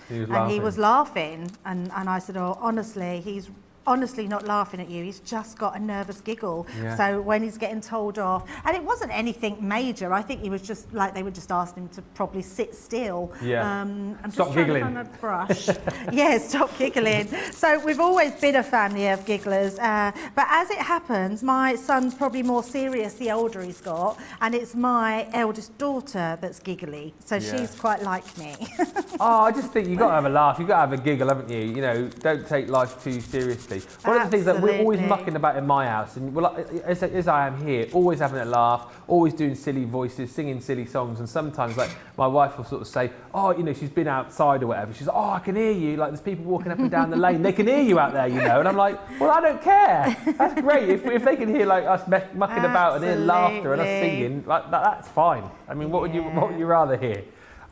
he was laughing. And I said, "Oh, honestly, he's honestly not laughing at you. He's just got a nervous giggle." Yeah. So when he's getting told off, and it wasn't anything major. I think he was just like they were just asking him to probably sit still. Yeah. I'm Stop just giggling. trying to find a brush. Yeah, stop giggling. So we've always been a family of gigglers, but as it happens, my son's probably more serious the older he's got, and it's my eldest daughter that's giggly. So she's quite like me. Oh, I just think you've got to have a laugh. You've got to have a giggle, haven't you? Don't take life too seriously. One of the things that we're always mucking about in my house, and as I am here, always having a laugh, always doing silly voices, singing silly songs, and sometimes like my wife will sort of say, "Oh, she's been outside or whatever." She's like, "Oh, I can hear you. Like there's people walking up and down the lane. They can hear you out there, And I'm like, "Well, I don't care. That's great. If they can hear like us mucking about and hear laughter and us singing, like that's fine. I mean, what would you rather hear?"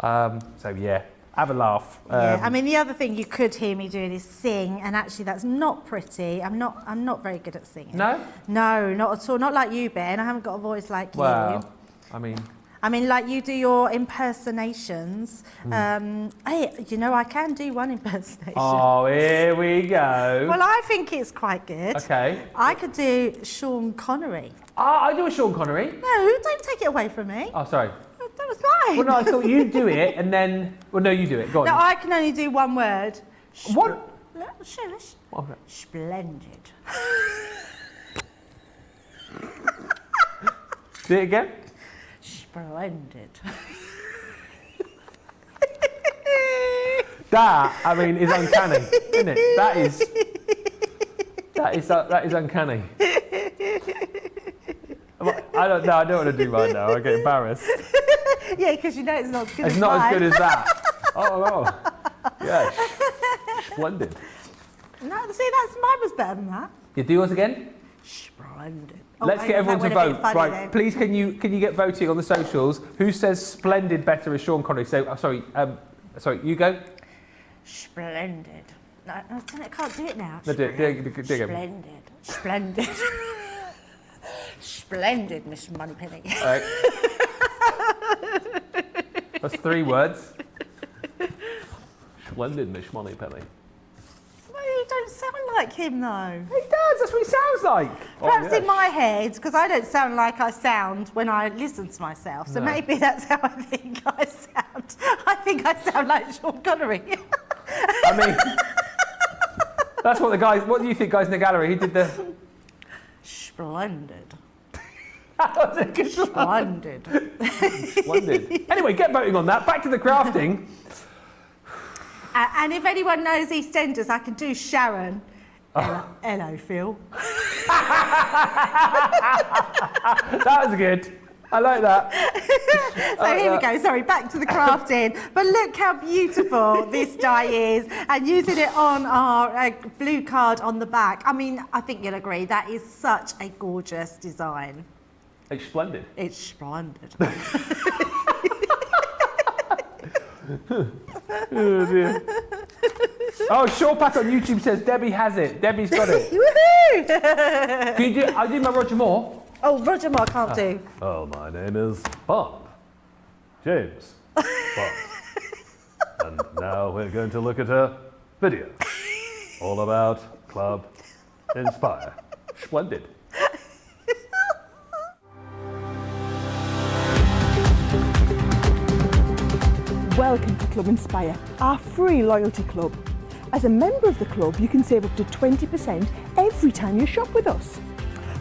So yeah. Have a laugh. I mean, the other thing you could hear me doing is sing, and actually that's not pretty. I'm not very good at singing. No? No, not at all. Not like you, Ben. I haven't got a voice like you. I mean, like you do your impersonations. Hey, I can do one impersonation. Oh, here we go. Well, I think it's quite good. Okay. I could do Sean Connery. I do a Sean Connery. No, don't take it away from me. Oh, sorry. That was mine. Well, no, I thought you'd do it, and then... Well, no, you do it. Go on. No, I can only do one word. What? Shush. Okay. Splendid. Do it again. Splendid. That, I mean, is uncanny, isn't it? That is uncanny. I don't want to do mine now. I get embarrassed. Yeah, because it's not as good as It's not mine. as good as that. Oh. Yeah. Splendid. No, see, mine was better than that. You do yours again? Splendid. Let's get everyone to vote. Right, then. please, can you get voting on the socials? Who says splendid better as Sean Connery? So, sorry, you go. Splendid. No, I can't do it now. No, do it Splendid. Splendid. Splendid, Miss Moneypenny. All right. That's 3 words. Splendid, Miss Moneypenny. Well, you don't sound like him, though. He does. That's what he sounds like. Perhaps in my head, because I don't sound like I sound when I listen to myself. So maybe that's how I think I sound. I think I sound like Sean Connery. I mean, that's what the guys. What do you think, guys in the gallery? He did the. Splendid. That was a good one. Splendid. Splendid. Anyway, get voting on that. Back to the crafting. And if anyone knows EastEnders, I can do Sharon. Hello, Phil. That was good. I like that. So here we go. Sorry, back to the crafting. But look how beautiful this die is, and using it on our blue card on the back. I mean, I think you'll agree that is such a gorgeous design. It's splendid. It's splendid. Oh dear. Oh, Shawpack on YouTube says Debbie has it. Debbie's got it. Woohoo! Can you do? I'll do my Roger Moore. Oh, Roger Moore, I can't do. Oh, my name is Bob. James Bob. And now we're going to look at a video all about Club Inspire. Splendid. Welcome to Club Inspire, our free loyalty club. As a member of the club, you can save up to 20% every time you shop with us.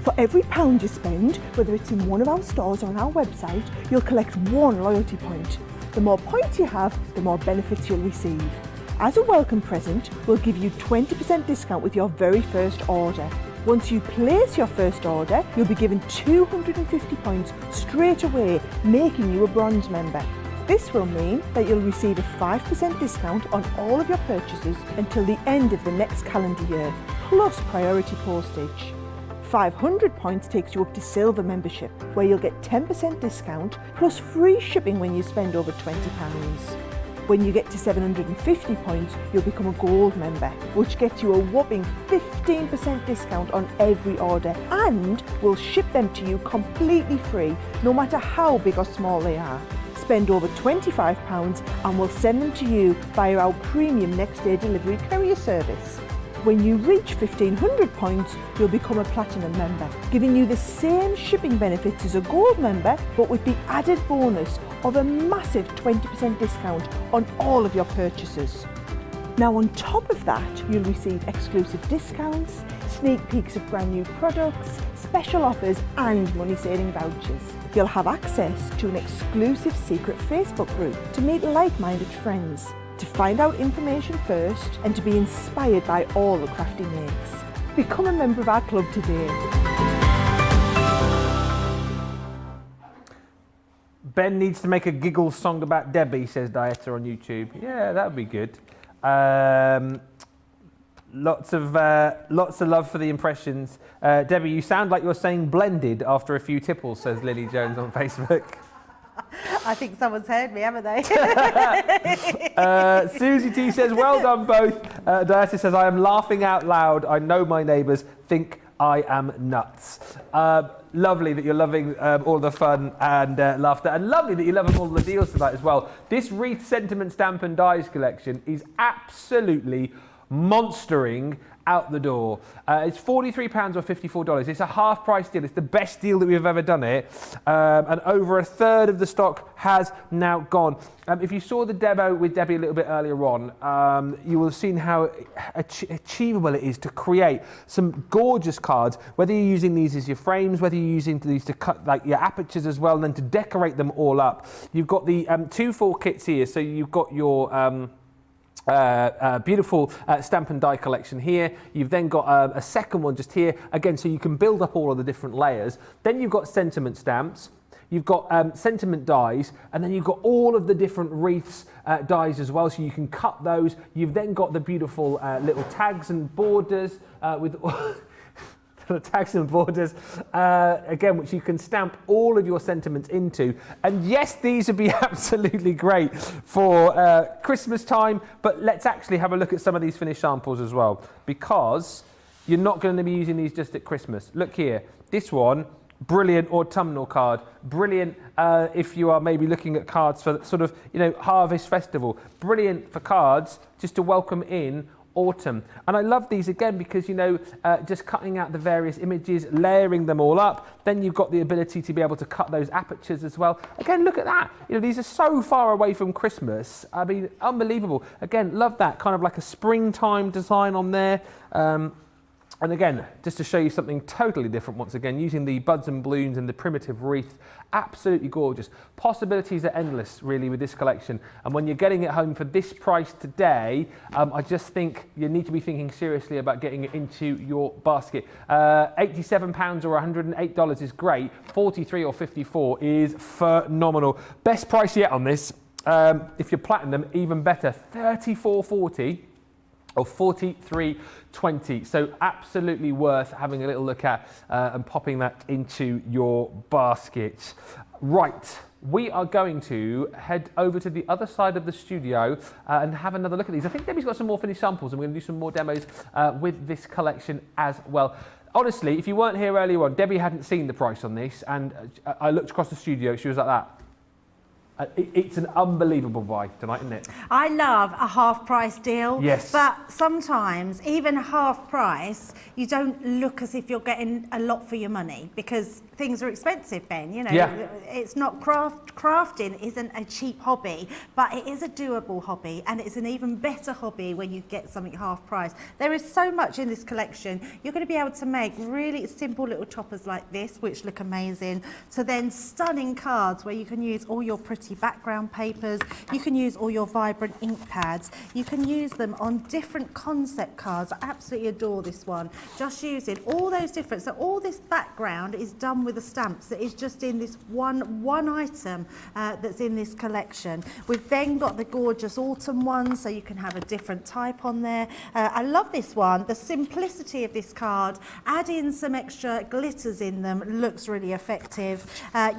For every £1 you spend, whether it's in one of our stores or on our website, you'll collect 1 loyalty point. The more points you have, the more benefits you'll receive. As a welcome present, we'll give you 20% discount with your very first order. Once you place your first order, you'll be given 250 points straight away, making you a bronze member. This will mean that you'll receive a 5% discount on all of your purchases until the end of the next calendar year, plus priority postage. 500 points takes you up to Silver membership, where you'll get 10% discount plus free shipping when you spend over £20. When you get to 750 points, you'll become a Gold member, which gets you a whopping 15% discount on every order, and we'll ship them to you completely free, no matter how big or small they are. Spend over £25 and we'll send them to you via our premium next day delivery courier service. When you reach 1500 points, you'll become a Platinum member, giving you the same shipping benefits as a Gold member, but with the added bonus of a massive 20% discount on all of your purchases. Now on top of that, you'll receive exclusive discounts, sneak peeks of brand new products, special offers and money-saving vouchers. You'll have access to an exclusive secret Facebook group to meet like-minded friends, to find out information first and to be inspired by all the crafty makes. Become a member of our club today. Ben needs to make a giggle song about Debbie, says Dieta on YouTube. Yeah, that would be good. Lots of love for the impressions. Debbie, you sound like you're saying blended after a few tipples, says Lily Jones on Facebook. I think someone's heard me, haven't they? Susie T says, well done both. Dieta says, I am laughing out loud. I know my neighbours think I am nuts. Lovely that you're loving all the fun and laughter, and lovely that you're loving all the deals tonight as well. This Wreath Sentiment Stamp and Dies collection is absolutely monstering out the door. It's £43 or $54. It's a half price deal. It's the best deal that we've ever done it. And over a third of the stock has now gone. If you saw the demo with Debbie a little bit earlier on, you will have seen how achievable it is to create some gorgeous cards, whether you're using these as your frames, whether you're using these to cut like your apertures as well, and then to decorate them all up. You've got the 2-4 kits here. So you've got your beautiful stamp and die collection here. You've then got a second one just here, again, so you can build up all of the different layers. Then you've got sentiment stamps, you've got sentiment dies, and then you've got all of the different wreaths dies as well, so you can cut those. You've then got the beautiful little tags and borders with the tags and borders, again, which you can stamp all of your sentiments into. And yes, these would be absolutely great for Christmas time, but let's actually have a look at some of these finished samples as well, because you're not going to be using these just at Christmas. Look here, this one, brilliant autumnal card, brilliant if you are maybe looking at cards for sort of, you know, harvest festival, brilliant for cards just to welcome in autumn. And I love these again because, you know, just cutting out the various images, layering them all up, then you've got the ability to be able to cut those apertures as well. Again, look at that. You know, these are so far away from Christmas. I mean, unbelievable. Again, love that kind of like a springtime design on there. And again, just to show you something totally different once again, using the buds and balloons and the primitive wreath, absolutely gorgeous. Possibilities are endless, really, with this collection. And when you're getting it home for this price today, I just think you need to be thinking seriously about getting it into your basket. £87 or $108 is great. 43 or 54 is phenomenal. Best price yet on this. If you're platinum, even better, $34.40. Or $43.20, so absolutely worth having a little look at and popping that into your basket. Right, we are going to head over to the other side of the studio and have another look at these. I think Debbie's got some more finished samples and we're going to do some more demos with this collection as well. Honestly, if you weren't here earlier on, Debbie hadn't seen the price on this, and I looked across the studio, she was like that. It's an unbelievable buy tonight, isn't it? I love a half price deal. Yes. But sometimes, even half price, you don't look as if you're getting a lot for your money because things are expensive, Ben. You know, yeah. It's not crafting isn't a cheap hobby, but it is a doable hobby, and it's an even better hobby when you get something half price. There is so much in this collection. You're going to be able to make really simple little toppers like this, which look amazing, to then stunning cards where you can use all your pretty pretty background papers. You can use all your vibrant ink pads. You can use them on different concept cards. I absolutely adore this one. Just using all those different, so all this background is done with the stamps that is just in this one item that's in this collection. We've then got the gorgeous autumn ones, so you can have a different type on there. I love this one. The simplicity of this card, add in some extra glitters in them, looks really effective.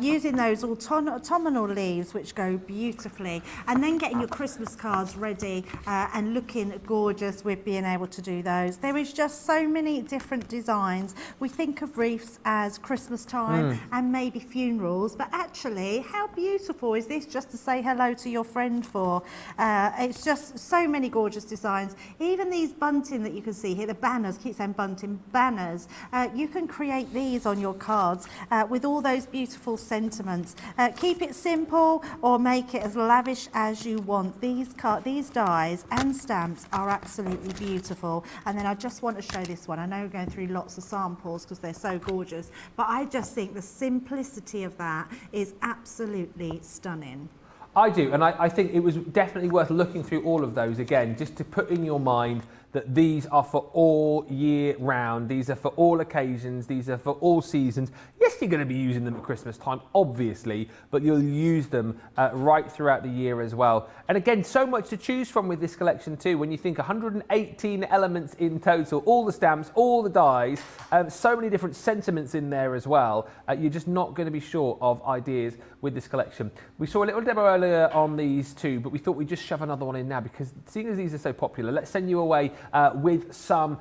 Using those autumnal leaves, which go beautifully, and then getting your Christmas cards ready and looking gorgeous with being able to do those. There is just so many different designs. We think of wreaths as Christmas time and maybe funerals, but actually, how beautiful is this just to say hello to your friend for? It's just so many gorgeous designs. Even these bunting that you can see here, the banners, keep saying bunting, banners, you can create these on your cards with all those beautiful sentiments. Keep it simple or make it as lavish as you want. These dies and stamps are absolutely beautiful. And then I just want to show this one. I know we're going through lots of samples because they're so gorgeous, but I just think the simplicity of that is absolutely stunning. I do, and I think it was definitely worth looking through all of those again, just to put in your mind that these are for all year round. These are for all occasions. These are for all seasons. Yes, you're going to be using them at Christmas time, obviously, but you'll use them right throughout the year as well. And again, so much to choose from with this collection too. When you think 118 elements in total, all the stamps, all the dies, so many different sentiments in there as well, you're just not going to be short of ideas with this collection. We saw a little demo earlier on these two, but we thought we'd just shove another one in now because seeing as these are so popular, let's send you away with some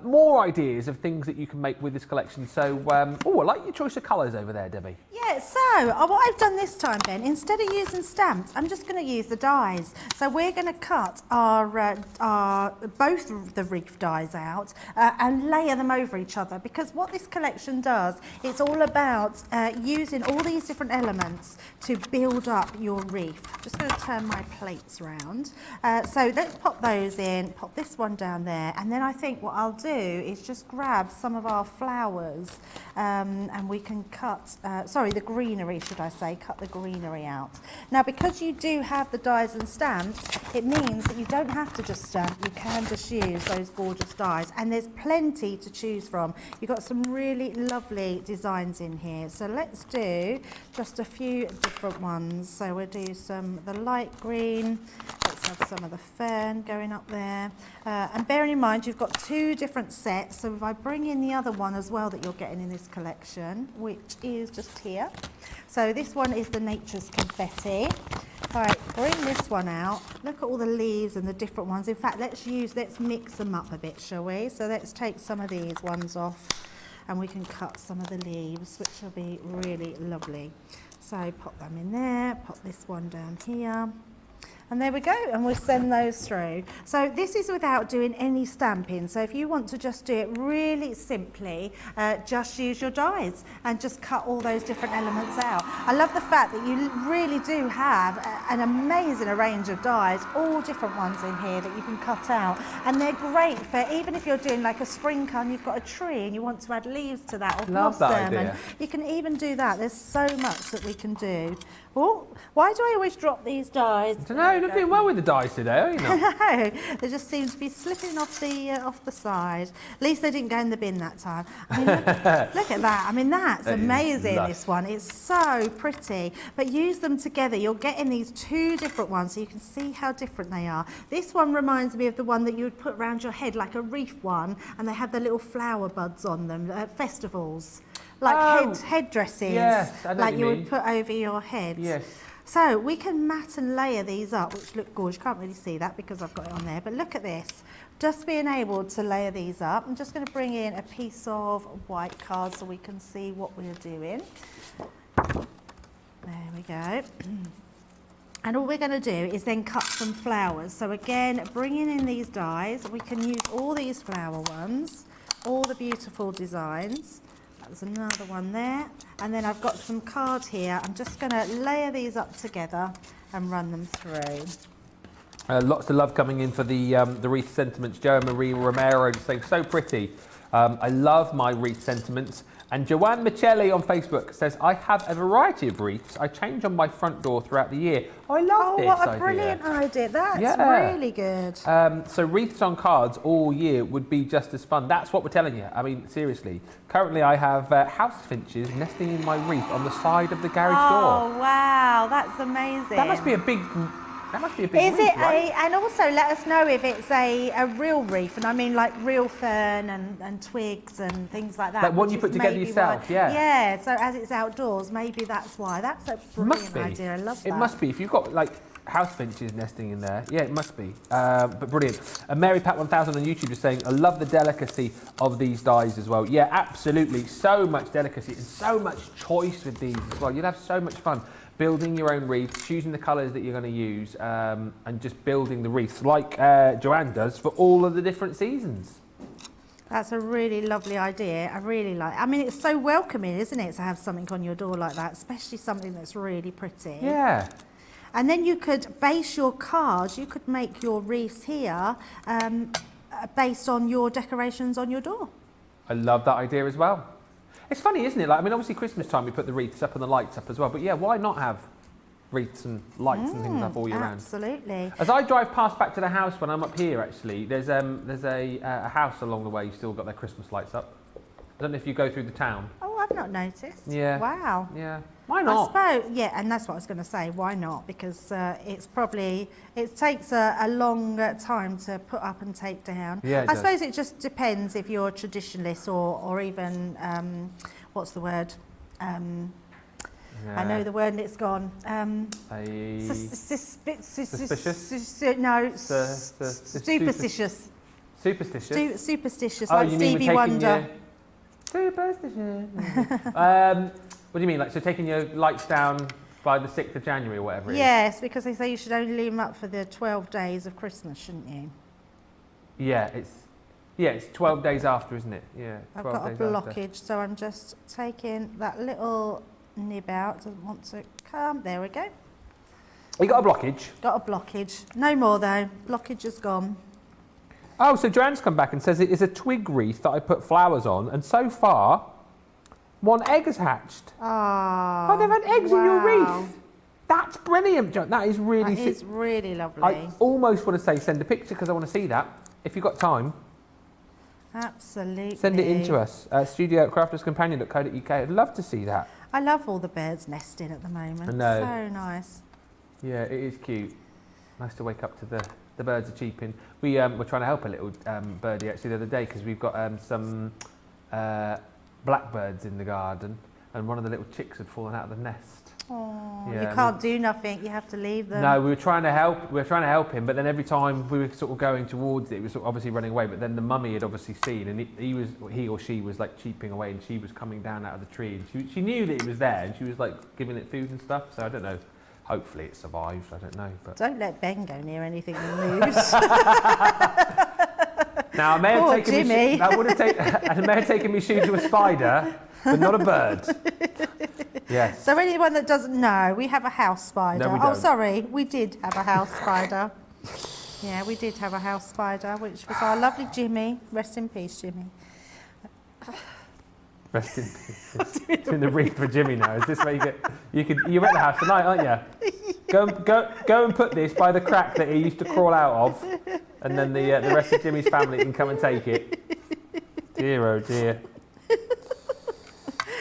more ideas of things that you can make with this collection. So, I like your choice of colours over there, Debbie. Yeah, so what I've done this time, Ben, instead of using stamps, I'm just going to use the dies. So we're going to cut our both of the wreath dies out and layer them over each other, because what this collection does, it's all about using all these different elements to build up your wreath. Just going to turn my plates round. So let's pop those in, pop this one down there, and then I think what I'll do is just grab some of our flowers and we can cut, the greenery should I say, cut the greenery out. Now because you do have the dies and stamps, it means that you don't have to just stamp, you can just use those gorgeous dies, and there's plenty to choose from. You've got some really lovely designs in here, so let's do just a few different ones. So we'll do the light green, let's have some of the fern going up there, and bearing in mind you've got two different sets, so if I bring in the other one as well that you're getting in this collection, which is just here. So this one is the Nature's Confetti. All right, bring this one out. Look at all the leaves and the different ones. In fact, let's mix them up a bit, shall we? So let's take some of these ones off and we can cut some of the leaves, which will be really lovely. So pop them in there, pop this one down here. And there we go, and we'll send those through. So this is without doing any stamping. So if you want to just do it really simply, just use your dies and just cut all those different elements out. I love the fact that you really do have an amazing range of dies, all different ones in here that you can cut out. And they're great for, even if you're doing like a spring car and you've got a tree and you want to add leaves to that or Love blossom. that idea. And you can even do that. There's so much that we can do. Oh, why do I always drop these dies? I don't know, you're not doing well with the dice today, are you not? No, they just seem to be slipping off the side. At least they didn't go in the bin that time. I mean, look at that. I mean, that's amazing, this one. It's so pretty. But use them together. You're getting these two different ones, so you can see how different they are. This one reminds me of the one that you would put around your head, like a wreath one, and they have the little flower buds on them at festivals. Like headdresses, yes, I know like what you you would mean. put over your head. Yes. So we can mat and layer these up, which look gorgeous. You can't really see that because I've got it on there, but look at this. Just being able to layer these up. I'm just going to bring in a piece of white card so we can see what we're doing. There we go. And all we're going to do is then cut some flowers. So again, bringing in these dies, we can use all these flower ones, all the beautiful designs. There's another one there, and then I've got some cards here. I'm just going to layer these up together and run them through. Lots of love coming in for the wreath sentiments. Joe Marie Romero just saying, so pretty. I love my wreath sentiments. And Joanne Michelli on Facebook says, I have a variety of wreaths. I change on my front door throughout the year. I love this what a idea. brilliant idea. That's really good. So wreaths on cards all year would be just as fun. That's what we're telling you. I mean, seriously. Currently, I have house finches nesting in my wreath on the side of the garage door. Oh, wow. That's amazing. That must be a big... Is it right? And also let us know if it's a real wreath, and I mean like real fern and twigs and things like that. Like one you put together yourself, yeah. Yeah, so as it's outdoors, maybe that's why. That's a brilliant idea, I love that. It must be. If you've got like house finches nesting in there, yeah, it must be. But brilliant. And Mary Pat 1000 on YouTube is saying, I love the delicacy of these dies as well. Yeah, absolutely. So much delicacy and so much choice with these as well. You'll have so much fun building your own wreaths, choosing the colours that you're going to use, and just building the wreaths like Joanne does for all of the different seasons. That's a really lovely idea. I really like it. I mean, it's so welcoming, isn't it, to have something on your door like that, especially something that's really pretty. Yeah. And then you could base your cards, you could make your wreaths here based on your decorations on your door. I love that idea as well. It's funny, isn't it? Like, I mean, obviously Christmas time we put the wreaths up and the lights up as well, but yeah, why not have wreaths and lights and things up all year round? Absolutely. As I drive past back to the house when I'm up here, actually, there's a house along the way who's still got their Christmas lights up. I don't know if you go through the town. Oh, I've not noticed. Yeah. Wow. Yeah. Why not? I suppose, yeah, and that's what I was going to say. Why not? Because it takes a long time to put up and take down. Yeah, I suppose it just depends if you're a traditionalist or even, what's the word? I know the word and it's gone. Suspicious? No, superstitious. Superstitious? Superstitious, Oh, like you mean Stevie we're Wonder. Superstitious. What do you mean? Like, so taking your lights down by the 6th of January or whatever it is? Yes, because they say you should only leave them up for the 12 days of Christmas, shouldn't you? Yeah, it's 12 days after, isn't it? Yeah, 12 I've got a days blockage, so I'm just taking that little nib out. Doesn't want to come. There we go. You got a blockage? Got a blockage. No more though. Blockage is gone. Oh, so Joanne's come back and says it is a twig wreath that I put flowers on, and so far, one egg has hatched. Oh, they've had eggs in your wreath. That's brilliant, Joanne. That is really... That is really lovely. I almost want to say send a picture because I want to see that. If you've got time. Absolutely. Send it in to us. studio@crafterscompanion.co.uk. I'd love to see that. I love all the birds nesting at the moment. I know. So nice. Yeah, it is cute. Nice to wake up to the birds are cheeping. We were trying to help a little birdie actually the other day because we've got some blackbirds in the garden and one of the little chicks had fallen out of the nest. Oh, Yeah, you can't do nothing. You have to leave them. No, we were trying to help him, but then every time we were sort of going towards it, it was sort of obviously running away. But then the mummy had obviously seen, and he or she was like cheeping away, and she was coming down out of the tree, and she knew that it was there, and she was like giving it food and stuff. So I don't know. Hopefully it survived. I don't know. But Don't let Ben go near anything that moves. now I may have Poor taken Jimmy. I may have taken me shoe to a spider, but not a bird. Yes. So anyone that doesn't know, we have a house spider. No, we Oh, don't. sorry, we did have a house spider. Yeah, we did have a house spider, which was our lovely Jimmy. Rest in peace, Jimmy. Rest in peace. Doing the wreath for Jimmy now. Is this where you're at the house tonight, aren't you? Go and put this by the crack that he used to crawl out of, and then the rest of Jimmy's family can come and take it. Dear, oh dear.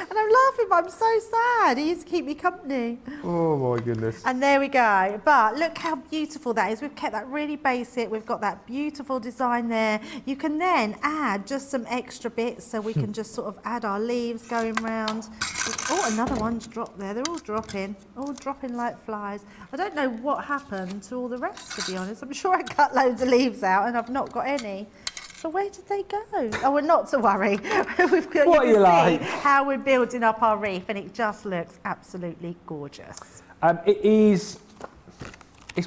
And I'm laughing, but I'm so sad. He used to keep me company. Oh my goodness. And there we go. But look how beautiful that is. We've kept that really basic. We've got that beautiful design there. You can then add just some extra bits so we can just sort of add our leaves going round. Oh, another one's dropped there. They're all dropping like flies. I don't know what happened to all the rest, to be honest. I'm sure I cut loads of leaves out and I've not got any. So where did they go? Oh, well, not to worry. We've got, What you you can like? see how we're building up our reef, and it just looks absolutely gorgeous. It's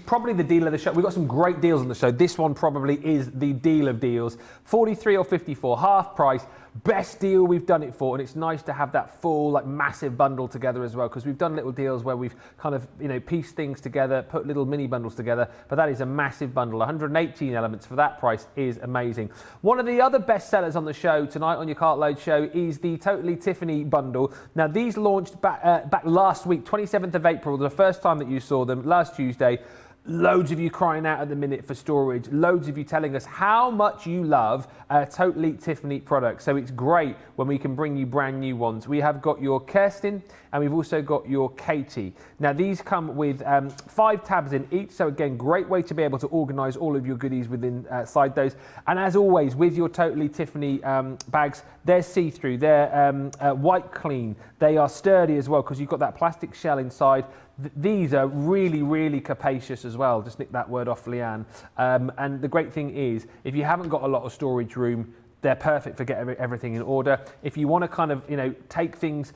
probably the deal of the show. We've got some great deals on the show. This one probably is the deal of deals. 43 or 54, half price. best deal we've done it for, and it's nice to have that full, like, massive bundle together as well, because we've done little deals where we've kind of, you know, pieced things together, put little mini bundles together, but that is a massive bundle. 118 elements for that price is amazing. One of the other best sellers on the show tonight, on your Cartload show, is the Totally Tiffany bundle. Now, these launched back last week, 27th of April, the first time that you saw them, last Tuesday. Loads of you crying out at the minute for storage. Loads of you telling us how much you love Totally Tiffany products. So it's great when we can bring you brand new ones. We have got your Kirsten and we've also got your Katie. Now these come with 5 tabs in each. So again, great way to be able to organize all of your goodies within inside those. And as always, with your Totally Tiffany bags, they're see-through, they're white clean. They are sturdy as well because you've got that plastic shell inside. These are really, really capacious as well. Just nick that word off Leanne. And the great thing is, if you haven't got a lot of storage room, they're perfect for getting everything in order. If you want to kind of, you know, take things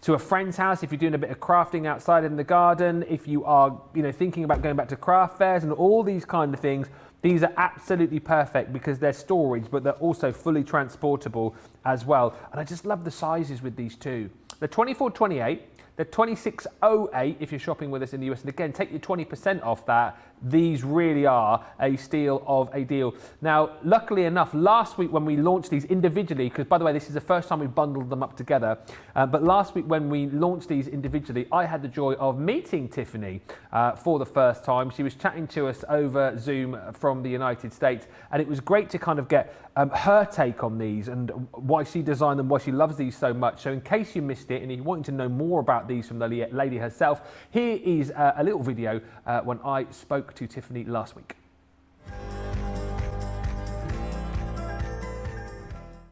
to a friend's house, if you're doing a bit of crafting outside in the garden, if you are, you know, thinking about going back to craft fairs and all these kind of things, these are absolutely perfect because they're storage, but they're also fully transportable as well. And I just love the sizes with these too. They're 24-28. They're 26.08 if you're shopping with us in the US. And again, take your 20% off that. These really are a steal of a deal. Now, luckily enough, last week when we launched these individually, because by the way, this is the first time we've bundled them up together, but last week when we launched these individually, I had the joy of meeting Tiffany for the first time. She was chatting to us over Zoom from the United States, and it was great to kind of get her take on these and why she designed them, why she loves these so much. So in case you missed it and you're wanting to know more about these from the lady herself, here is a little video when I spoke to Tiffany last week.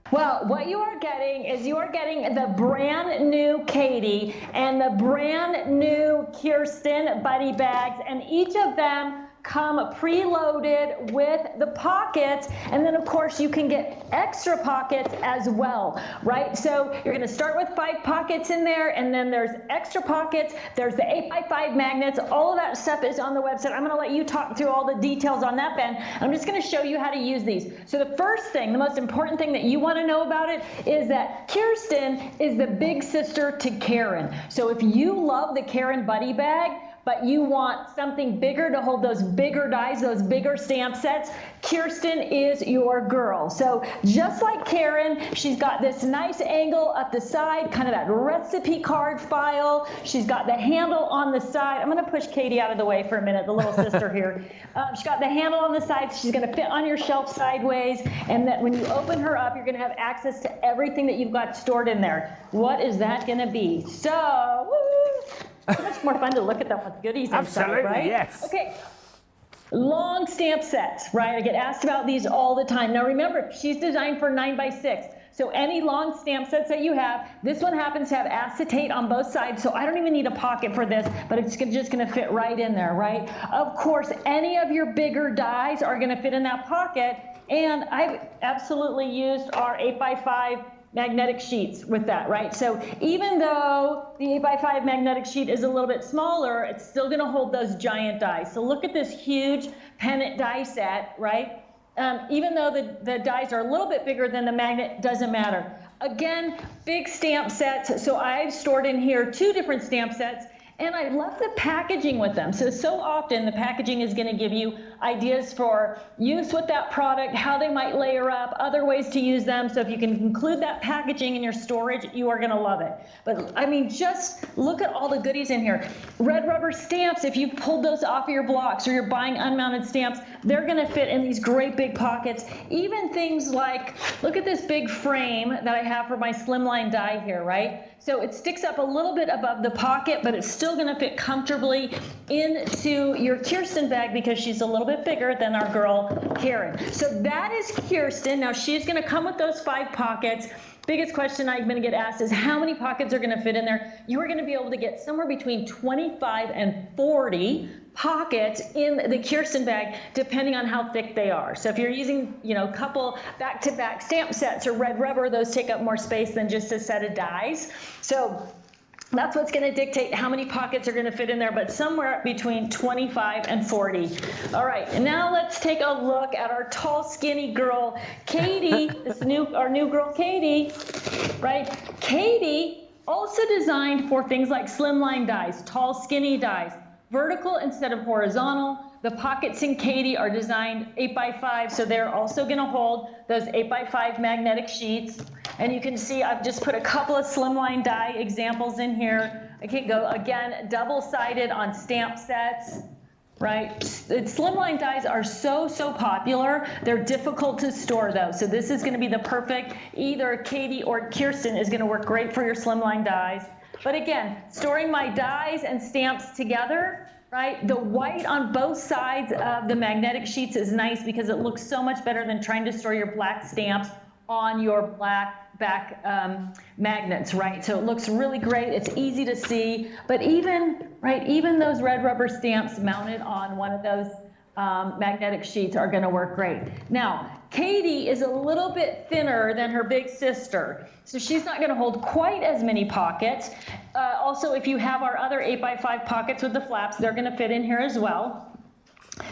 Well, what you are getting is you are getting the brand new Katie and the brand new Kirsten buddy bags, and each of them come preloaded with the pockets, and then of course you can get extra pockets as well, right? So you're going to start with 5 pockets in there, and then there's extra pockets, there's the 8x5 magnets, all of that stuff is on the website. I'm going to let you talk through all the details on that, Ben. I'm just going to show you how to use these. So the first thing, the most important thing that you want to know about it is that Kirsten is the big sister to Karen. So if you love the Karen buddy bag, but you want something bigger to hold those bigger dies, those bigger stamp sets, Kirsten is your girl. So just like Karen, she's got this nice angle up the side, kind of that recipe card file. She's got the handle on the side. I'm gonna push Katie out of the way for a minute, the little sister here. She's got the handle on the side. She's gonna fit on your shelf sideways, and that when you open her up, you're gonna have access to everything that you've got stored in there. What is that gonna be? So, woo! So much more fun to look at them with goodies inside, right? Yes. Okay. Long stamp sets, right? I get asked about these all the time. Now remember, she's designed for 9x6. So any long stamp sets that you have, this one happens to have acetate on both sides, so I don't even need a pocket for this, but it's just gonna fit right in there, right? Of course, any of your bigger dies are gonna fit in that pocket, and I've absolutely used our 8x5 magnetic sheets with that, right? So even though the 8x5 magnetic sheet is a little bit smaller, it's still gonna hold those giant dies. So look at this huge pennant die set, right? Even though the dies are a little bit bigger than the magnet, doesn't matter. Again, big stamp sets. So I've stored in here 2 different stamp sets, and I love the packaging with them. So often the packaging is gonna give you ideas for use with that product, how they might layer up, other ways to use them. So if you can include that packaging in your storage, you are gonna love it. But I mean, just look at all the goodies in here. Red rubber stamps, if you pulled those off of your blocks or you're buying unmounted stamps, they're gonna fit in these great big pockets. Even things like, look at this big frame that I have for my slimline die here, right? So it sticks up a little bit above the pocket, but it's still gonna fit comfortably into your Kirsten bag because she's a little bit bigger than our girl Karen. So that is Kirsten. Now she's gonna come with those 5 pockets. Biggest question I'm gonna get asked is how many pockets are gonna fit in there? You are gonna be able to get somewhere between 25 and 40 pockets in the Kirsten bag, depending on how thick they are. So if you're using, you know, a couple back-to-back stamp sets or red rubber, those take up more space than just a set of dies. So That's what's going to dictate how many pockets are going to fit in there, but somewhere between 25 and 40. All right, and now let's take a look at our tall, skinny girl, Katie. Our new girl, Katie, right? Katie also designed for things like slimline dies, tall, skinny dies, vertical instead of horizontal. The pockets in Katie are designed 8x5, so they're also going to hold those 8x5 magnetic sheets. And you can see I've just put a couple of slimline die examples in here. I can go again, double-sided on stamp sets, right? The slimline dies are so popular. They're difficult to store though. So this is going to be the perfect, either Katie or Kirsten is going to work great for your slimline dies. But again, storing my dies and stamps together, right? The white on both sides of the magnetic sheets is nice because it looks so much better than trying to store your black stamps on your black back magnets, right? So it looks really great. It's easy to see, but even those red rubber stamps mounted on one of those magnetic sheets are going to work great. Now, Katie is a little bit thinner than her big sister, so she's not going to hold quite as many pockets. Also, if you have our other 8x5 pockets with the flaps, they're going to fit in here as well.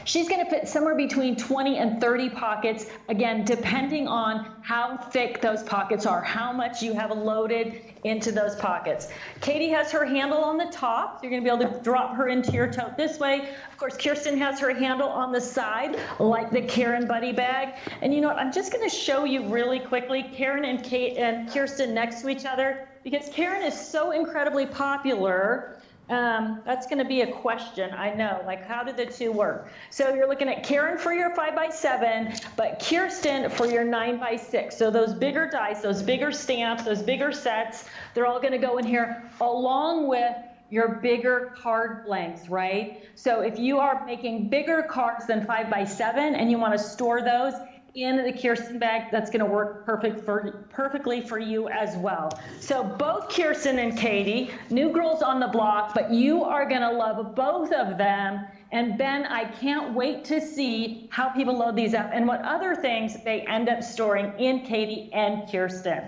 She's going to fit somewhere between 20 and 30 pockets, again, depending on how thick those pockets are, how much you have loaded into those pockets. Katie has her handle on the top, so you're going to be able to drop her into your tote this way. Of course, Kirsten has her handle on the side, like the Karen Buddy bag. And you know what, I'm just going to show you really quickly Karen and Kirsten next to each other, because Karen is so incredibly popular. That's going to be a question, I know, like how did the two work? So you're looking at Karen for your 5x7, but Kirsten for your 9x6. So those bigger dice, those bigger stamps, those bigger sets, they're all going to go in here along with your bigger card blanks, right? So if you are making bigger cards than 5x7 and you want to store those in the Kirsten bag, that's going to work perfectly for you as well. So both Kirsten and Katie, new girls on the block, but you are going to love both of them. And Ben, I can't wait to see how people load these up and what other things they end up storing in Katie and Kirsten.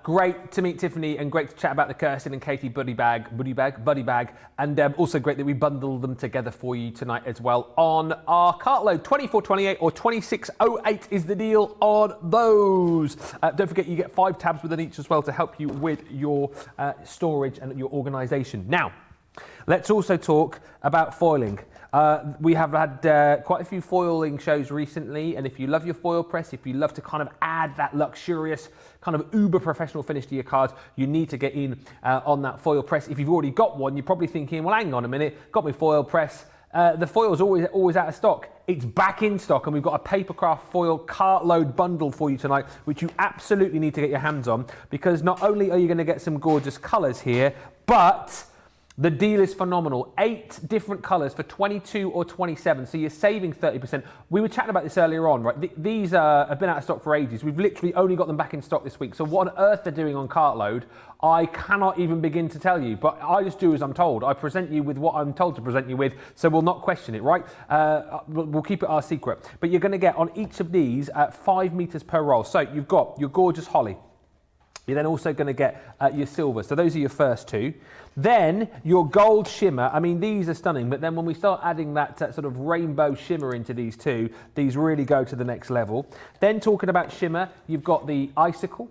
Great to meet Tiffany and great to chat about the Kirsten and Katie buddy bag, and also great that we bundled them together for you tonight as well on our Cartload. 24.28 or 26.08 is the deal on those. Don't forget you get 5 tabs within each as well to help you with your storage and your organisation. Now, let's also talk about foiling. We have had quite a few foiling shows recently, and if you love your foil press, if you love to kind of add that luxurious kind of uber professional finish to your cards, you need to get in on that foil press. If you've already got one, you're probably thinking, well, hang on a minute, got my foil press. The foil's always out of stock. It's back in stock, and we've got a Papercraft foil Cartload bundle for you tonight, which you absolutely need to get your hands on, because not only are you going to get some gorgeous colours here, but the deal is phenomenal. 8 different colours for 22 or 27, so you're saving 30%. We were chatting about this earlier on, right? These have been out of stock for ages. We've literally only got them back in stock this week. So what on earth they're doing on Cartload, I cannot even begin to tell you. But I just do as I'm told. I present you with what I'm told to present you with, so we'll not question it, right? We'll keep it our secret. But you're going to get on each of these at 5 metres per roll. So you've got your gorgeous holly. You're then also going to get your silver. So those are your first 2. Then your gold shimmer. I mean, these are stunning, but then when we start adding that sort of rainbow shimmer into these 2, these really go to the next level. Then talking about shimmer, you've got the icicle.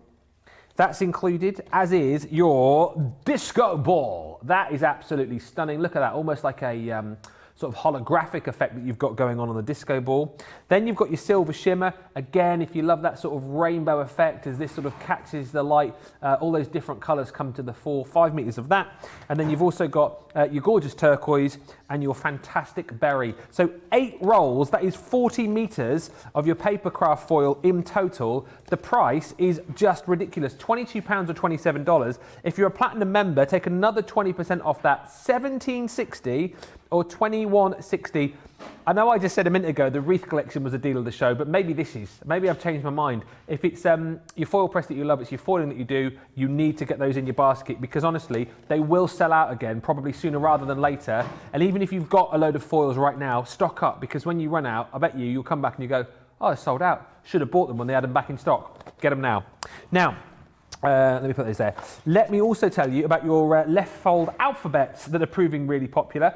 That's included, as is your disco ball. That is absolutely stunning. Look at that, almost like a sort of holographic effect that you've got going on the disco ball. Then you've got your silver shimmer. Again, if you love that sort of rainbow effect as this sort of catches the light, all those different colours come to the fore, 5 metres of that. And then you've also got your gorgeous turquoise and your fantastic berry. So 8 rolls, that is 40 metres of your Papercraft foil in total. The price is just ridiculous, £22 or $27. If you're a platinum member, take another 20% off that, $17.60 or $21.60. I know I just said a minute ago the wreath collection was a deal of the show, but maybe this is. Maybe I've changed my mind. If it's your foil press that you love, it's your foiling that you do, you need to get those in your basket, because honestly, they will sell out again, probably sooner rather than later. And even if you've got a load of foils right now, stock up, because when you run out, I bet you'll come back and you go, oh, it's sold out. Should have bought them when they had them back in stock. Get them now. Now, let me put this there. Let me also tell you about your left fold alphabets that are proving really popular.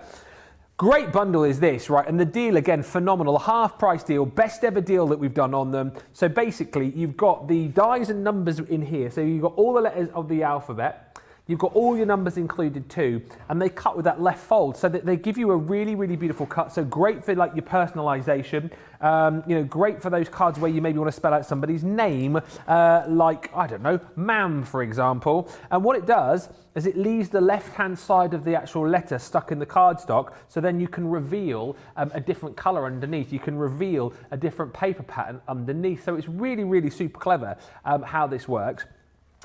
Great bundle is this, right? And the deal, again, phenomenal. Half price deal, best ever deal that we've done on them. So basically, you've got the dies and numbers in here. So you've got all the letters of the alphabet. You've got all your numbers included too, and they cut with that left fold, so that they give you a really, really beautiful cut. So great for like your personalisation. You know, great for those cards where you maybe want to spell out somebody's name, like, I don't know, Mam, for example. And what it does is it leaves the left-hand side of the actual letter stuck in the cardstock, so then you can reveal a different colour underneath. You can reveal a different paper pattern underneath. So it's really, really super clever how this works.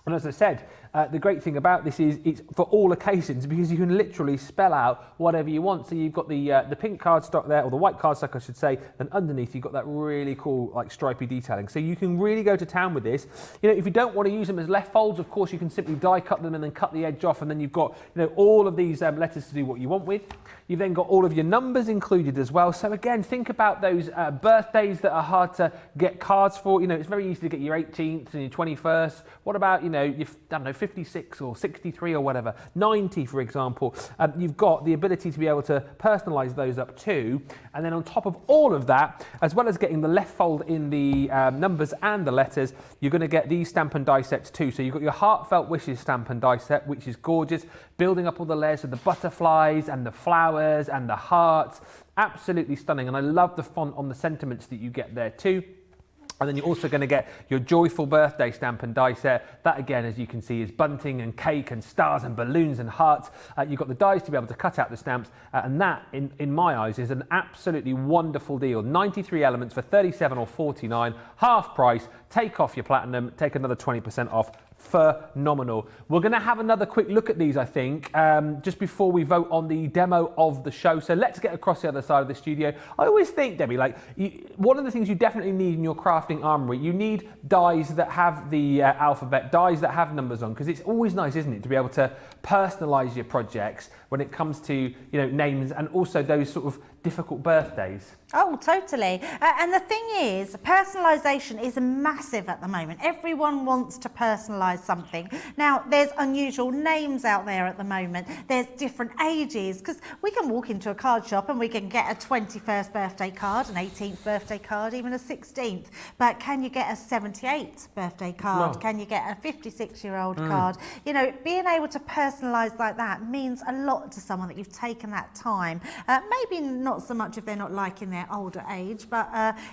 And as I said, the great thing about this is it's for all occasions, because you can literally spell out whatever you want. So you've got the pink cardstock there, or the white cardstock I should say, and underneath you've got that really cool like stripy detailing. So you can really go to town with this. You know, if you don't want to use them as left folds, of course you can simply die cut them and then cut the edge off, and then you've got, you know, all of these letters to do what you want with. You've then got all of your numbers included as well. So again, think about those birthdays that are hard to get cards for. You know, it's very easy to get your 18th and your 21st. What about, you know, your, I don't know, 56 or 63 or whatever, 90 for example. You've got the ability to be able to personalise those up too. And then on top of all of that, as well as getting the left fold in the numbers and the letters, you're going to get these stamp and die sets too. So you've got your Heartfelt Wishes stamp and die set, which is gorgeous, building up all the layers of the butterflies and the flowers and the hearts. Absolutely stunning. And I love the font on the sentiments that you get there too. And then you're also going to get your Joyful Birthday stamp and die set. That again, as you can see, is bunting and cake and stars and balloons and hearts. You've got the dies to be able to cut out the stamps. And that, in my eyes, is an absolutely wonderful deal. 93 elements for 37 or 49, half price. Take off your platinum, take another 20% off. Phenomenal. We're going to have another quick look at these, I think, just before we vote on the demo of the show. So let's get across the other side of the studio. I always think, Debbie, like one of the things you definitely need in your crafting armoury, you need dies that have the alphabet, dies that have numbers on, because it's always nice, isn't it, to be able to personalise your projects when it comes to, you know, names and also those sort of difficult birthdays. Oh, totally. And the thing is, personalisation is massive at the moment. Everyone wants to personalise something. Now, there's unusual names out there at the moment. There's different ages, because we can walk into a card shop and we can get a 21st birthday card, an 18th birthday card, even a 16th. But can you get a 78th birthday card? No. Can you get a 56-year-old card? You know, being able to personalise like that means a lot to someone that you've taken that time. Maybe not so much if they're not liking their older age, but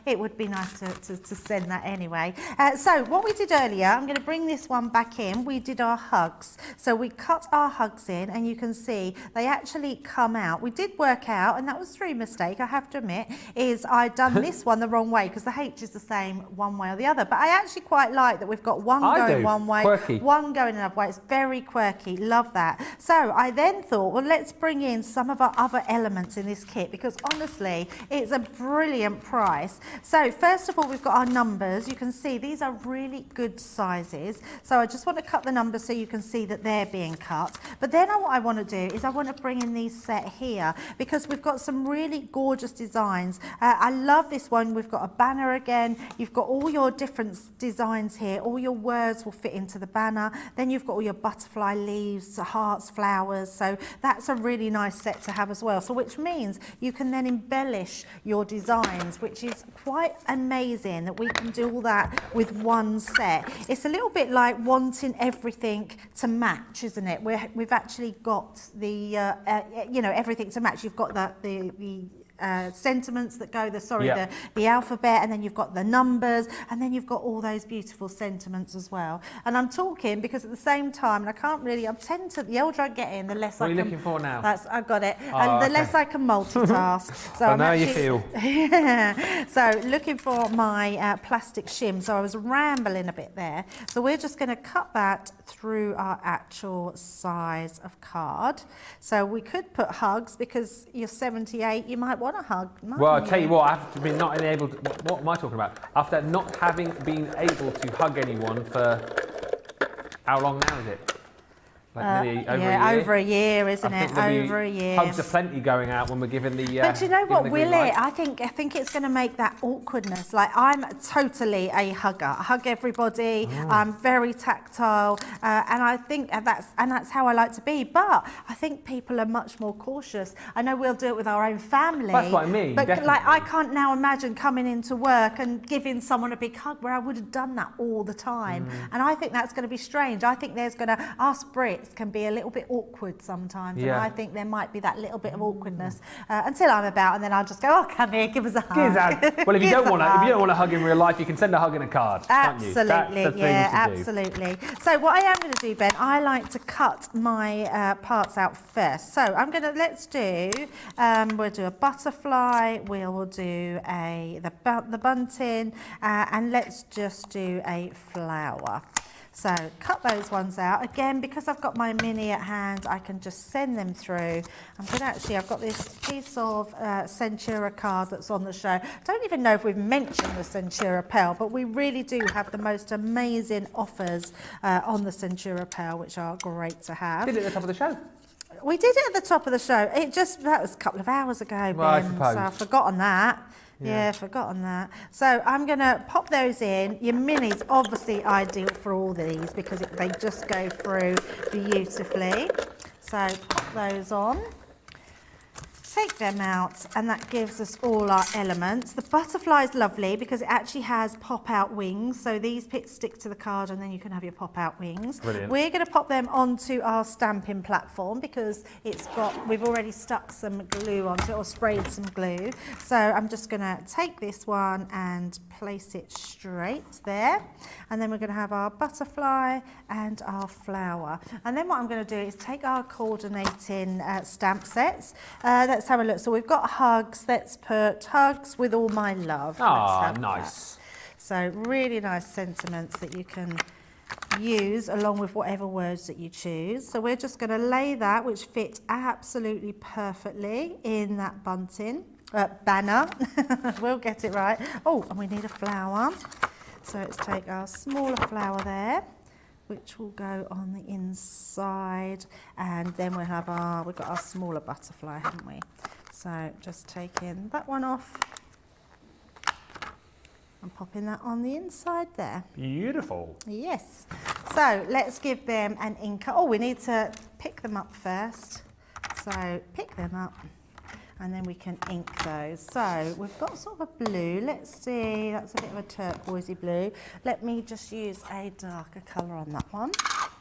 it would be nice to send that anyway. So what we did earlier, I'm going to bring this one back in. We did our hugs. So we cut our hugs in, and you can see they actually come out. We did work out, and that was through mistake, I have to admit, is I'd done this one the wrong way, because the H is the same one way or the other. But I actually quite like that we've got one going one way, quirky. One going another way. It's very quirky. Love that. So I then thought, well, let's bring in some of our other elements in this kit, because honestly, it's a brilliant price. So first of all, we've got our numbers. You can see these are really good sizes. So I just want to cut the numbers so you can see that they're being cut. But then what I want to do is I want to bring in these set here, because we've got some really gorgeous designs. I love this one. We've got a banner again. You've got all your different designs here. All your words will fit into the banner. Then you've got all your butterfly leaves, hearts, flowers. So that's a really nice set to have as well. So which means you can then embellish your designs, which is quite amazing that we can do all that with one set. It's a little bit like wanting everything to match, isn't it? We've actually got the you know, everything to match. You've got the sentiments that go, the alphabet, and then you've got the numbers, and then you've got all those beautiful sentiments as well. And I'm talking because at the same time, and I can't really, the older I get in, the less What I are can... you looking for now? I've got it. And the less I can multitask. So I know you feel. So looking for my plastic shim. So I was rambling a bit there. So we're just going to cut that through our actual size of card. So we could put hugs, because you're 78, you might want a hug. Well, I'll tell you what, after being not able to, what am I talking about? After not having been able to hug anyone for, how long now is it? Like nearly over a year, isn't I it? think there'll be Over a year. Hugs of plenty going out when we're giving the. But you know giving what, the will green light. it? I think it's going to make that awkwardness. Like, I'm totally a hugger. I hug everybody. I'm very tactile, and I think that's how I like to be. But I think people are much more cautious. I know we'll do it with our own family. That's what I mean. But definitely. like, I can't now imagine coming into work and giving someone a big hug where I would have done that all the time. And I think that's going to be strange. I think us Brits can be a little bit awkward sometimes, and I think there might be that little bit of awkwardness until I'm about, and then I'll just go, "Oh, come here, give us a hug." Well, if you don't want to hug in real life, you can send a hug in a card. Absolutely, can't you? That's the thing absolutely. So what I am going to do, Ben, I like to cut my parts out first. So we'll do a butterfly, we'll do the bunting, and let's just do a flower. So cut those ones out. Again, because I've got my mini at hand, I can just send them through. I've got this piece of Centura card that's on the show. Don't even know if we've mentioned the Centura Pearl, but we really do have the most amazing offers on the Centura Pearl, which are great to have. Did it at the top of the show? We did it at the top of the show. That was a couple of hours ago, Ben. Well, I suppose. So I've forgotten that. Yeah, forgotten that. So I'm going to pop those in. Your mini's obviously ideal for all these because they just go through beautifully. So pop those on. Take them out, and that gives us all our elements. The butterfly is lovely because it actually has pop-out wings. So these bits stick to the card, and then you can have your pop-out wings. Brilliant. We're going to pop them onto our stamping platform because we've already stuck some glue onto it or sprayed some glue. So I'm just going to take this one and place it straight there. And then we're going to have our butterfly and our flower. And then what I'm going to do is take our coordinating stamp sets. Let's have a look. So we've got hugs. Let's put hugs with all my love. Nice. That. So really nice sentiments that you can use along with whatever words that you choose. So we're just going to lay that, which fit absolutely perfectly in that bunting. Banner. We'll get it right. Oh, and we need a flower. So let's take our smaller flower there, which will go on the inside, and then we've got our smaller butterfly, haven't we? So just taking that one off and popping that on the inside there. Beautiful. Yes. So let's give them an ink. Oh, we need to pick them up first. So pick them up, and then we can ink those. So we've got sort of a blue. Let's see, that's a bit of a turquoisey blue. Let me just use a darker colour on that one.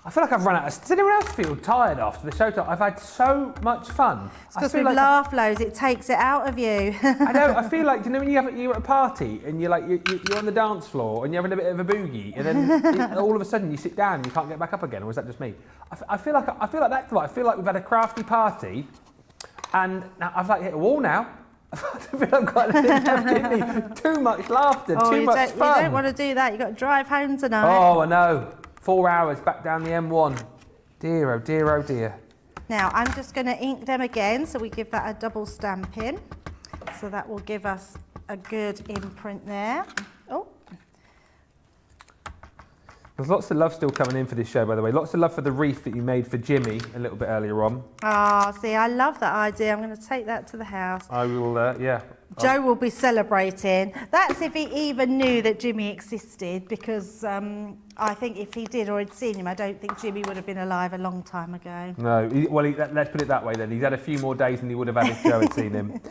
I feel like I've run out of... Does anyone else feel tired after the show? I've had so much fun. It's because we've laughed loads, it takes it out of you. I know, I feel like, you know when you're at a party and you're on the dance floor and you're having a bit of a boogie, and then all of a sudden you sit down and you can't get back up again, or is that just me? I feel like that's right. I feel like we've had a crafty party, and now I've hit a wall now. I feel like I've got too much laughter, too much fun. You don't want to do that, you've got to drive home tonight. Oh, I know. 4 hours back down the M1. Dear, oh dear, oh dear. Now, I'm just going to ink them again, so we give that a double stamp in. So that will give us a good imprint there. Oh. There's lots of love still coming in for this show, by the way. Lots of love for the wreath that you made for Jimmy a little bit earlier on. See, I love that idea. I'm going to take that to the house. I will, yeah. Joe will be celebrating. That's if he even knew that Jimmy existed, because I think if he did or had seen him, I don't think Jimmy would have been alive a long time ago. No, let's put it that way then. He's had a few more days than he would have had if Joe had seen him.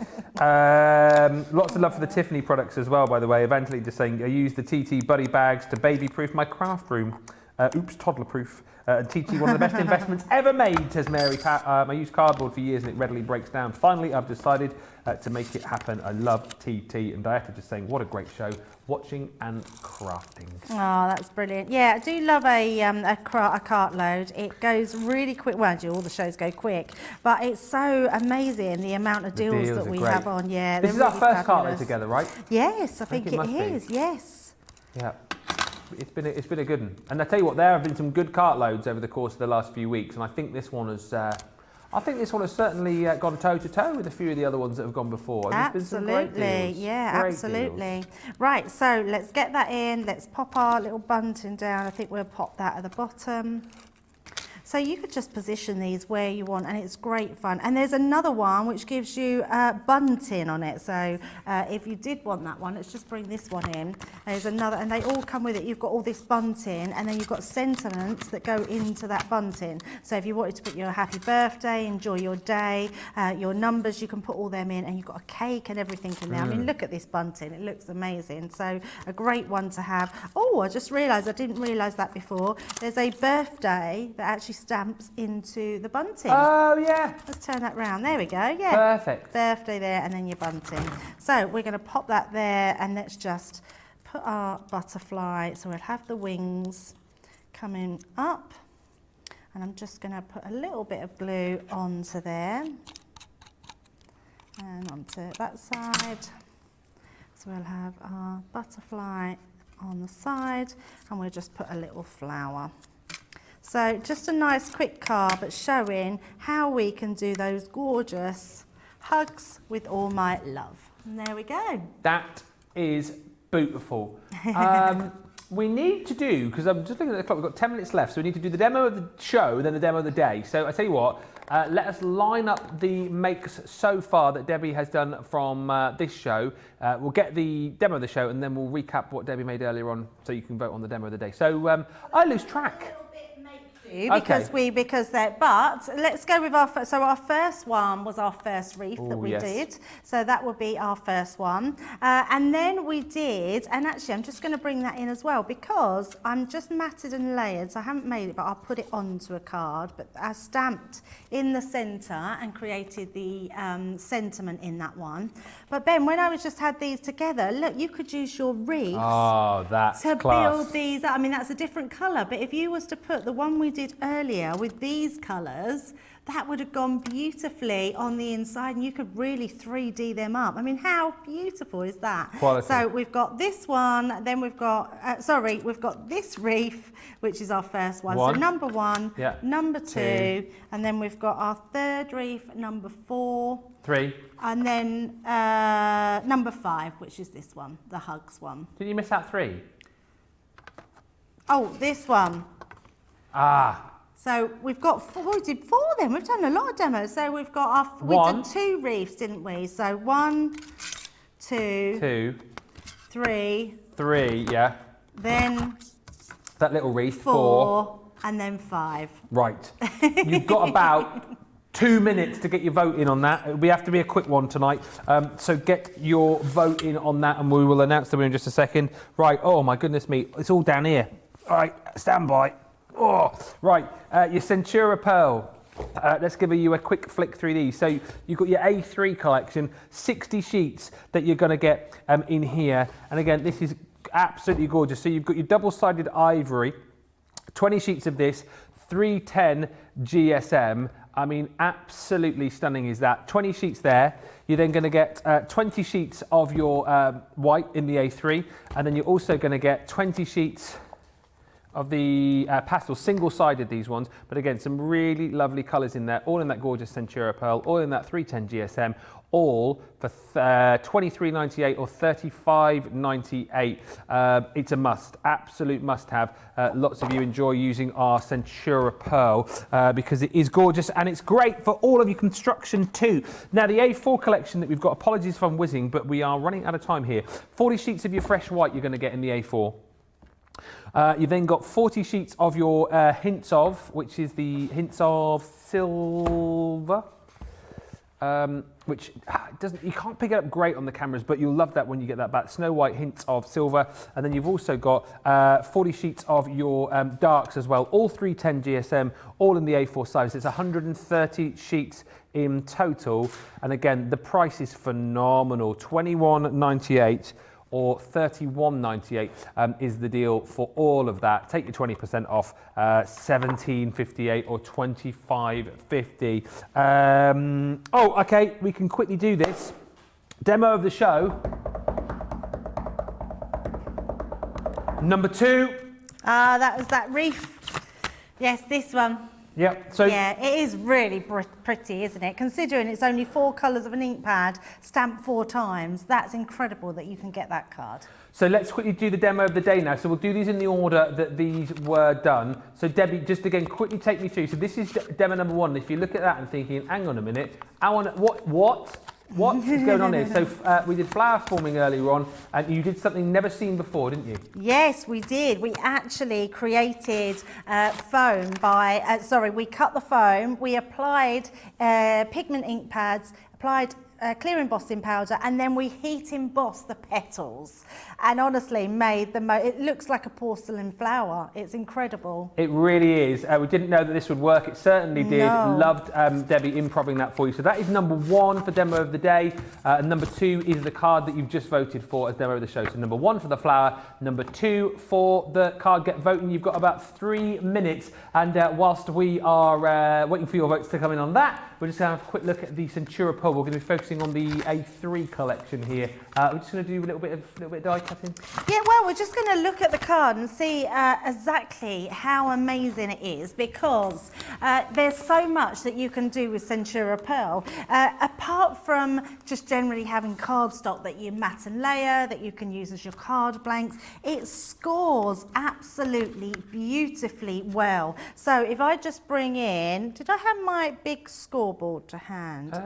Lots of love for the Tiffany products as well, by the way. Evangeline just saying, I use the TT buddy bags to baby-proof my craft room. Toddler-proof. TT, one of the best investments ever made, says Mary. I use cardboard for years and it readily breaks down. Finally, I've decided to make it happen. I love TT. And Dieta just saying, what a great show, watching and crafting. Oh, that's brilliant. Yeah, I do love a Cartload. It goes really quick. Well, all the shows go quick, but it's so amazing the amount of deals that we have on. Yeah, this is really our first fabulous. Cartload together, right? Yes, I think it is. Be. Yes. Yeah. It's been a good one, and I tell you what, there have been some good Cartloads over the course of the last few weeks, and I think this one has certainly gone toe to toe with a few of the other ones that have gone before. Absolutely, yeah, great absolutely. deals. Right, so let's get that in. Let's pop our little bunting down. I think we'll pop that at the bottom. So you could just position these where you want, and it's great fun. And there's another one which gives you bunting on it. So if you did want that one, let's just bring this one in. There's another, and they all come with it. You've got all this bunting, and then you've got sentiments that go into that bunting. So if you wanted to put your happy birthday, enjoy your day, your numbers, you can put all them in, and you've got a cake and everything in there. I mean, look at this bunting. It looks amazing. So a great one to have. Oh, I just realised, I didn't realise that before. There's a birthday that actually stamps into the bunting. Oh, yeah. Let's turn that round. There we go. Yeah. Perfect. Birthday there, and then your bunting. So we're going to pop that there, and let's just put our butterfly. So we'll have the wings coming up, and I'm just going to put a little bit of glue onto there and onto that side. So we'll have our butterfly on the side, and we'll just put a little flower. So just a nice quick card, but showing how we can do those gorgeous hugs with all my love. And there we go. That is beautiful. We need to do, because I'm just looking at the clock, we've got 10 minutes left, so we need to do the demo of the show, then the demo of the day. So I tell you what, let us line up the makes so far that Debbie has done from this show. We'll get the demo of the show, and then we'll recap what Debbie made earlier on, so you can vote on the demo of the day. So I lose track. Because that, but let's go with our first. So our first one was our first wreath that we did. So that would be our first one. And then we did, and actually I'm just going to bring that in as well, because I'm just matted and layered. So I haven't made it, but I'll put it onto a card. But I stamped in the centre and created the sentiment in that one. But Ben, when I was just had these together, look, you could use your wreaths to build these up. I mean, that's a different colour, but if you was to put the one we did earlier with these colours, that would have gone beautifully on the inside, and you could really 3D them up. I mean, how beautiful is that? Quality. So we've got this one, then we've got, we've got this wreath, which is our first one. So number one, number two, and then we've got our third wreath, number 4. 3. And then number 5, which is this one, the hugs one. Did you miss out 3? Oh, this one. So we've got 4, we did 4 then, we've done a lot of demos. So we've got our, we did 2 wreaths, didn't we? So 1, 2, 3. 3, yeah. Then that little wreath, 4. And then 5. Right. You've got about 2 minutes to get your vote in on that. We have to be a quick one tonight. So get your vote in on that, and we will announce the winner in just a second. Right, oh my goodness me, it's all down here. All right, stand by. Oh, right, your Centura Pearl. Let's give you a quick flick through these. So you've got your A3 collection, 60 sheets that you're going to get in here. And again, this is absolutely gorgeous. So you've got your double-sided ivory, 20 sheets of this, 310 GSM. I mean, absolutely stunning is that. 20 sheets there. You're then going to get 20 sheets of your white in the A3. And then you're also going to get 20 sheets of the pastel, single-sided these ones, but again, some really lovely colours in there, all in that gorgeous Centura Pearl, all in that 310 GSM, all for $23.98 or $35.98. It's a must, absolute must-have. Lots of you enjoy using our Centura Pearl because it is gorgeous, and it's great for all of your construction too. Now, the A4 collection that we've got, apologies if I'm whizzing, but we are running out of time here. 40 sheets of your fresh white you're going to get in the A4. You've then got 40 sheets of your Hints of, which is the Hints of Silver, which doesn't, you can't pick it up great on the cameras, but you'll love that when you get that back. Snow White Hints of Silver. And then you've also got 40 sheets of your darks as well, all 310 GSM, all in the A4 size. It's 130 sheets in total. And again, the price is phenomenal, $21.98. or $31.98 is the deal for all of that. Take your 20% off, $17.58 or $25.50. Oh, okay, we can quickly do this. Demo of the show. Number 2. That was that wreath. Yes, this one. Yep. So Yeah, it is really pretty, isn't it? Considering it's only 4 colours of an ink pad, stamped 4 times, that's incredible that you can get that card. So let's quickly do the demo of the day now. So we'll do these in the order that these were done. So Debbie, just again, quickly take me through. So this is demo number 1. If you look at that and thinking, hang on a minute, what is going on here? So we did flower forming earlier on, and you did something never seen before, didn't you? Yes, we did. We actually created foam by, we cut the foam, we applied pigment ink pads, applied clear embossing powder, and then we heat embossed the petals, and honestly made it looks like a porcelain flower. It's incredible. It really is. We didn't know that this would work. It certainly did. No. Loved Debbie improving that for you. So that is number 1 for demo of the day. And number 2 is the card that you've just voted for as demo of the show. So number 1 for the flower, number 2 for the card get voting. You've got about 3 minutes. And whilst we are waiting for your votes to come in on that, we're just going to have a quick look at the Centura Pearl. We're going to be focusing on the A3 collection here. We're just going to do a little bit of die cutting. Yeah, well, we're just going to look at the card and see exactly how amazing it is, because there's so much that you can do with Centura Pearl. Apart from just generally having cardstock that you mat and layer, that you can use as your card blanks, it scores absolutely beautifully well. So if I just bring in, did I have my big scoreboard to hand?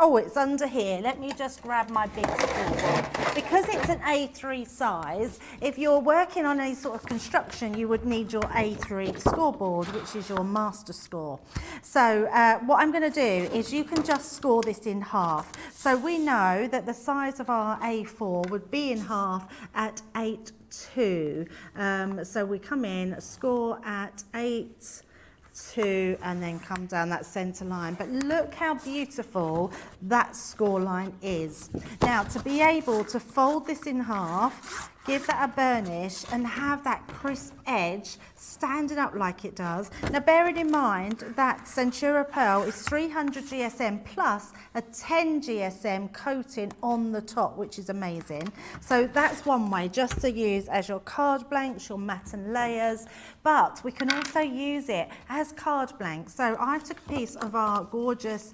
Oh, it's under here. Let me just grab my big scoreboard. Because it's an A3 size, if you're working on any sort of construction, you would need your A3 scoreboard, which is your master score. So what I'm going to do is you can just score this in half. So we know that the size of our A4 would be in half at 8.2. So we come in, score at 8.2, and then come down that centre line. But look how beautiful that score line is. Now, to be able to fold this in half, give that a burnish and have that crisp edge standing up like it does. Now, bearing in mind that Centura Pearl is 300 GSM plus a 10 GSM coating on the top, which is amazing. So that's one way, just to use as your card blanks, your mat and layers, but we can also use it as card blanks. So I took a piece of our gorgeous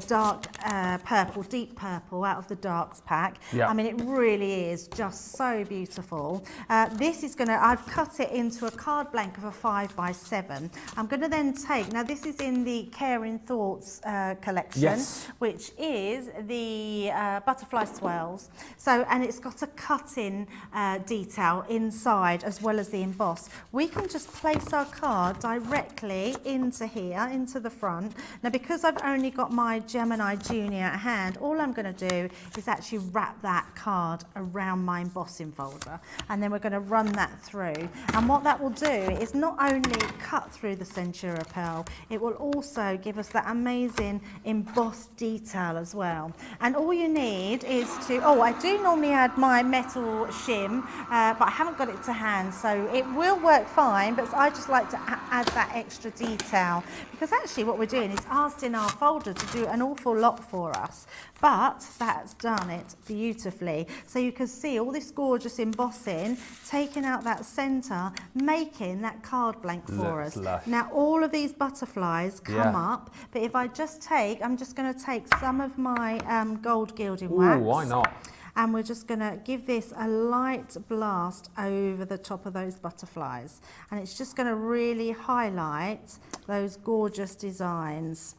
dark purple, deep purple out of the darks pack. Yeah. I mean, it really is just so beautiful. This is I've cut it into a card blank of a 5x7. I'm gonna then take, now this is in the Caring Thoughts collection, Yes. which is the butterfly swirls. So, and it's got a cutting detail inside as well as the emboss. We can just place our card directly into here, into the front. Now, because I've only got my Gemini Junior at hand, all I'm going to do is actually wrap that card around my embossing folder, and then we're going to run that through. And what that will do is not only cut through the Centura Pearl, it will also give us that amazing embossed detail as well. And all you need is to, I do normally add my metal shim, but I haven't got it to hand, so it will work fine, but I just like to add that extra detail, because actually what we're doing is asking our folder to do an awful lot for us, but that's done it beautifully. So you can see all this gorgeous embossing, taking out that centre, making that card blank for us. Lush. Now all of these butterflies come up, but if I just take, I'm just going to take some of my gold gilding wax. Ooh, why not? And we're just going to give this a light blast over the top of those butterflies. And it's just going to really highlight those gorgeous designs.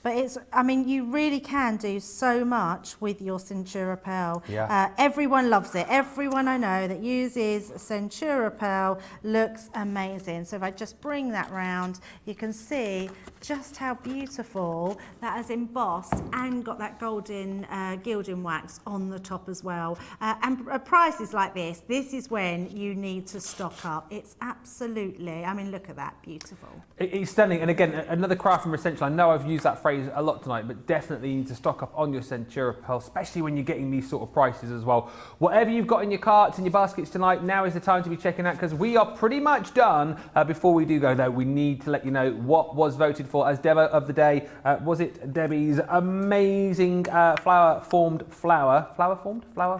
But it's, I mean, you really can do so much with your Centura Pearl. Yeah. Everyone loves it. Everyone I know that uses Centura Pearl looks amazing. So if I just bring that round, you can see just how beautiful that has embossed and got that golden gilding wax on the top as well. And prices like this is when you need to stock up. It's absolutely, I mean, look at that, beautiful. It's stunning. And again, another craft from Essential. I know I've used that phrase praise a lot tonight, but definitely need to stock up on your Centura pearl, especially when you're getting these sort of prices as well. Whatever you've got in your carts and your baskets tonight, now is the time to be checking out, because we are pretty much done. Before we do go though, we need to let you know what was voted for as Demo of the Day. Was it Debbie's amazing flower forming flower foamed flower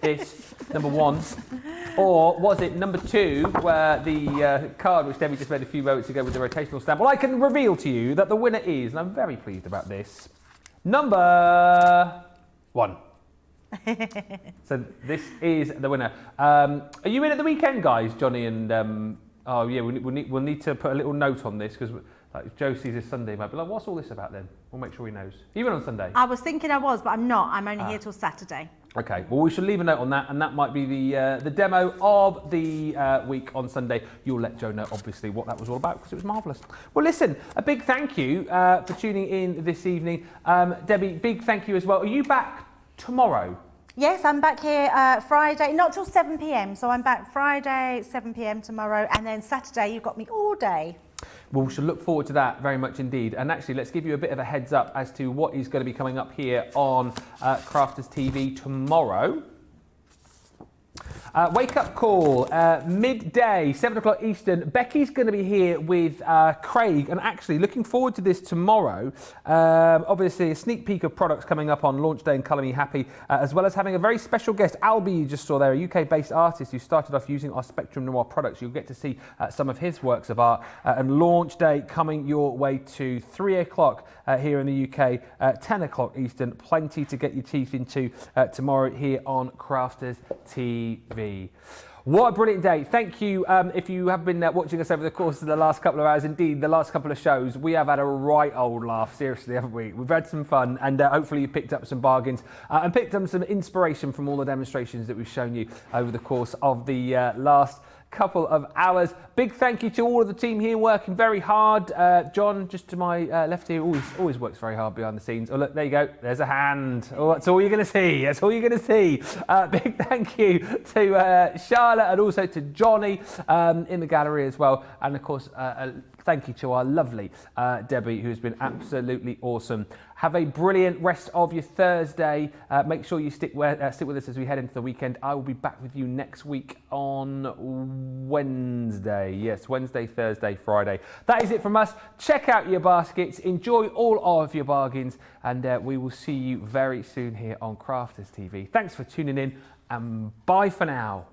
dish, number 1, or was it number 2, where the card which Debbie just made a few moments ago with the rotational stamp? Well, I can reveal to you that the winner is, and I'm very pleased about this, number 1. So this is the winner. Are you in at the weekend, guys, Johnny and? Oh yeah, we'll need to put a little note on this, because like Joe sees this Sunday, might be like, what's all this about then? We'll make sure he knows. Even on Sunday. I was thinking I was, but I'm not. I'm only here till Saturday. Okay, well, we should leave a note on that, and that might be the demo of the week on Sunday. You'll let Joe know, obviously, what that was all about, because it was marvellous. Well, listen, a big thank you for tuning in this evening. Debbie, big thank you as well. Are you back tomorrow? Yes, I'm back here Friday, not till 7 p.m. So I'm back Friday, 7 p.m. tomorrow, and then Saturday you've got me all day. Well, we should look forward to that very much indeed. And actually, let's give you a bit of a heads up as to what is going to be coming up here on Crafters TV tomorrow. Wake up call, midday, 7 o'clock Eastern. Becky's going to be here with Craig, and actually looking forward to this tomorrow. Obviously, a sneak peek of products coming up on launch day and Colour Me Happy, as well as having a very special guest, Albie, you just saw there, a UK-based artist who started off using our Spectrum Noir products. You'll get to see some of his works of art, and launch day coming your way to 3 o'clock here in the UK, 10 o'clock Eastern. Plenty to get your teeth into tomorrow here on Crafters TV. What a brilliant day. Thank you if you have been watching us over the course of the last couple of hours. Indeed, the last couple of shows, we have had a right old laugh, seriously, haven't we? We've had some fun, and hopefully you picked up some bargains and picked up some inspiration from all the demonstrations that we've shown you over the course of the last couple of hours. Big thank you to all of the team here working very hard. John, just to my left here, always works very hard behind the scenes. Oh look, there you go, there's a hand. Oh, that's all you're going to see, that's all you're going to see. Big thank you to Charlotte, and also to Johnny in the gallery as well, and of course thank you to our lovely Debbie, who's been absolutely awesome. Have a brilliant rest of your Thursday. Make sure you stick with us as we head into the weekend. I will be back with you next week on Wednesday. Yes, Wednesday, Thursday, Friday. That is it from us. Check out your baskets. Enjoy all of your bargains. And we will see you very soon here on Crafters TV. Thanks for tuning in, and bye for now.